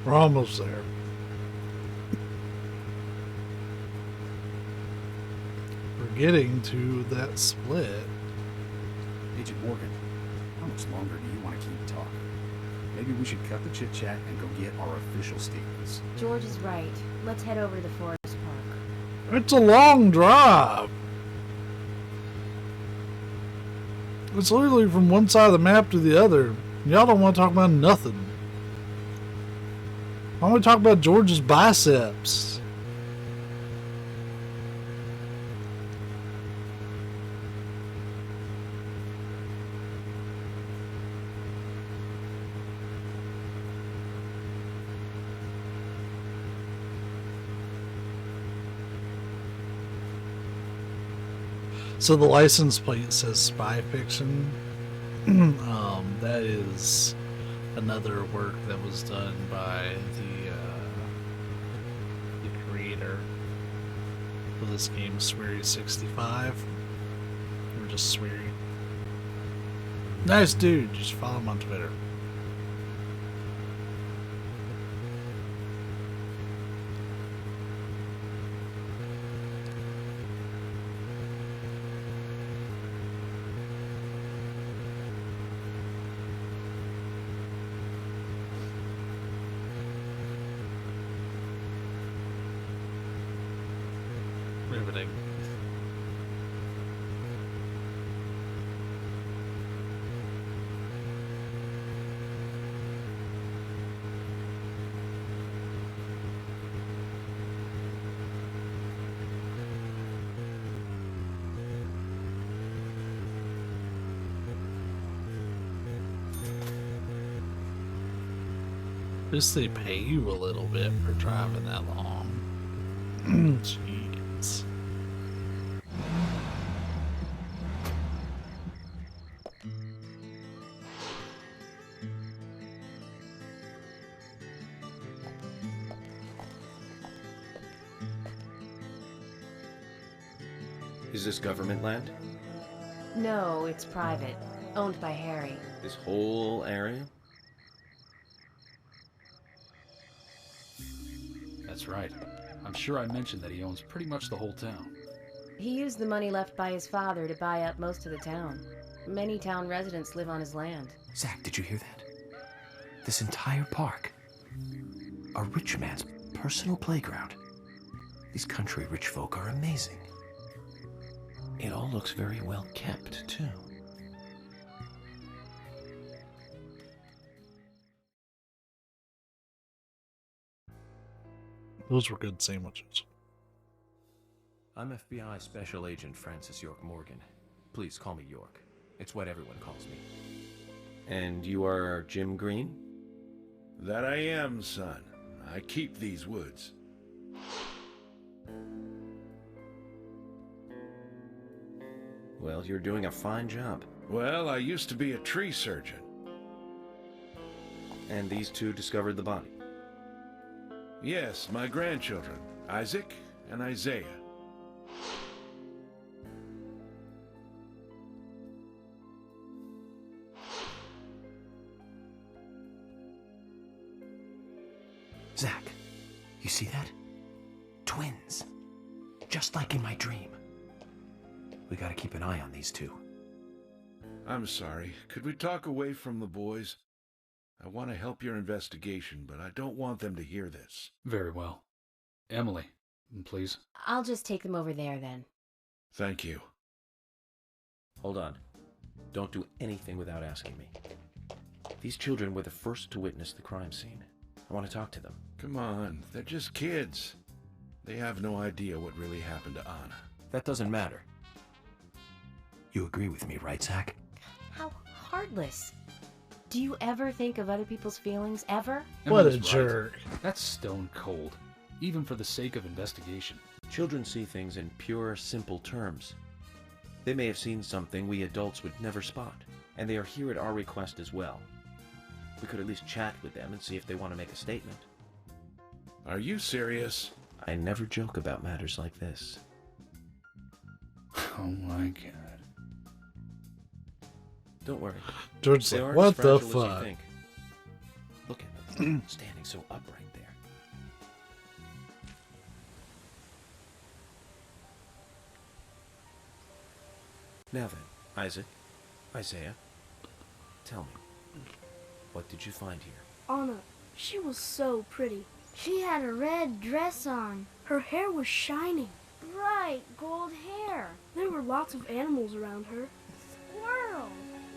We're almost there. We're getting to that split. Agent Morgan, how much longer do you want to keep talking? Maybe we should cut the chit-chat and go get our official statements. George is right. Let's head over to the forest park. It's a long drive. It's literally from one side of the map to the other. Y'all don't want to talk about nothing. Why don't we talk about George's biceps? So the license plate says spy fiction. That is another work that was done by the creator for this game, Sweary65. Or just Sweary. Nice dude. Just follow him on Twitter. Riveting. At least they pay you a little bit for driving that long. Jeez. Is this government land? No, it's private. Owned by Harry. This whole area? That's right. I'm sure I mentioned that he owns pretty much the whole town. He used the money left by his father to buy up most of the town. Many town residents live on his land. Zach, did you hear that? This entire park. A rich man's personal playground. These country rich folk are amazing. It all looks very well kept, too. Those were good sandwiches. I'm FBI Special Agent Francis York Morgan. Please call me York. It's what everyone calls me. And you are Jim Green? That I am, son. I keep these woods. Well, you're doing a fine job. Well, I used to be a tree surgeon. And these two discovered the body? Yes, my grandchildren, Isaac and Isaiah. Zach, you see that? Twins. Just like in my dream. We gotta keep an eye on these two. I'm sorry. Could we talk away from the boys? I want to help your investigation, but I don't want them to hear this. Very well. Emily, please. I'll just take them over there then. Thank you. Hold on. Don't do anything without asking me. These children were the first to witness the crime scene. I want to talk to them. Come on, they're just kids. They have no idea what really happened to Anna. That doesn't matter. You agree with me, right, Zach? How heartless. Do you ever think of other people's feelings, ever? What a Emily's jerk. Right. That's stone cold, even for the sake of investigation. Children see things in pure, simple terms. They may have seen something we adults would never spot, and they are here at our request as well. We could at least chat with them and see if they want to make a statement. Are you serious? I never joke about matters like this. Oh my god. Don't worry. George's They like, aren't what as the fragile as you fuck? think. Look at them, standing so upright there. Now then, Isaac, Isaiah, tell me, what did you find here? Anna, she was so pretty. She had a red dress on. Her hair was shining. Bright gold hair. There were lots of animals around her. Squirrel,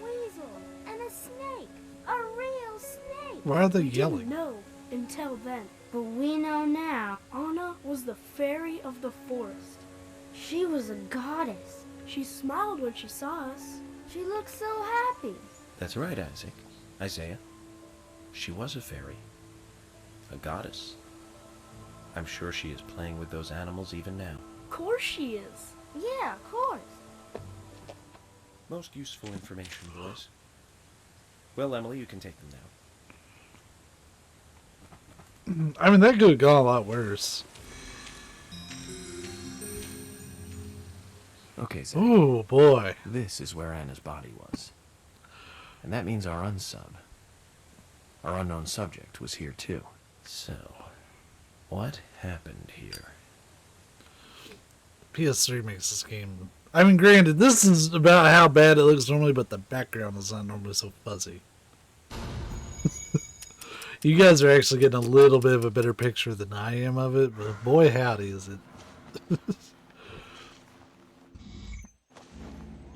weasel, and a snake. A real snake. Why are they We yelling? didn't know until then. But we know now. Anna was the fairy of the forest. She was a goddess. She smiled when she saw us. She looked so happy. That's right, Isaac. Isaiah. She was a fairy. A goddess. I'm sure she is playing with those animals even now. Of course she is. Yeah, of course. Most useful information, boys. Well, Emily, you can take them now. I mean, that could have gone a lot worse. Okay, Zach. Oh boy. This is where Anna's body was. And that means our our unknown subject was here too. So, what happened here? PS3 makes this game. I mean, granted, this is about how bad it looks normally, but the background is not normally so fuzzy. You guys are actually getting a little bit of a better picture than I am of it, but boy howdy is it.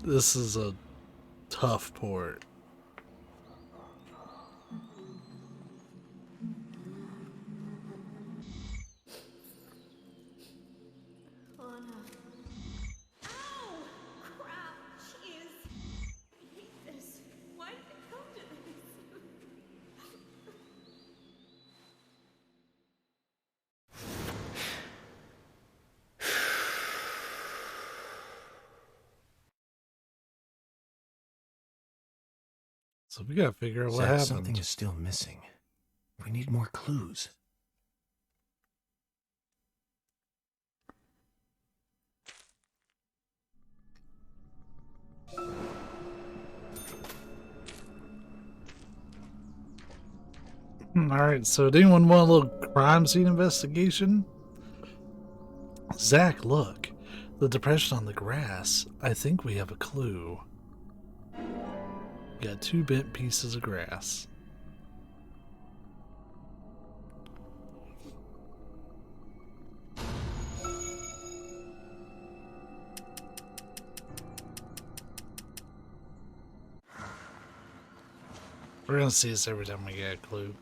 This is a tough port. So we gotta figure out what Zach, happened. something is still missing. We need more clues. Alright, so do anyone want a little crime scene investigation? Zach, look. The depression on the grass. I think we have a clue. Got 2 bent pieces of grass. We're gonna see this every time we get a clue.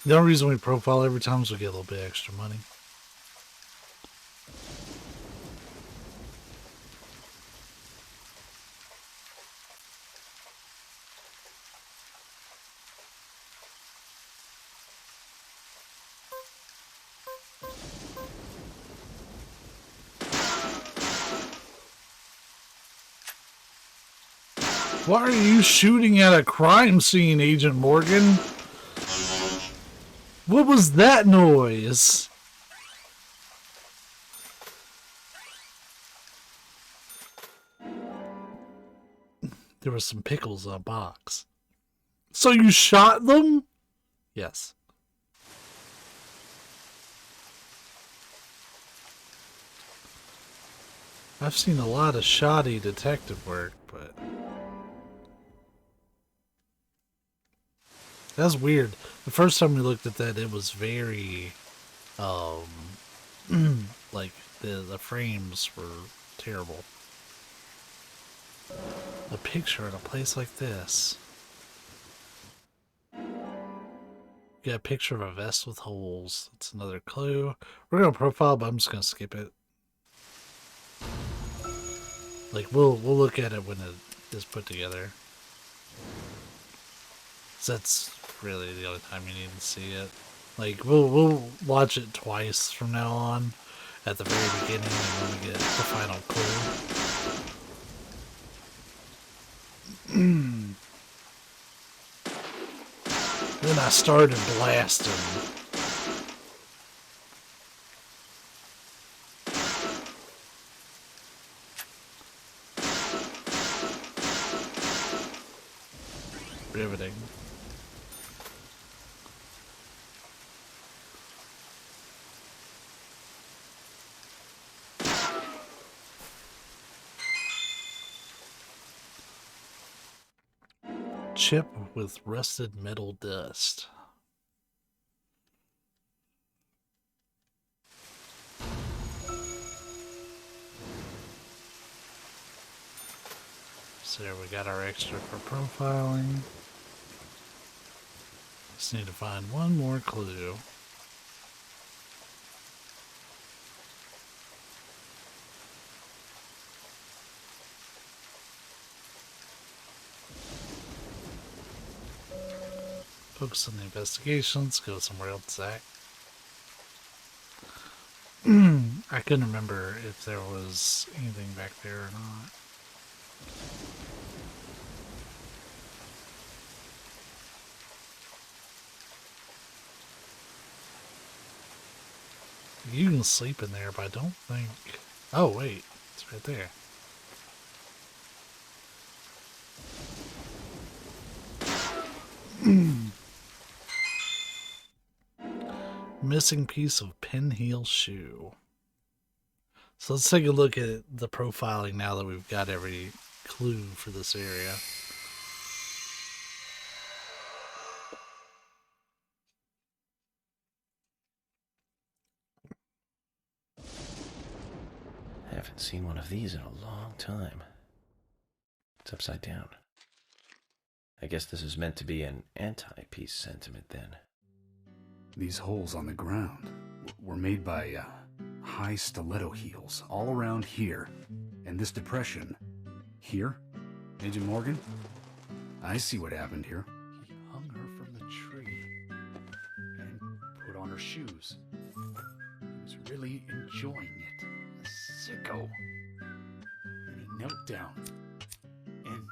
The only reason we profile every time is we get a little bit extra money. Why are you shooting at a crime scene, Agent Morgan? What was that noise? There were some pickles in a box. So you shot them? Yes. I've seen a lot of shoddy detective work, but... That's weird. The first time we looked at that, it was very, like, the frames were terrible. A picture in a place like this. Got a picture of a vest with holes. That's another clue. We're gonna profile, but I'm just gonna skip it. Like, we'll look at it when it is put together. That's really the only time you need to see it. Like, we'll watch it twice from now on, at the very beginning and when we get the final clue. Then I started blasting. Riveting. Chip with rusted metal dust. So there we got our extra for profiling. Just need to find one more clue. Focus on the investigation. Let's go somewhere else, Zach. I couldn't remember if there was anything back there or not. You can sleep in there, but I don't think... Oh, wait. It's right there. Missing piece of pin heel shoe. So let's take a look at the profiling now that we've got every clue for this area. I haven't seen one of these in a long time. It's upside down. I guess this is meant to be an anti-peace sentiment then. These holes on the ground were made by high stiletto heels all around here. And this depression here, Agent Morgan, I see what happened here. He hung her from the tree and put on her shoes. really enjoying it. A sicko. And he knelt down. And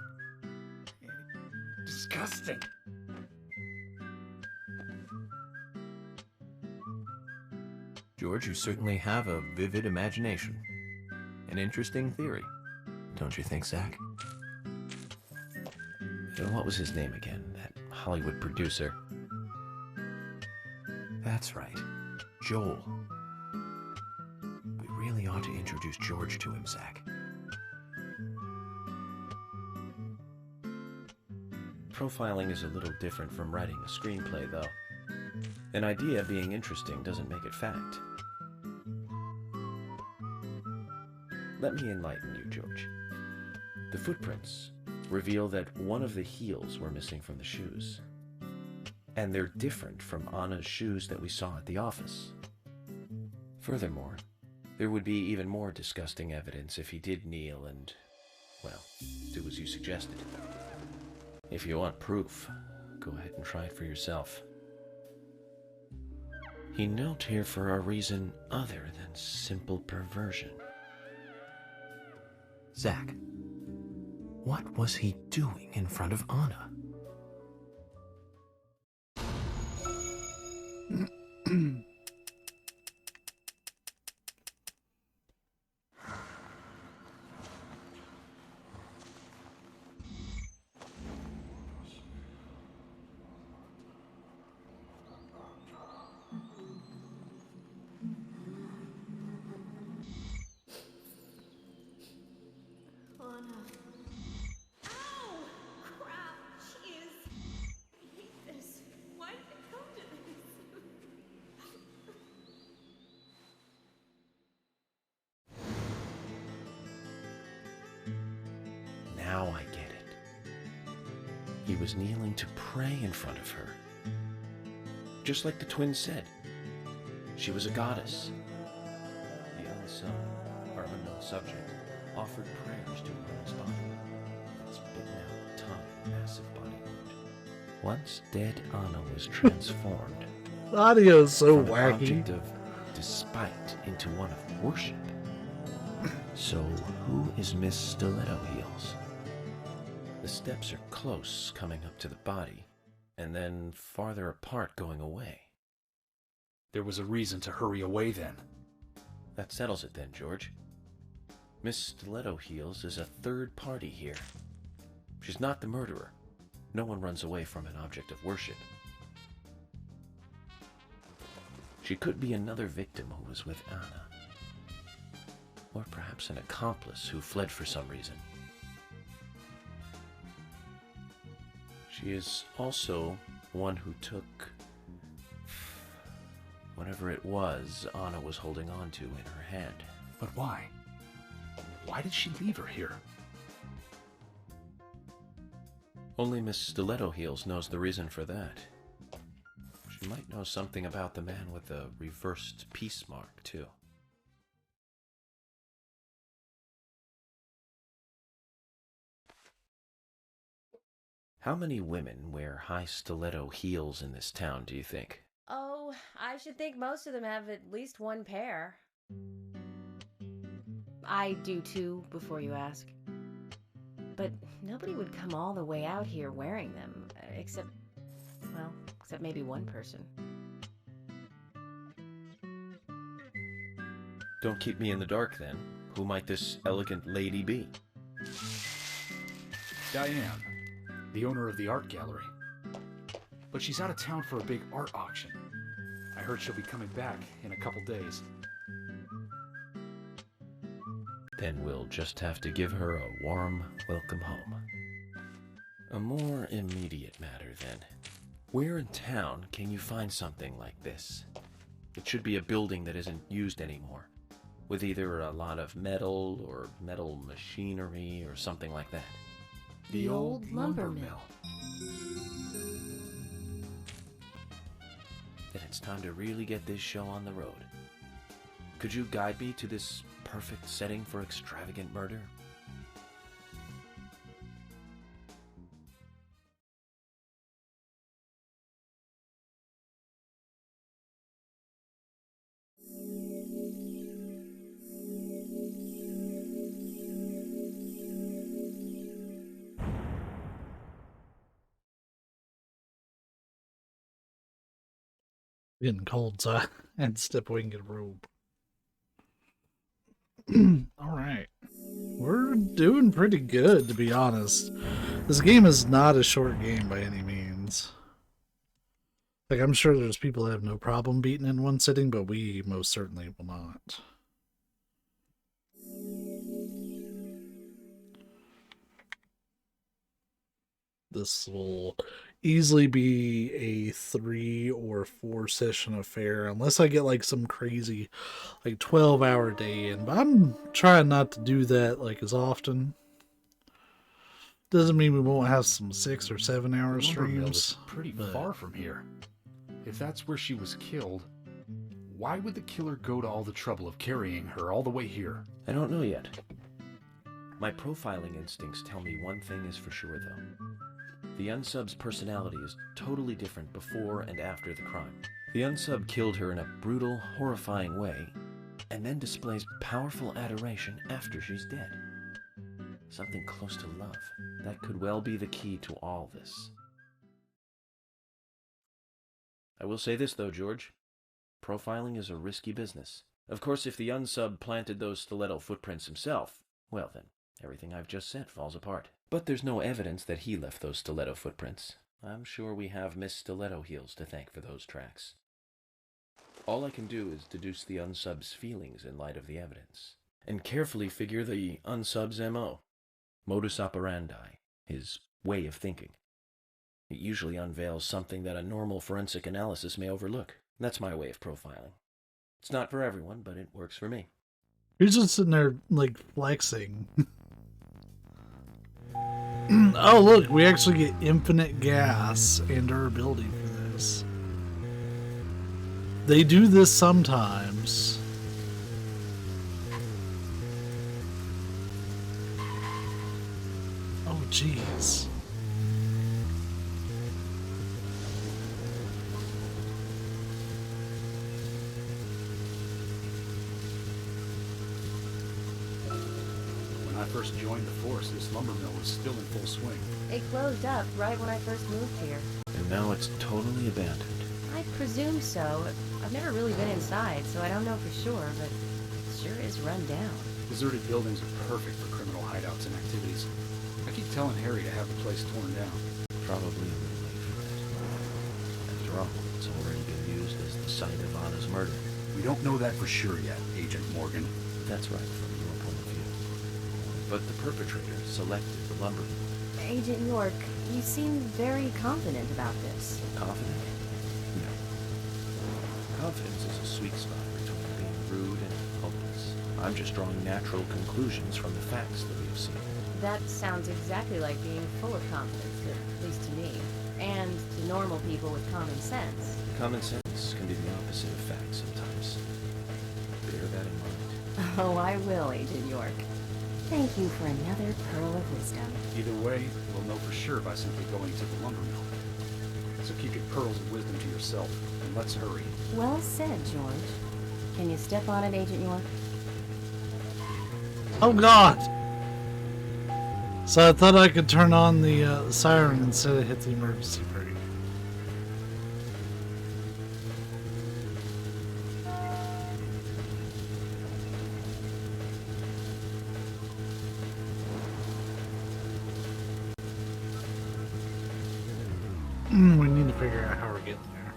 disgusting. George, you certainly have a vivid imagination. An interesting theory. Don't you think, Zach? What was his name again? That Hollywood producer. That's right. Joel. We really ought to introduce George to him, Zach. Profiling is a little different from writing a screenplay, though. An idea being interesting doesn't make it fact. Let me enlighten you, George. The footprints reveal that one of the heels were missing from the shoes. And they're different from Anna's shoes that we saw at the office. Furthermore, there would be even more disgusting evidence if he did kneel and, well, do as you suggested. If you want proof, go ahead and try it for yourself. He knelt here for a reason other than simple perversion. Zach, what was he doing in front of Anna? Now I get it. He was kneeling to pray in front of her. Just like the twins said. She was a goddess. The unsung, or unknown subject, offered prayers to Anna's body. Its bitten out tongue and massive body wound. Once dead Anna was transformed. The audio is so from an wacky. object of despite into one of worship. So who is Miss Stiletto Heels? The steps are close coming up to the body, and then farther apart going away. There was a reason to hurry away then. That settles it then, George. Miss Stiletto Heels is a third party here. She's not the murderer. No one runs away from an object of worship. She could be another victim who was with Anna. Or perhaps an accomplice who fled for some reason. She is also one who took whatever it was Anna was holding on to in her hand. But why? Why did she leave her here? Only Miss Stiletto Heels knows the reason for that. She might know something about the man with the reversed peace mark, too. How many women wear high stiletto heels in this town, do you think? Oh, I should think most of them have at least one pair. I do too, before you ask. But nobody would come all the way out here wearing them, except maybe one person. Don't keep me in the dark, then. Who might this elegant lady be? Diane, the owner of the art gallery. But she's out of town for a big art auction. I heard she'll be coming back in a couple days. Then we'll just have to give her a warm welcome home. A more immediate matter, then. Where in town can you find something like this? It should be a building that isn't used anymore, with either a lot of metal or metal machinery or something like that. The old lumber mill. Then it's time to really get this show on the road. Could you guide me to this perfect setting for extravagant murder? Getting cold, so I had to step away and get a robe. Alright. We're doing pretty good, to be honest. This game is not a short game by any means. Like, I'm sure there's people that have no problem beating in one sitting, but we most certainly will not. This will easily be a 3 or 4 session affair, unless I get like some crazy like 12-hour day in, but I'm trying not to do that like as often. Doesn't mean we won't have some 6 or 7 hour streams. Pretty far from here. If that's where she was killed, why would the killer go to all the trouble of carrying her all the way here? I don't know yet. My profiling instincts tell me one thing is for sure, though. The unsub's personality is totally different before and after the crime. The unsub killed her in a brutal, horrifying way, and then displays powerful adoration after she's dead. Something close to love. That could well be the key to all this. I will say this, though, George. Profiling is a risky business. Of course, if the unsub planted those stiletto footprints himself, well then, everything I've just said falls apart. But there's no evidence that he left those stiletto footprints. I'm sure we have Miss Stiletto Heels to thank for those tracks. All I can do is deduce the unsub's feelings in light of the evidence, and carefully figure the unsub's MO, modus operandi, his way of thinking. It usually unveils something that a normal forensic analysis may overlook. That's my way of profiling. It's not for everyone, but it works for me. You're just sitting there, like, flexing. Oh, look, we actually get infinite gas and durability for this. They do this sometimes. Oh, jeez. When I first joined the force, this lumber mill was still in full swing. It closed up right when I first moved here. And now it's totally abandoned. I presume so. I've never really been inside, so I don't know for sure, but it sure is run down. Deserted buildings are perfect for criminal hideouts and activities. I keep telling Harry to have the place torn down. Probably a little late for that. After all, it's already been used as the site of Anna's murder. We don't know that for sure yet, Agent Morgan. That's right, from your point of view. But the perpetrator selected the lumber. Agent York, you seem very confident about this. Confident? No. Confidence is a sweet spot between being rude and hopeless. I'm just drawing natural conclusions from the facts that we have seen. That sounds exactly like being full of confidence, at least to me. And to normal people with common sense. Common sense can be the opposite of fact sometimes. Bear that in mind. Oh, I will, Agent York. Thank you for another pearl of wisdom. Either way, we'll know for sure by simply going to the lumber mill. So keep your pearls of wisdom to yourself, and let's hurry. Well said, George. Can you step on it, Agent York? Oh, God! So I thought I could turn on the siren instead of hit the emergency brake. We need to figure out how we're getting there.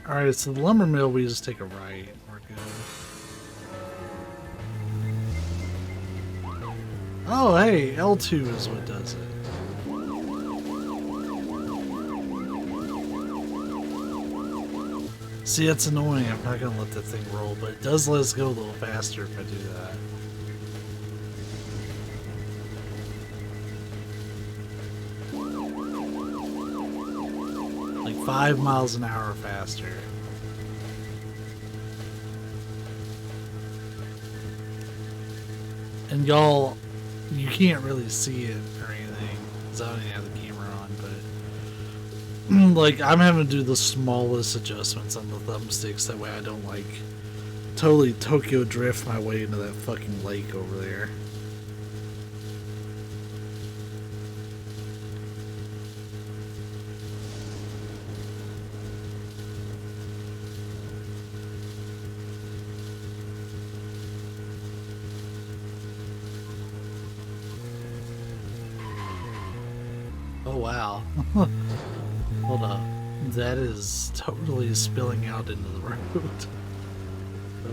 Alright, so the lumber mill, we just take a right. We're good. Oh, hey, L2 is what does it. See, it's annoying. I'm not gonna let that thing roll, but it does let us go a little faster if I do that. Like 5 miles an hour faster. And y'all, you can't really see it or anything, because I don't even have the camera on, but like, I'm having to do the smallest adjustments on the thumbsticks, that way I don't like totally Tokyo drift my way into that fucking lake over there. Oh wow. Hold up. That is totally spilling out into the road.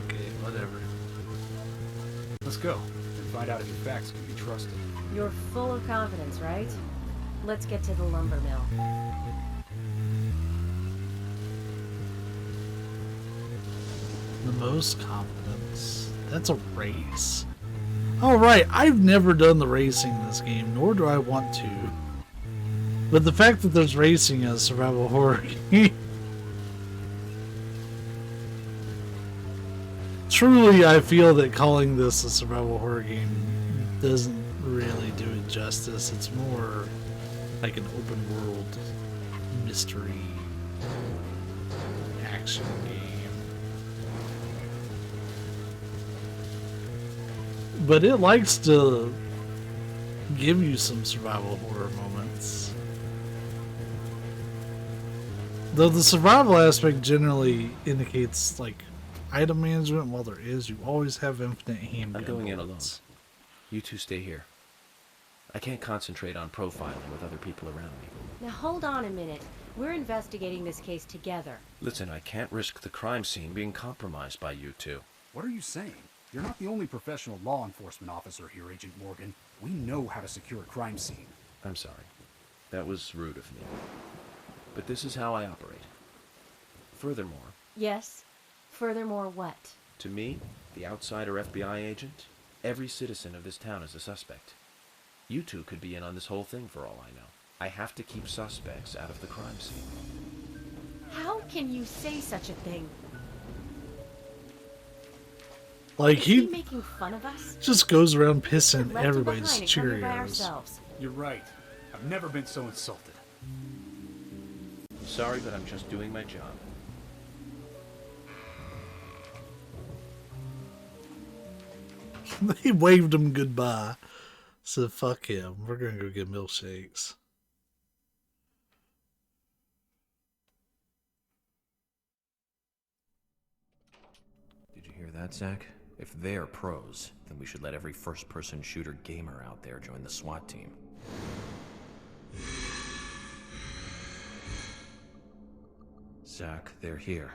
Okay, whatever. Let's go and find out if the facts can be trusted. You're full of confidence, right? Let's get to the lumber mill. The most confidence. That's a race. Oh right, I've never done the racing in this game, nor do I want to. But the fact that there's racing in a survival horror game, truly I feel that calling this a survival horror game doesn't really do it justice. It's more like an open world mystery action game. But it likes to give you some survival horror moments. Though the survival aspect generally indicates like item management, while there is, you always have infinite handgun I'm going in bullets. alone. You two stay here. I can't concentrate on profiling with other people around me. Now hold on a minute. We're investigating this case together. Listen, I can't risk the crime scene being compromised by you two. What are you saying? You're not the only professional law enforcement officer here, Agent Morgan. We know how to secure a crime scene. I'm sorry. That was rude of me. But this is how I operate. Furthermore, Yes? Furthermore, what? to me, the outsider FBI agent, every citizen of this town is a suspect. You two could be in on this whole thing for all I know. I have to keep suspects out of the crime scene. How can you say such a thing? Like Is he he making fun of us? just goes around We pissing left him everybody's behind and come here by Cheerios. ourselves. You're right. I've never been so insulted. Sorry, but I'm just doing my job. They waved him goodbye. Said fuck him. We're gonna go get milkshakes. Did you hear that, Zach? If they're pros, then we should let every first-person shooter gamer out there join the SWAT team. Zach, they're here.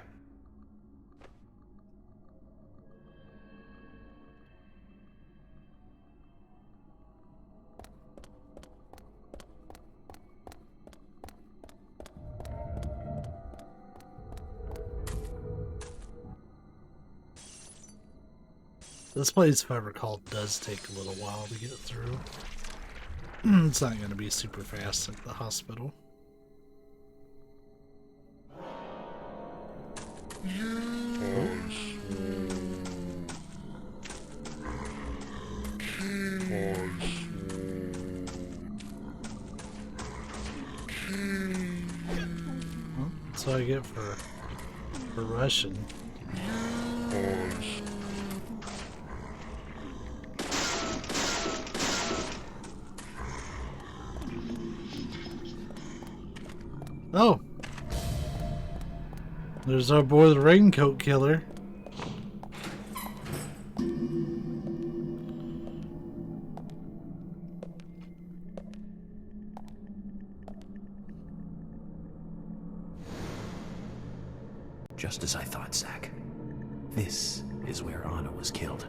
This place, if I recall, does take a little while to get through. It's not going to be super fast like the hospital. Well, that's what I get for Russian. Oh. There's our boy the Raincoat Killer. Just as I thought, Zach. This is where Anna was killed.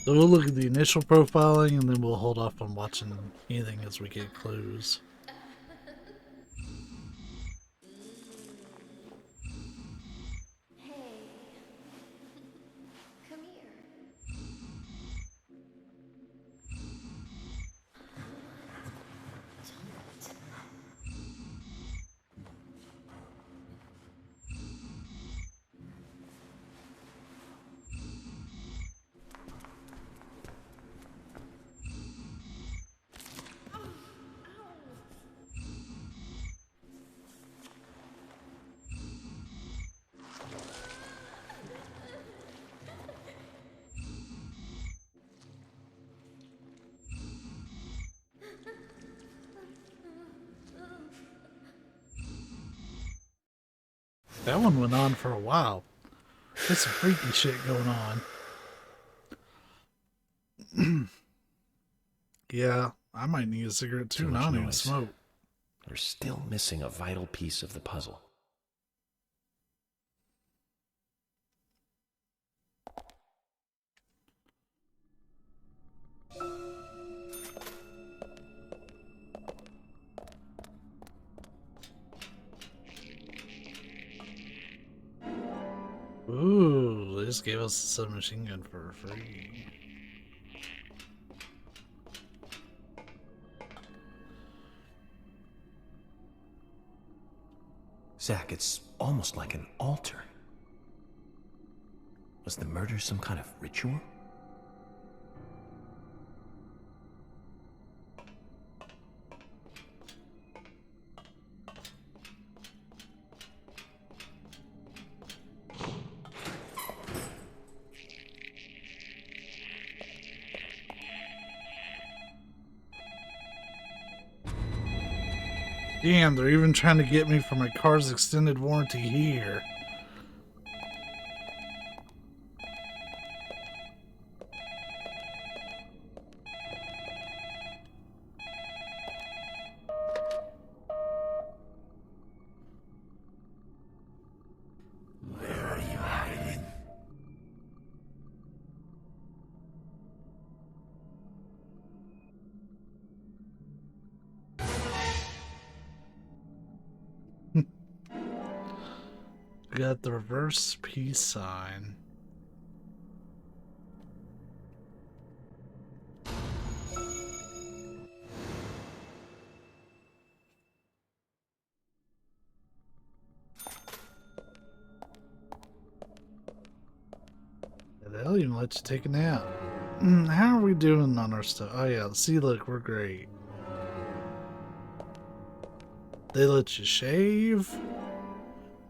So we'll look at the initial profiling and then we'll hold off on watching anything as we get clues. Come here. That one went on for a while. There's some freaky shit going on. Yeah, I might need a cigarette too. Too much I don't even noise. smoke. They're still missing a vital piece of the puzzle. Ooh, they just gave us a submachine gun for free. Zach, it's almost like an altar. Was the murder some kind of ritual? Damn, they're even trying to get me for my car's extended warranty here. Where are you hiding? We got the reverse peace sign. They'll even let you take a nap. How are we doing on our stuff? Oh yeah, see, look, we're great. They let you shave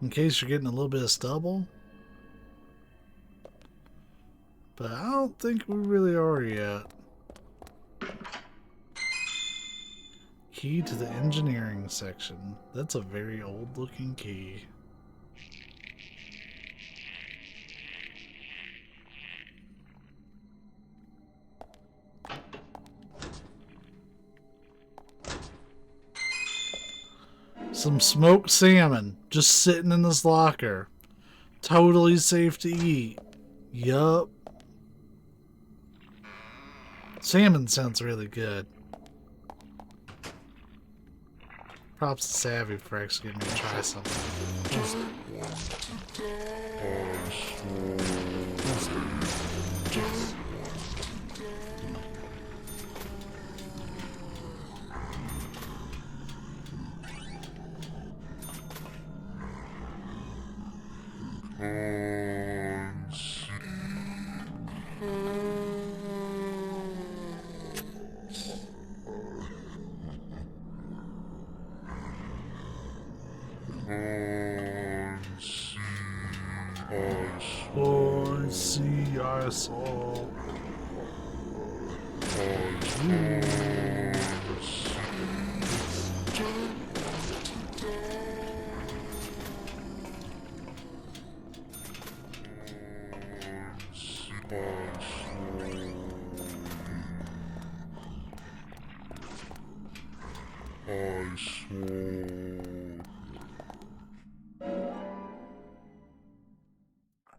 in case you're getting a little bit of stubble. But I don't think we really are yet. Key to the engineering section. That's a very old looking key. Some smoked salmon just sitting in this locker. Totally safe to eat. Yup. Salmon sounds really good. Props to Savvy for actually getting me to try something. I see, I saw.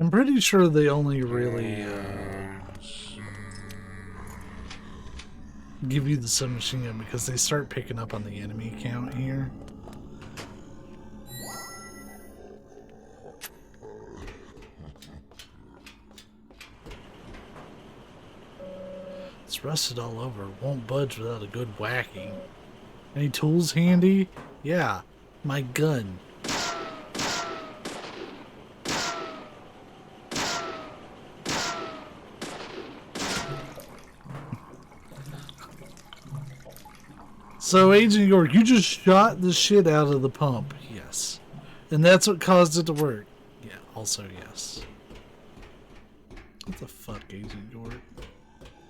I'm pretty sure they only really give you the submachine gun because they start picking up on the enemy count here. It's rusted all over. Won't budge without a good whacking. Any tools handy? Yeah, my gun. So, Agent York, you just shot the shit out of the pump. Yes. And that's what caused it to work. Yeah, also yes. What the fuck, Agent York?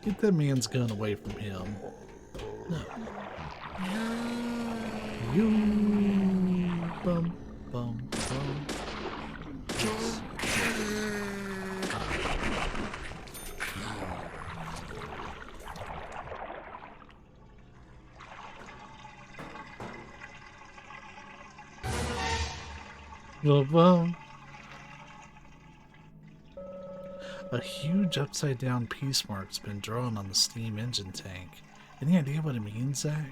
Get that man's gun away from him. No. You bum bum bum. Ba-bum. A huge upside-down peace mark's been drawn on the steam engine tank. Any idea what it means, Zach?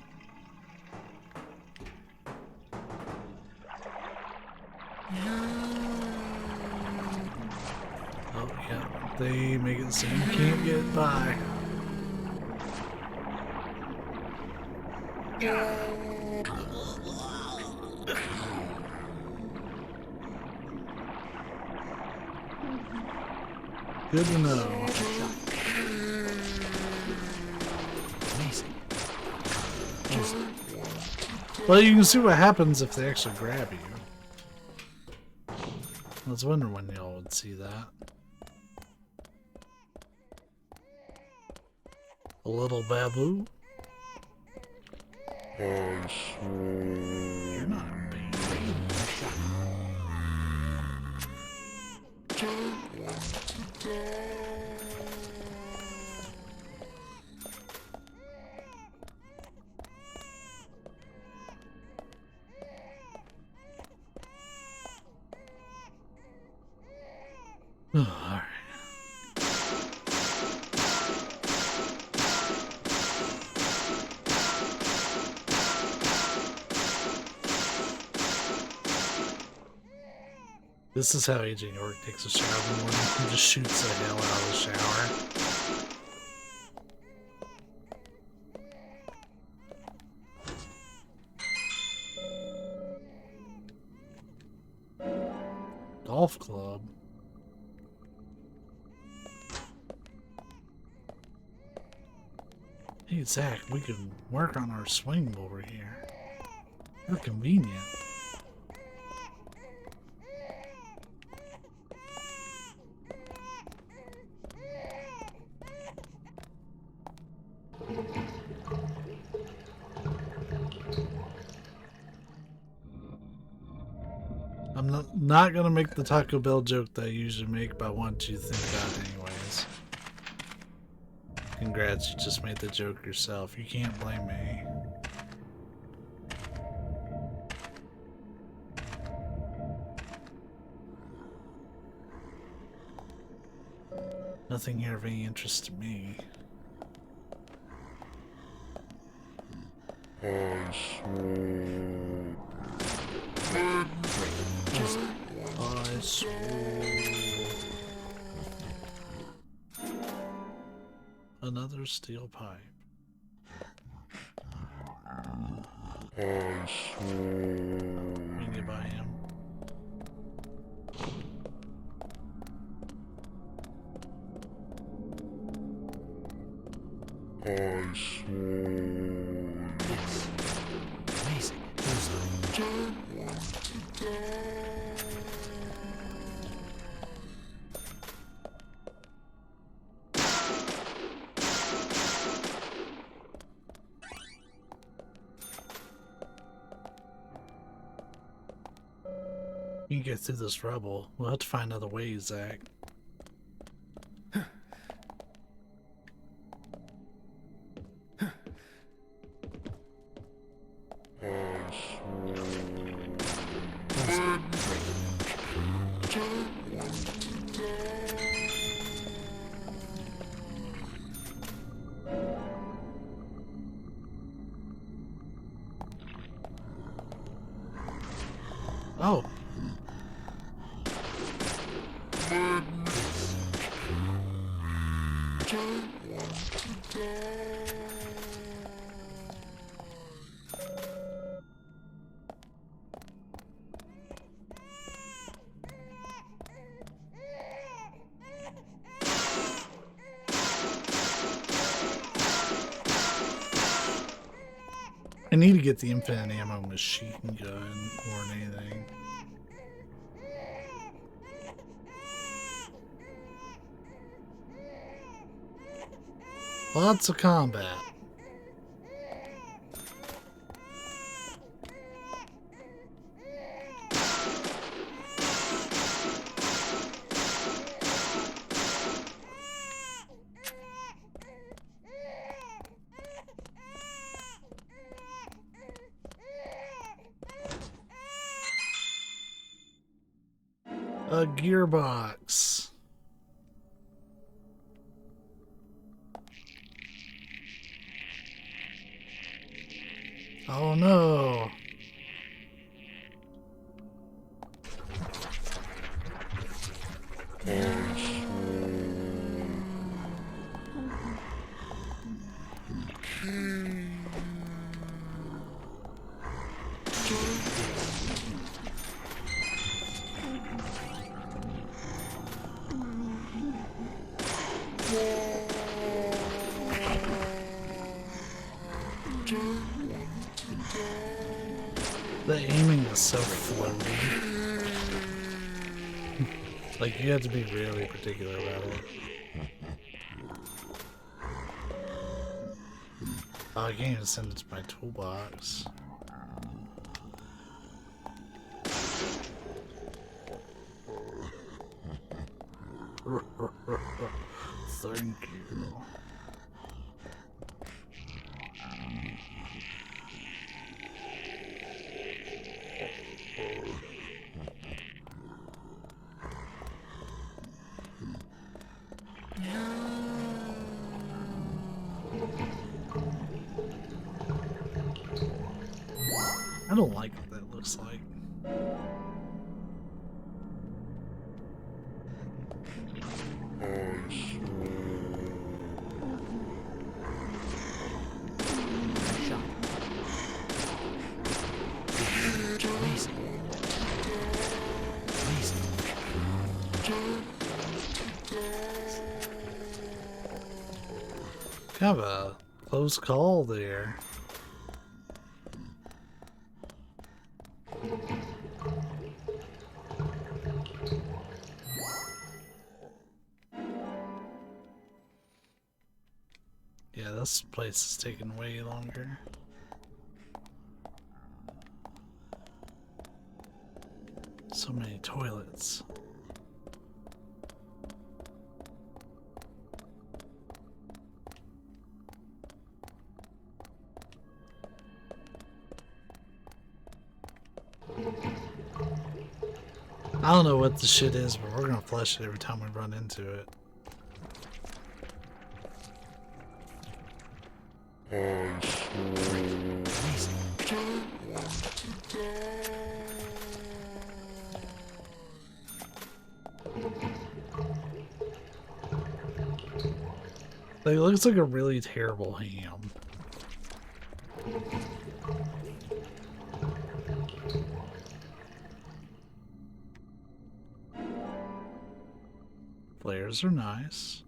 Oh, yeah. They make it so you can't get by. Good to know. Amazing. Well, you can see what happens if they actually grab you. I was wondering when y'all would see that. A little babu. You're not a baby. Oh, all right. This is how Agent York takes a shower in the morning. He just shoots the hell out of the shower. Golf club. Hey, Zach, we can work on our swing over here. How convenient. I'm not gonna make the Taco Bell joke that I usually make, but I want you to think about it anyways. Congrats, you just made the joke yourself. You can't blame me. Nothing here of any interest to me. I swore. Another steel pipe. We can get by him. Yes. Amazing. You can get through this rubble. We'll have to find other ways, Zach. Oh. I need to get the infinite ammo machine gun more than anything. Lots of combat. A gearbox. Oh no. The aiming is so floaty. Like, you have to be really particular about it. Oh, I can't even send it to my toolbox. Thank you. I don't like what that looks like. Kind of a close call there. Yeah, this place is taking way longer. So many toilets. I don't know what the shit is, but we're gonna flush it every time we run into it. Like, it looks like a really terrible ham. Flares are nice.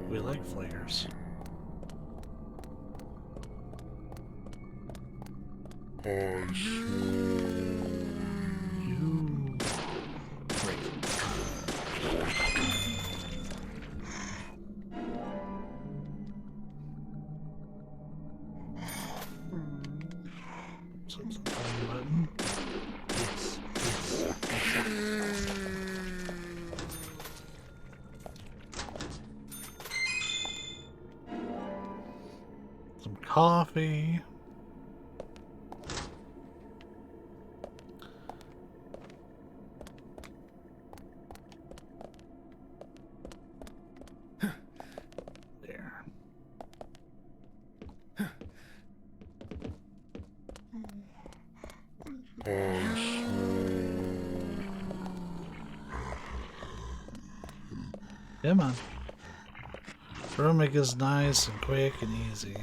We like flares. Button. Some coffee. There. Come on. Make is nice and quick and easy.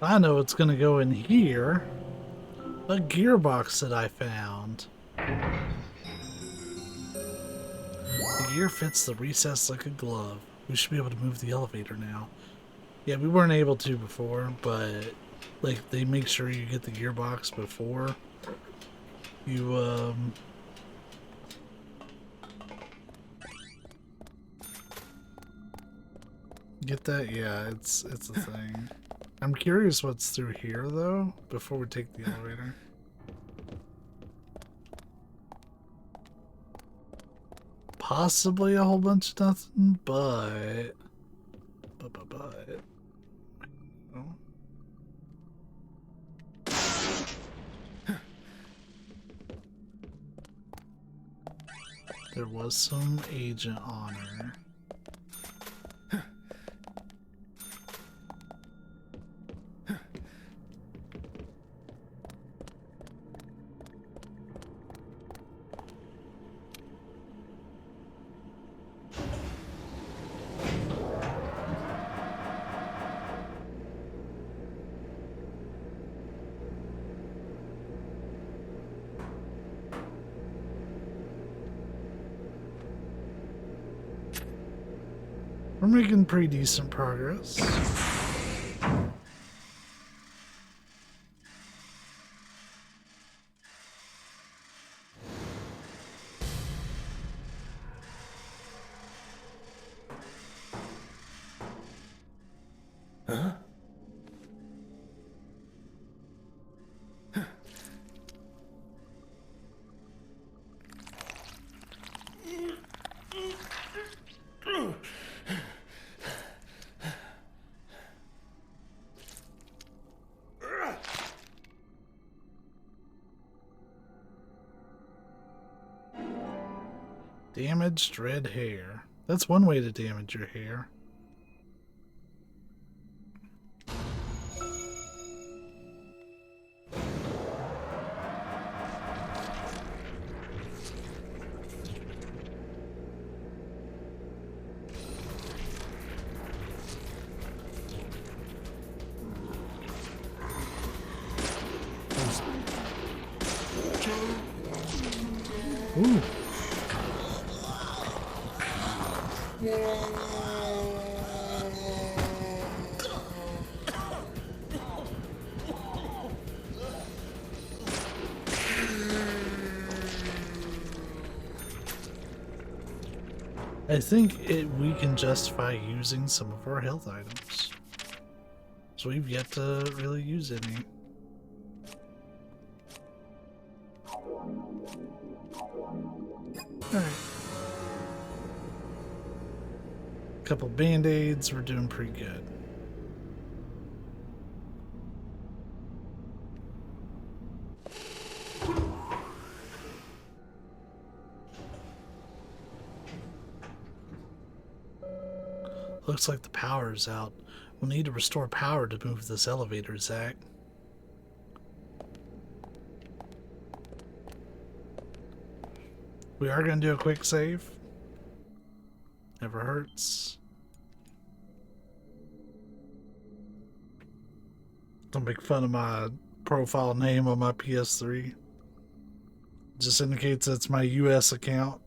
I know it's gonna go in here. A gearbox that I found. The gear fits the recess like a glove. We should be able to move the elevator now. Yeah, we weren't able to before, but like they make sure you get the gearbox before you Get that? Yeah, it's a thing. I'm curious what's through here though, before we take the elevator. Possibly a whole bunch of nothing, but oh. There was some agent honor. We're making pretty decent progress. Huh? Damaged red hair. That's one way to damage your hair. Ooh. I think we can justify using some of our health items. So we've yet to really use any. Alright. Couple band-aids, we're doing pretty good. Looks like the power's out. We'll need to restore power to move this elevator, Zach. We are going to do a quick save. Never hurts. Don't make fun of my profile name on my PS3. Just indicates it's my US account.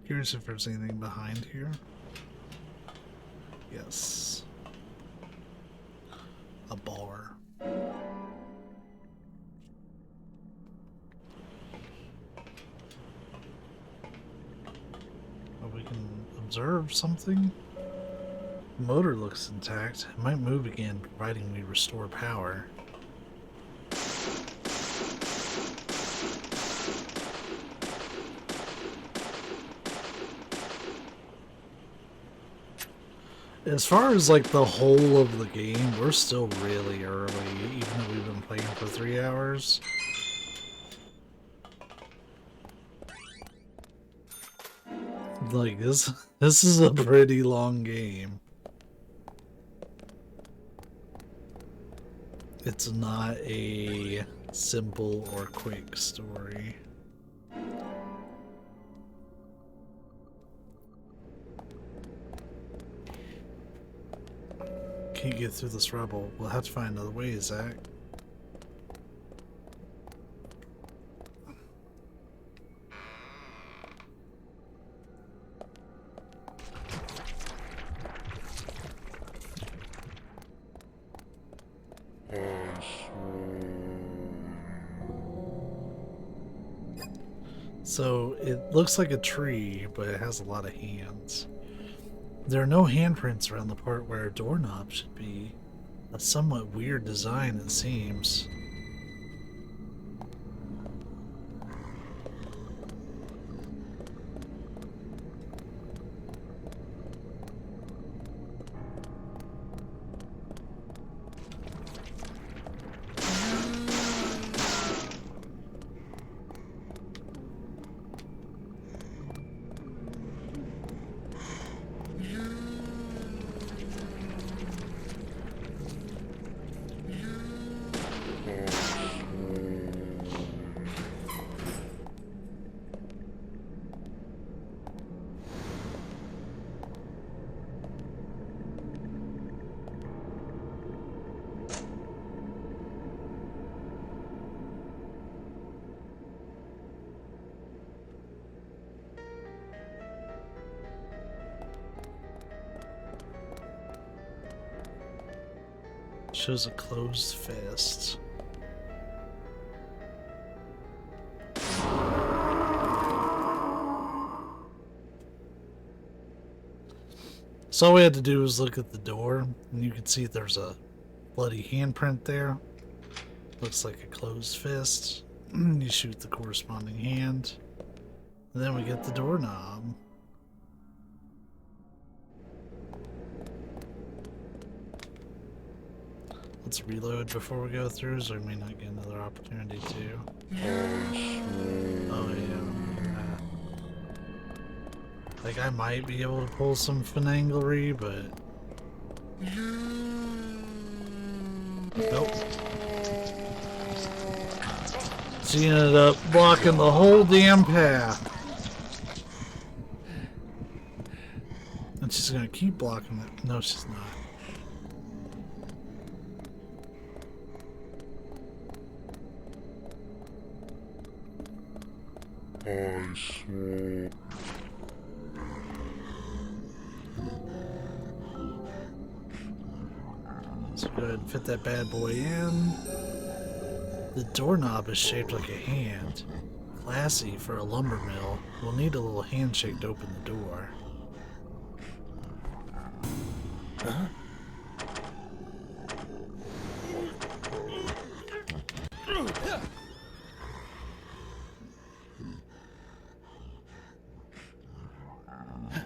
Curious if there's anything behind here. Yes. A bar. Well, we can observe something. The motor looks intact. It might move again, providing we restore power. As far as like the whole of the game, we're still really early, even though we've been playing for 3 hours. Like this is a pretty long game. It's not a simple or quick story. Can't get through this rubble. We'll have to find another way, Zach. So it looks like a tree, but it has a lot of hands. There are no handprints around the part where a doorknob should be. A somewhat weird design, it seems. Shows a closed fist. So all we had to do was look at the door, and you can see there's a bloody handprint there. Looks like a closed fist. You shoot the corresponding hand, and then we get the doorknob. Let's reload before we go through, so we may not get another opportunity to. Oh yeah. Like I might be able to pull some finaglery, but nope. She ended up blocking the whole damn path. And she's gonna keep blocking it. No, she's not. I swear. So go ahead and fit that bad boy in. The doorknob is shaped like a hand. Classy for a lumber mill. We'll need a little handshake to open the door. Huh?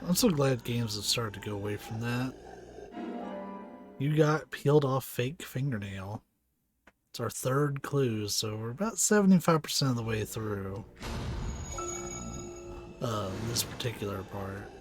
I'm so glad games have started to go away from that. You got peeled off fake fingernail. It's our third clue, so we're about 75% of the way through this particular part.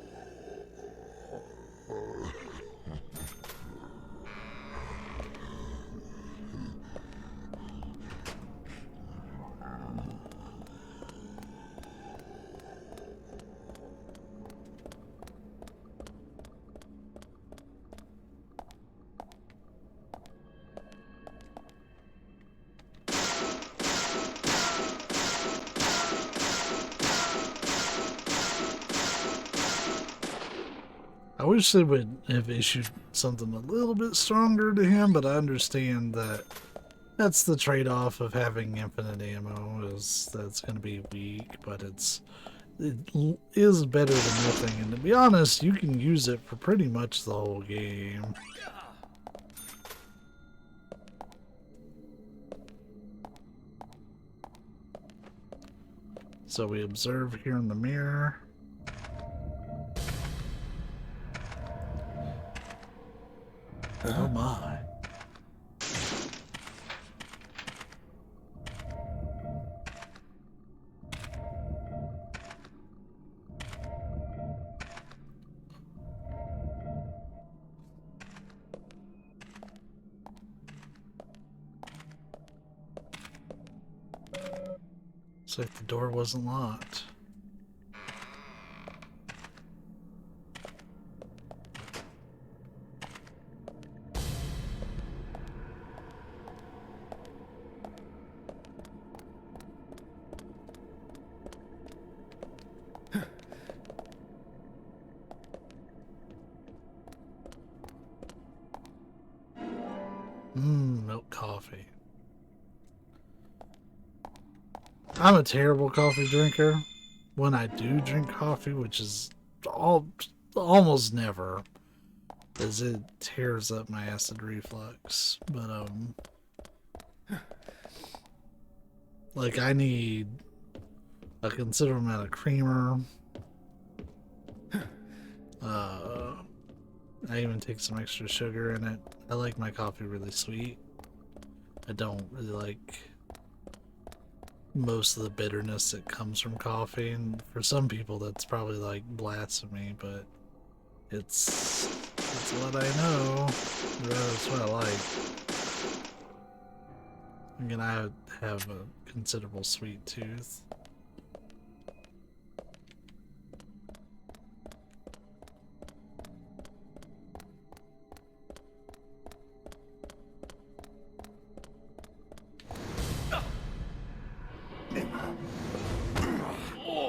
I wish they would have issued something a little bit stronger to him, but I understand that that's the trade-off of having infinite ammo, is that's going to be weak, but it is better than nothing, and to be honest, you can use it for pretty much the whole game. So we observe here in the mirror. Oh my. Looks like the door wasn't locked. Milk coffee. I'm a terrible coffee drinker. when I do drink coffee, which is almost never, is it tears up my acid reflux. But like I need a considerable amount of creamer. I even take some extra sugar in it. I like my coffee really sweet. I don't really like most of the bitterness that comes from coffee, and for some people that's probably like blasphemy, but it's what I know. That's what I like. Again, I have a considerable sweet tooth.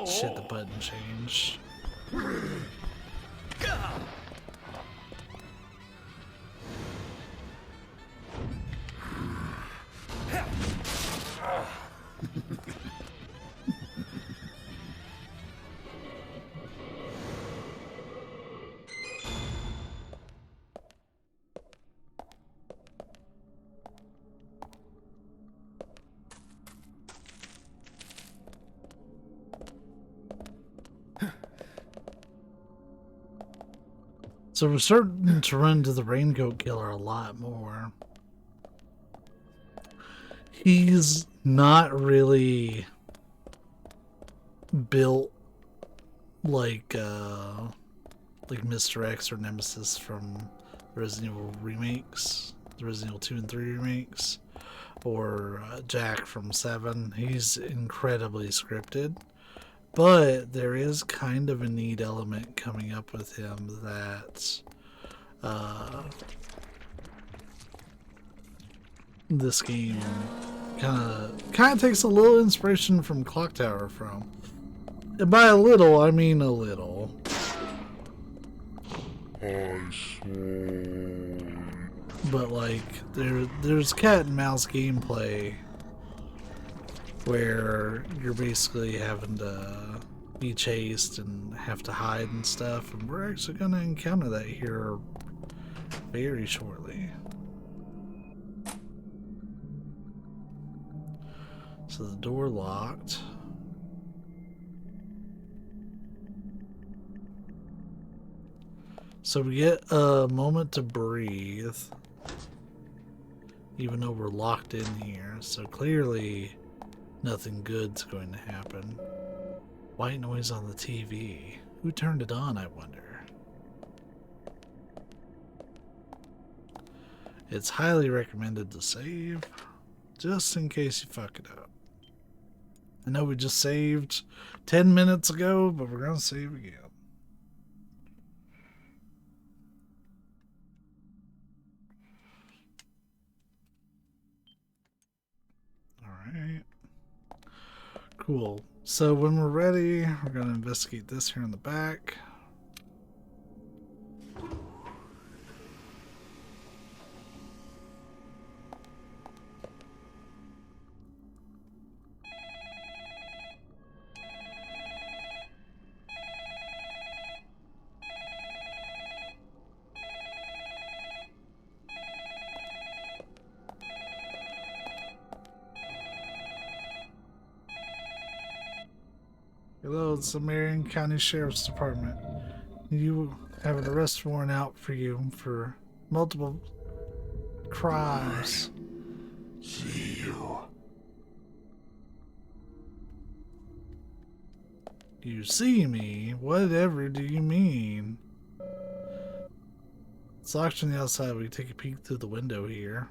Shit, the button changed. So we're starting to run to the Raincoat Killer a lot more. He's not really built like Mr. X or Nemesis from the Resident Evil remakes, the Resident Evil 2 and 3 remakes, or Jack from 7. He's incredibly scripted. But there is kind of a neat element coming up with him that this game kind of takes a little inspiration from Clock Tower from. And by a little, I mean a little. But like there's cat and mouse gameplay where you're basically having to be chased and have to hide and stuff, and we're actually going to encounter that here very shortly. So the door locked. So we get a moment to breathe, even though we're locked in here, so clearly nothing good's going to happen. White noise on the TV. Who turned it on, I wonder? It's highly recommended to save, just in case you fuck it up. I know we just saved 10 minutes ago, but we're gonna save again. Alright. Cool. So when we're ready, we're going to investigate this here in the back. Hello, it's the Marion County Sheriff's Department. You have an arrest warrant out for you for multiple crimes. See you. You see me? Whatever do you mean? It's locked on the outside. We can take a peek through the window here.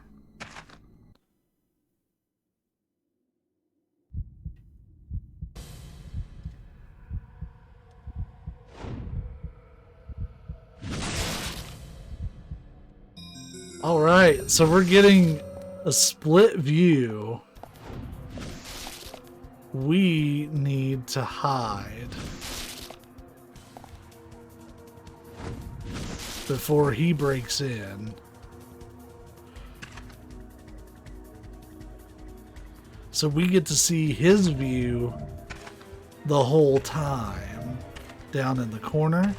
Alright, so we're getting a split view. We need to hide before he breaks in. So we get to see his view the whole time down in the corner.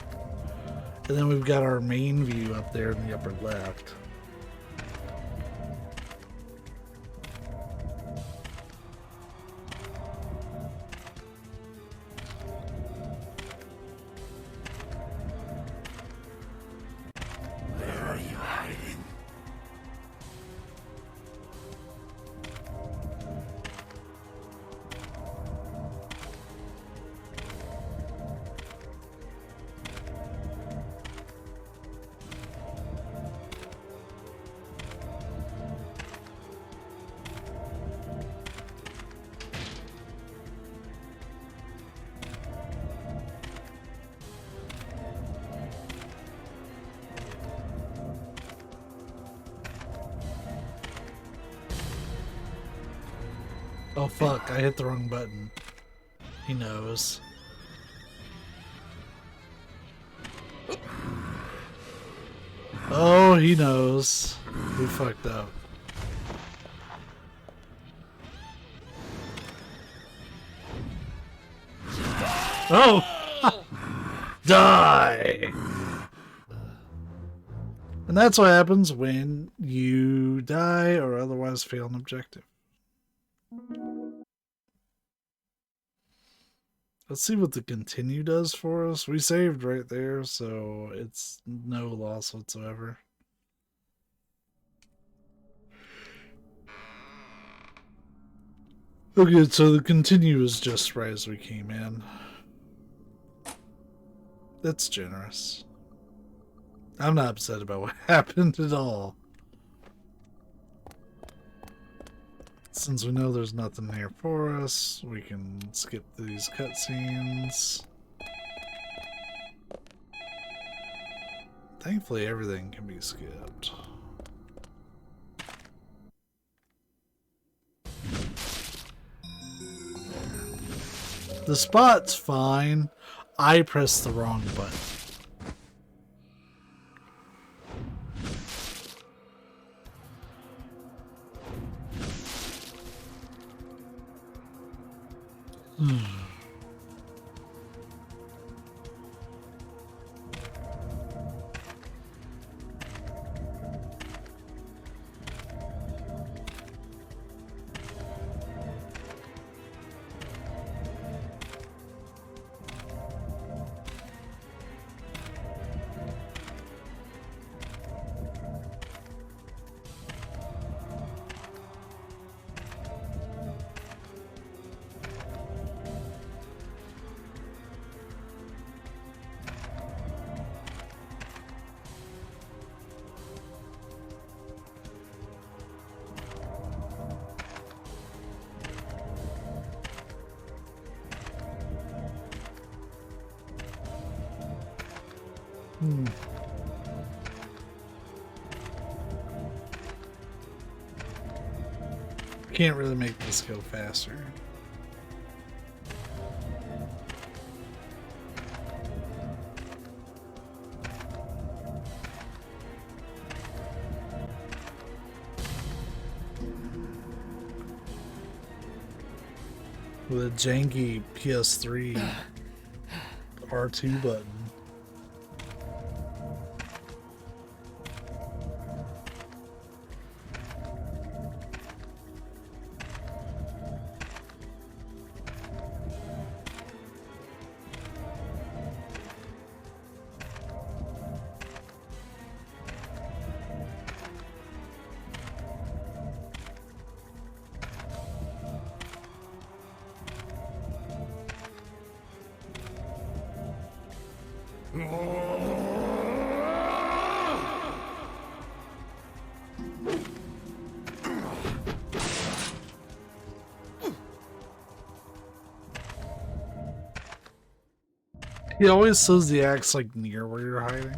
And then we've got our main view up there in the upper left. Where are you hiding? Oh fuck, I hit the wrong button. He knows. Oh, he knows. We fucked up. Oh! Die! And that's what happens when you die or otherwise fail an objective. Let's see what the continue does for us. We saved right there, so it's no loss whatsoever. Okay, so the continue is just right as we came in. That's generous. I'm not upset about what happened at all. Since we know there's nothing here for us, we can skip these cutscenes. Thankfully, everything can be skipped. The spot's fine. I pressed the wrong button. Can't really make this go faster. With a janky PS3 R2 button. He always says the axe like near where you're hiding.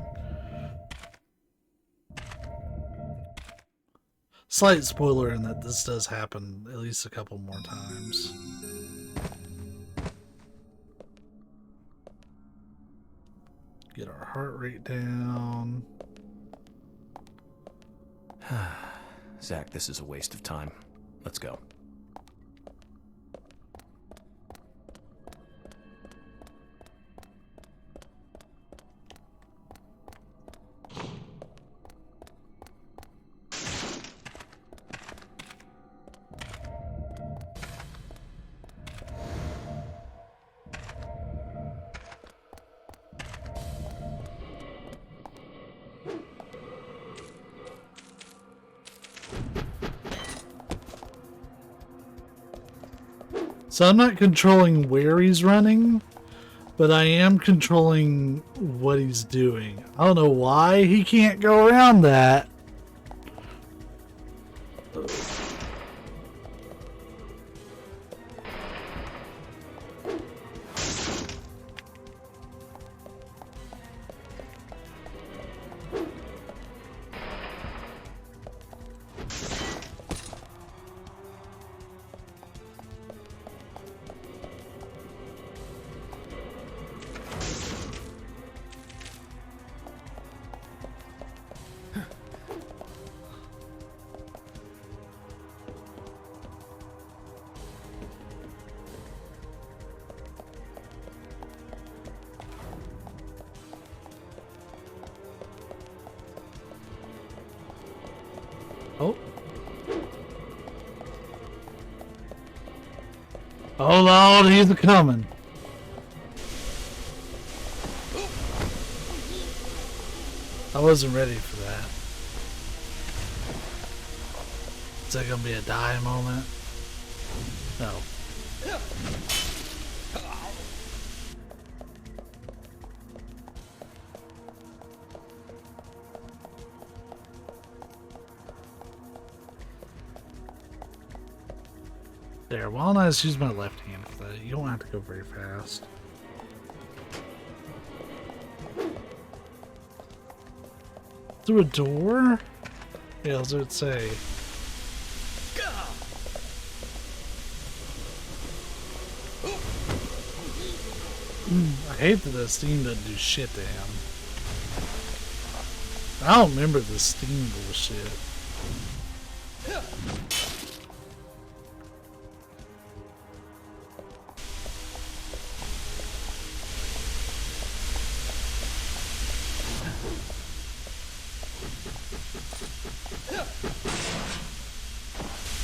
Slight spoiler in that this does happen at least a couple more times. Get our heart rate down. Zach, this is a waste of time. Let's go. So I'm not controlling where he's running, but I am controlling what he's doing. I don't know why he can't go around that. Oh. Oh Lord, he's coming. I wasn't ready for that. Is that gonna be a die moment? No. There, why don't I just use my left hand for that? You don't have to go very fast. Through a door? Yeah, that's what it say. I hate that the steam doesn't do shit to him. I don't remember the steam bullshit.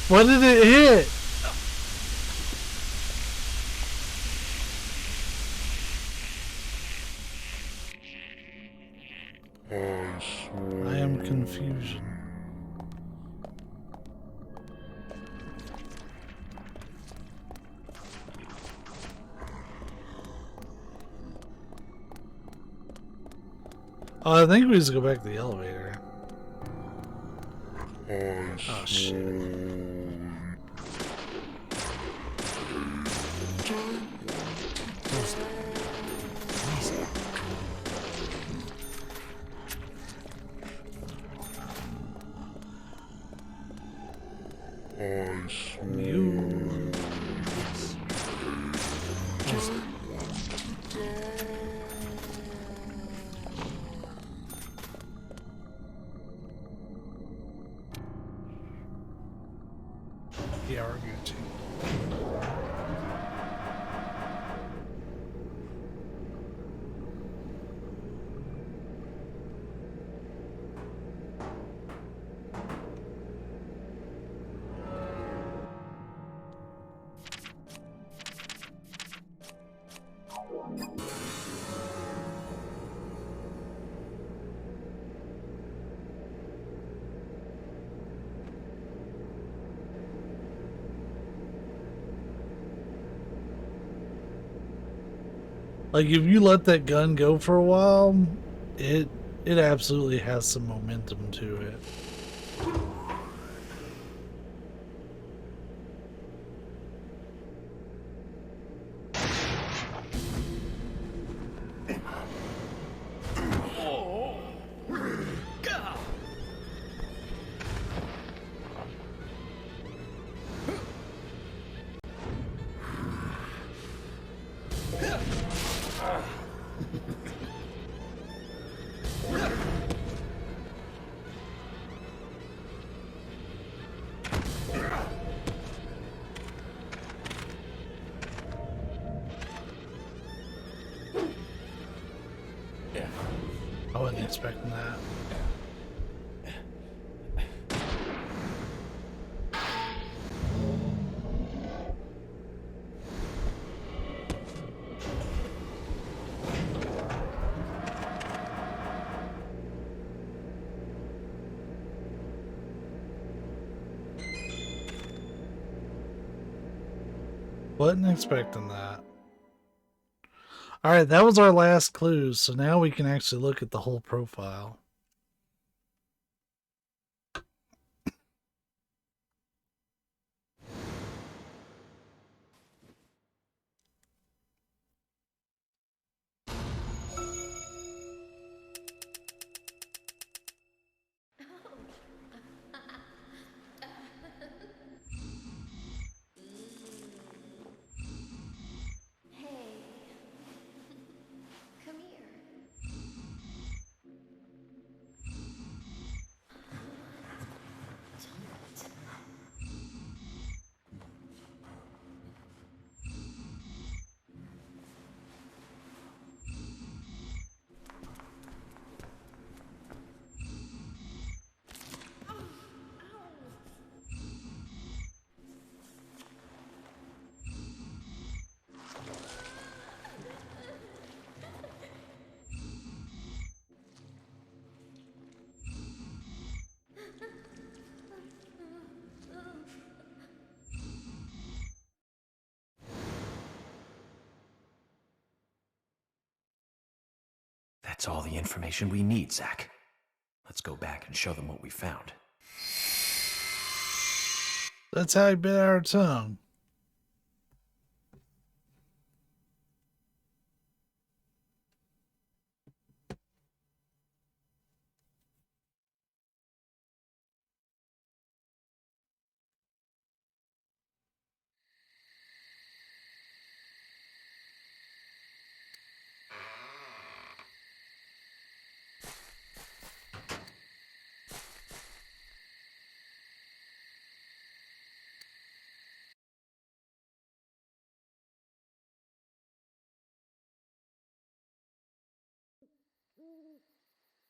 What did it hit? I am confusion. Oh, I think we just go back to the elevator. Oh shit. Yeah, we're good too. Like, if you let that gun go for a while, it absolutely has some momentum to it. I wasn't expecting that. Wasn't expecting that. Alright, that was our last clue, so now we can actually look at the whole profile. Hey. Come here. That's all the information we need, Zach. Let's go back and show them what we found. That's how he bit our tongue.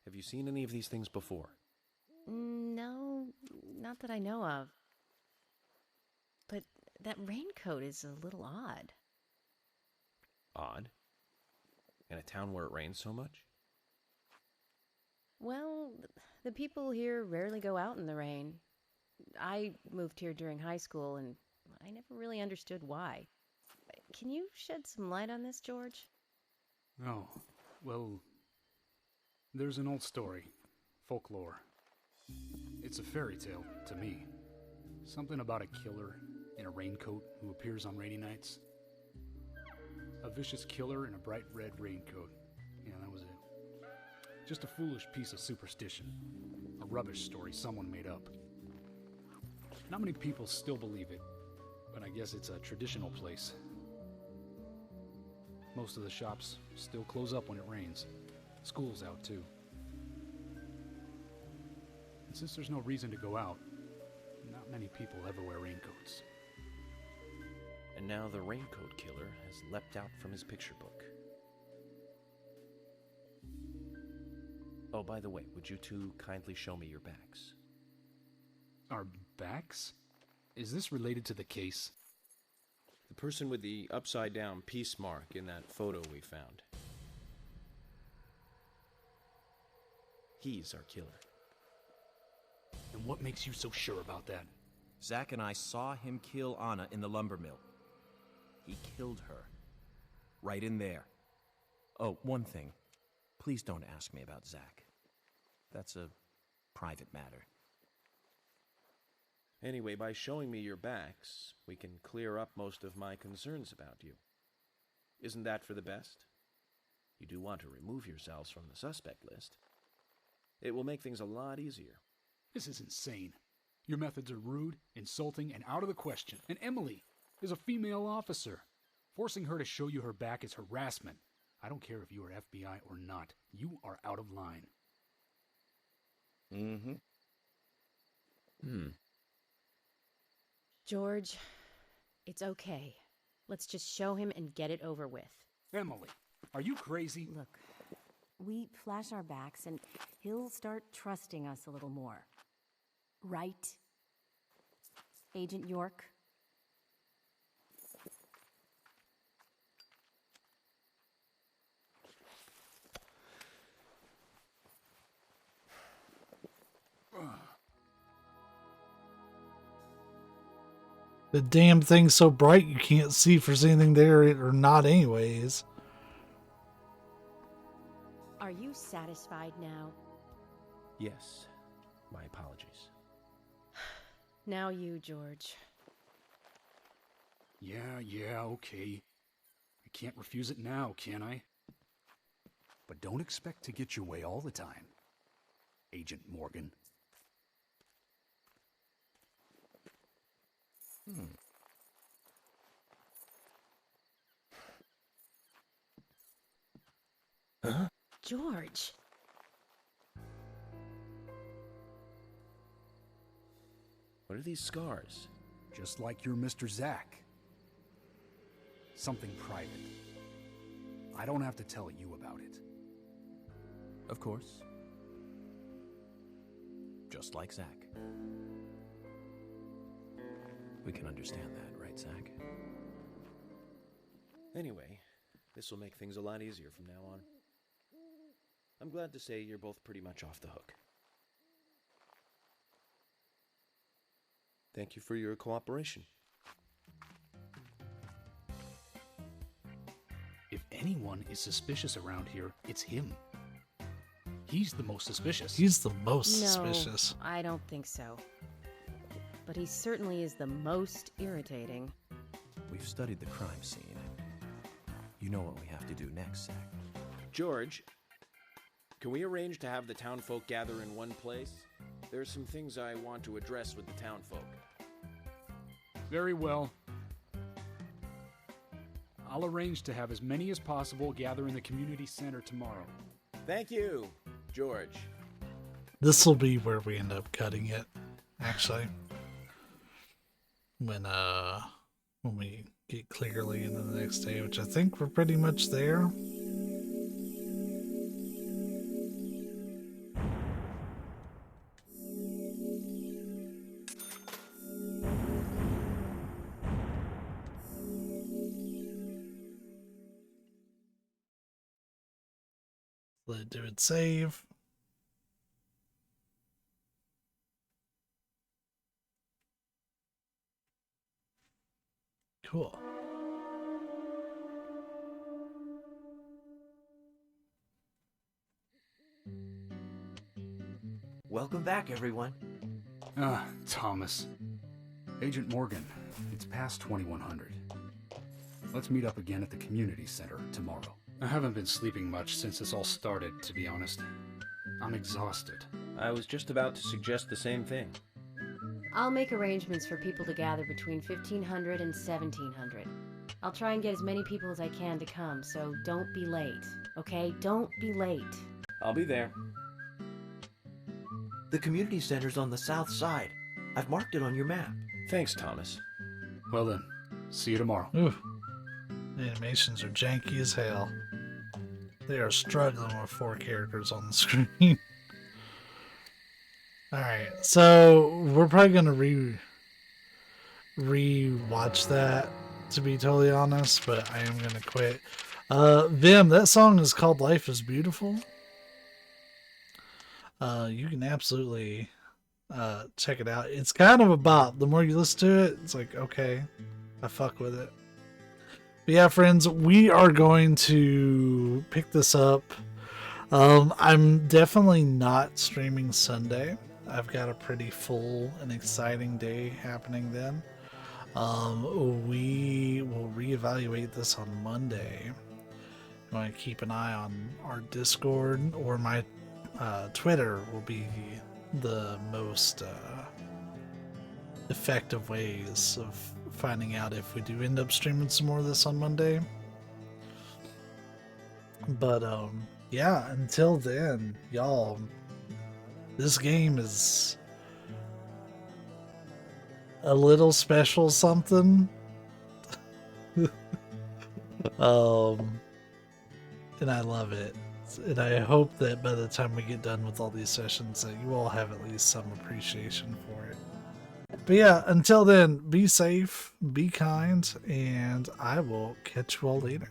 Have you seen any of these things before? No, not that I know of. But that raincoat is a little odd. Odd? In a town where it rains so much? Well, the people here rarely go out in the rain. I moved here during high school, and I never really understood why. Can you shed some light on this, George? Oh, well, there's an old story, folklore. It's a fairy tale to me. Something about a killer in a raincoat who appears on rainy nights. A vicious killer in a bright red raincoat. Yeah, that was it. Just a foolish piece of superstition. A rubbish story someone made up. Not many people still believe it, but I guess it's a traditional place. Most of the shops still close up when it rains. School's out too. And since there's no reason to go out, not many people ever wear raincoats. And now the raincoat killer has leapt out from his picture book. Oh, by the way, would you two kindly show me your backs? Our backs? Is this related to the case? The person with the upside-down peace mark in that photo we found. He's our killer. And what makes you so sure about that? Zach and I saw him kill Anna in the lumber mill. He killed her. Right in there. Oh, one thing. Please don't ask me about Zach. That's a private matter. Anyway, by showing me your backs, we can clear up most of my concerns about you. Isn't that for the best? You do want to remove yourselves from the suspect list. It will make things a lot easier. This is insane. Your methods are rude, insulting, and out of the question. And Emily is a female officer. Forcing her to show you her back is harassment. I don't care if you are FBI or not. You are out of line. George, it's okay. Let's just show him and get it over with. Emily, are you crazy? Look, we flash our backs and he'll start trusting us a little more. Right? Agent York? The damn thing's so bright you can't see if there's anything there or not anyways. Are you satisfied now? Yes. My apologies. Now you, George. Yeah, okay. I can't refuse it now, can I? But don't expect to get your way all the time, Agent Morgan. Huh? George. What are these scars? Just like your Mr. Zack. Something private. I don't have to tell you about it. Of course. Just like Zack. We can understand that, right, Zack? Anyway, this will make things a lot easier from now on. I'm glad to say you're both pretty much off the hook. Thank you for your cooperation. If anyone is suspicious around here, it's him. He's the most suspicious. He's the most No, suspicious. I don't think so. But he certainly is the most irritating. We've studied the crime scene. You know what we have to do next, Zack. George, can we arrange to have the townfolk gather in one place? There's some things I want to address with the townfolk. Very well. I'll arrange to have as many as possible gather in the community center tomorrow. Thank you, George. This will be where we end up cutting it, actually. When we get clearly into the next day, which I think we're pretty much there. Let it do its save. Cool. Welcome back, everyone. Ah, Thomas. Agent Morgan, it's past 2100. Let's meet up again at the community center tomorrow. I haven't been sleeping much since this all started, to be honest. I'm exhausted. I was just about to suggest the same thing. I'll make arrangements for people to gather between 1500 and 1700. I'll try and get as many people as I can to come, so don't be late, okay? Don't be late. I'll be there. The community center's on the south side. I've marked it on your map. Thanks, Thomas. Well then, see you tomorrow. Ooh. The animations are janky as hell. They are struggling with 4 characters on the screen. Alright, so we're probably gonna re-watch that, to be totally honest, but I am gonna quit. Vim, that song is called Life is Beautiful. You can absolutely check it out. It's kind of a bop. The more you listen to it, it's like, okay, I fuck with it. But yeah, friends, we are going to pick this up. I'm definitely not streaming Sunday. I've got a pretty full and exciting day happening then. We will reevaluate this on Monday. You want to keep an eye on our Discord, or my Twitter will be the most effective ways of finding out if we do end up streaming some more of this on Monday. But yeah, until then, y'all, this game is a little special something. And I love it. And I hope that by the time we get done with all these sessions that you all have at least some appreciation for it. But yeah, until then, be safe, be kind, and I will catch you all later.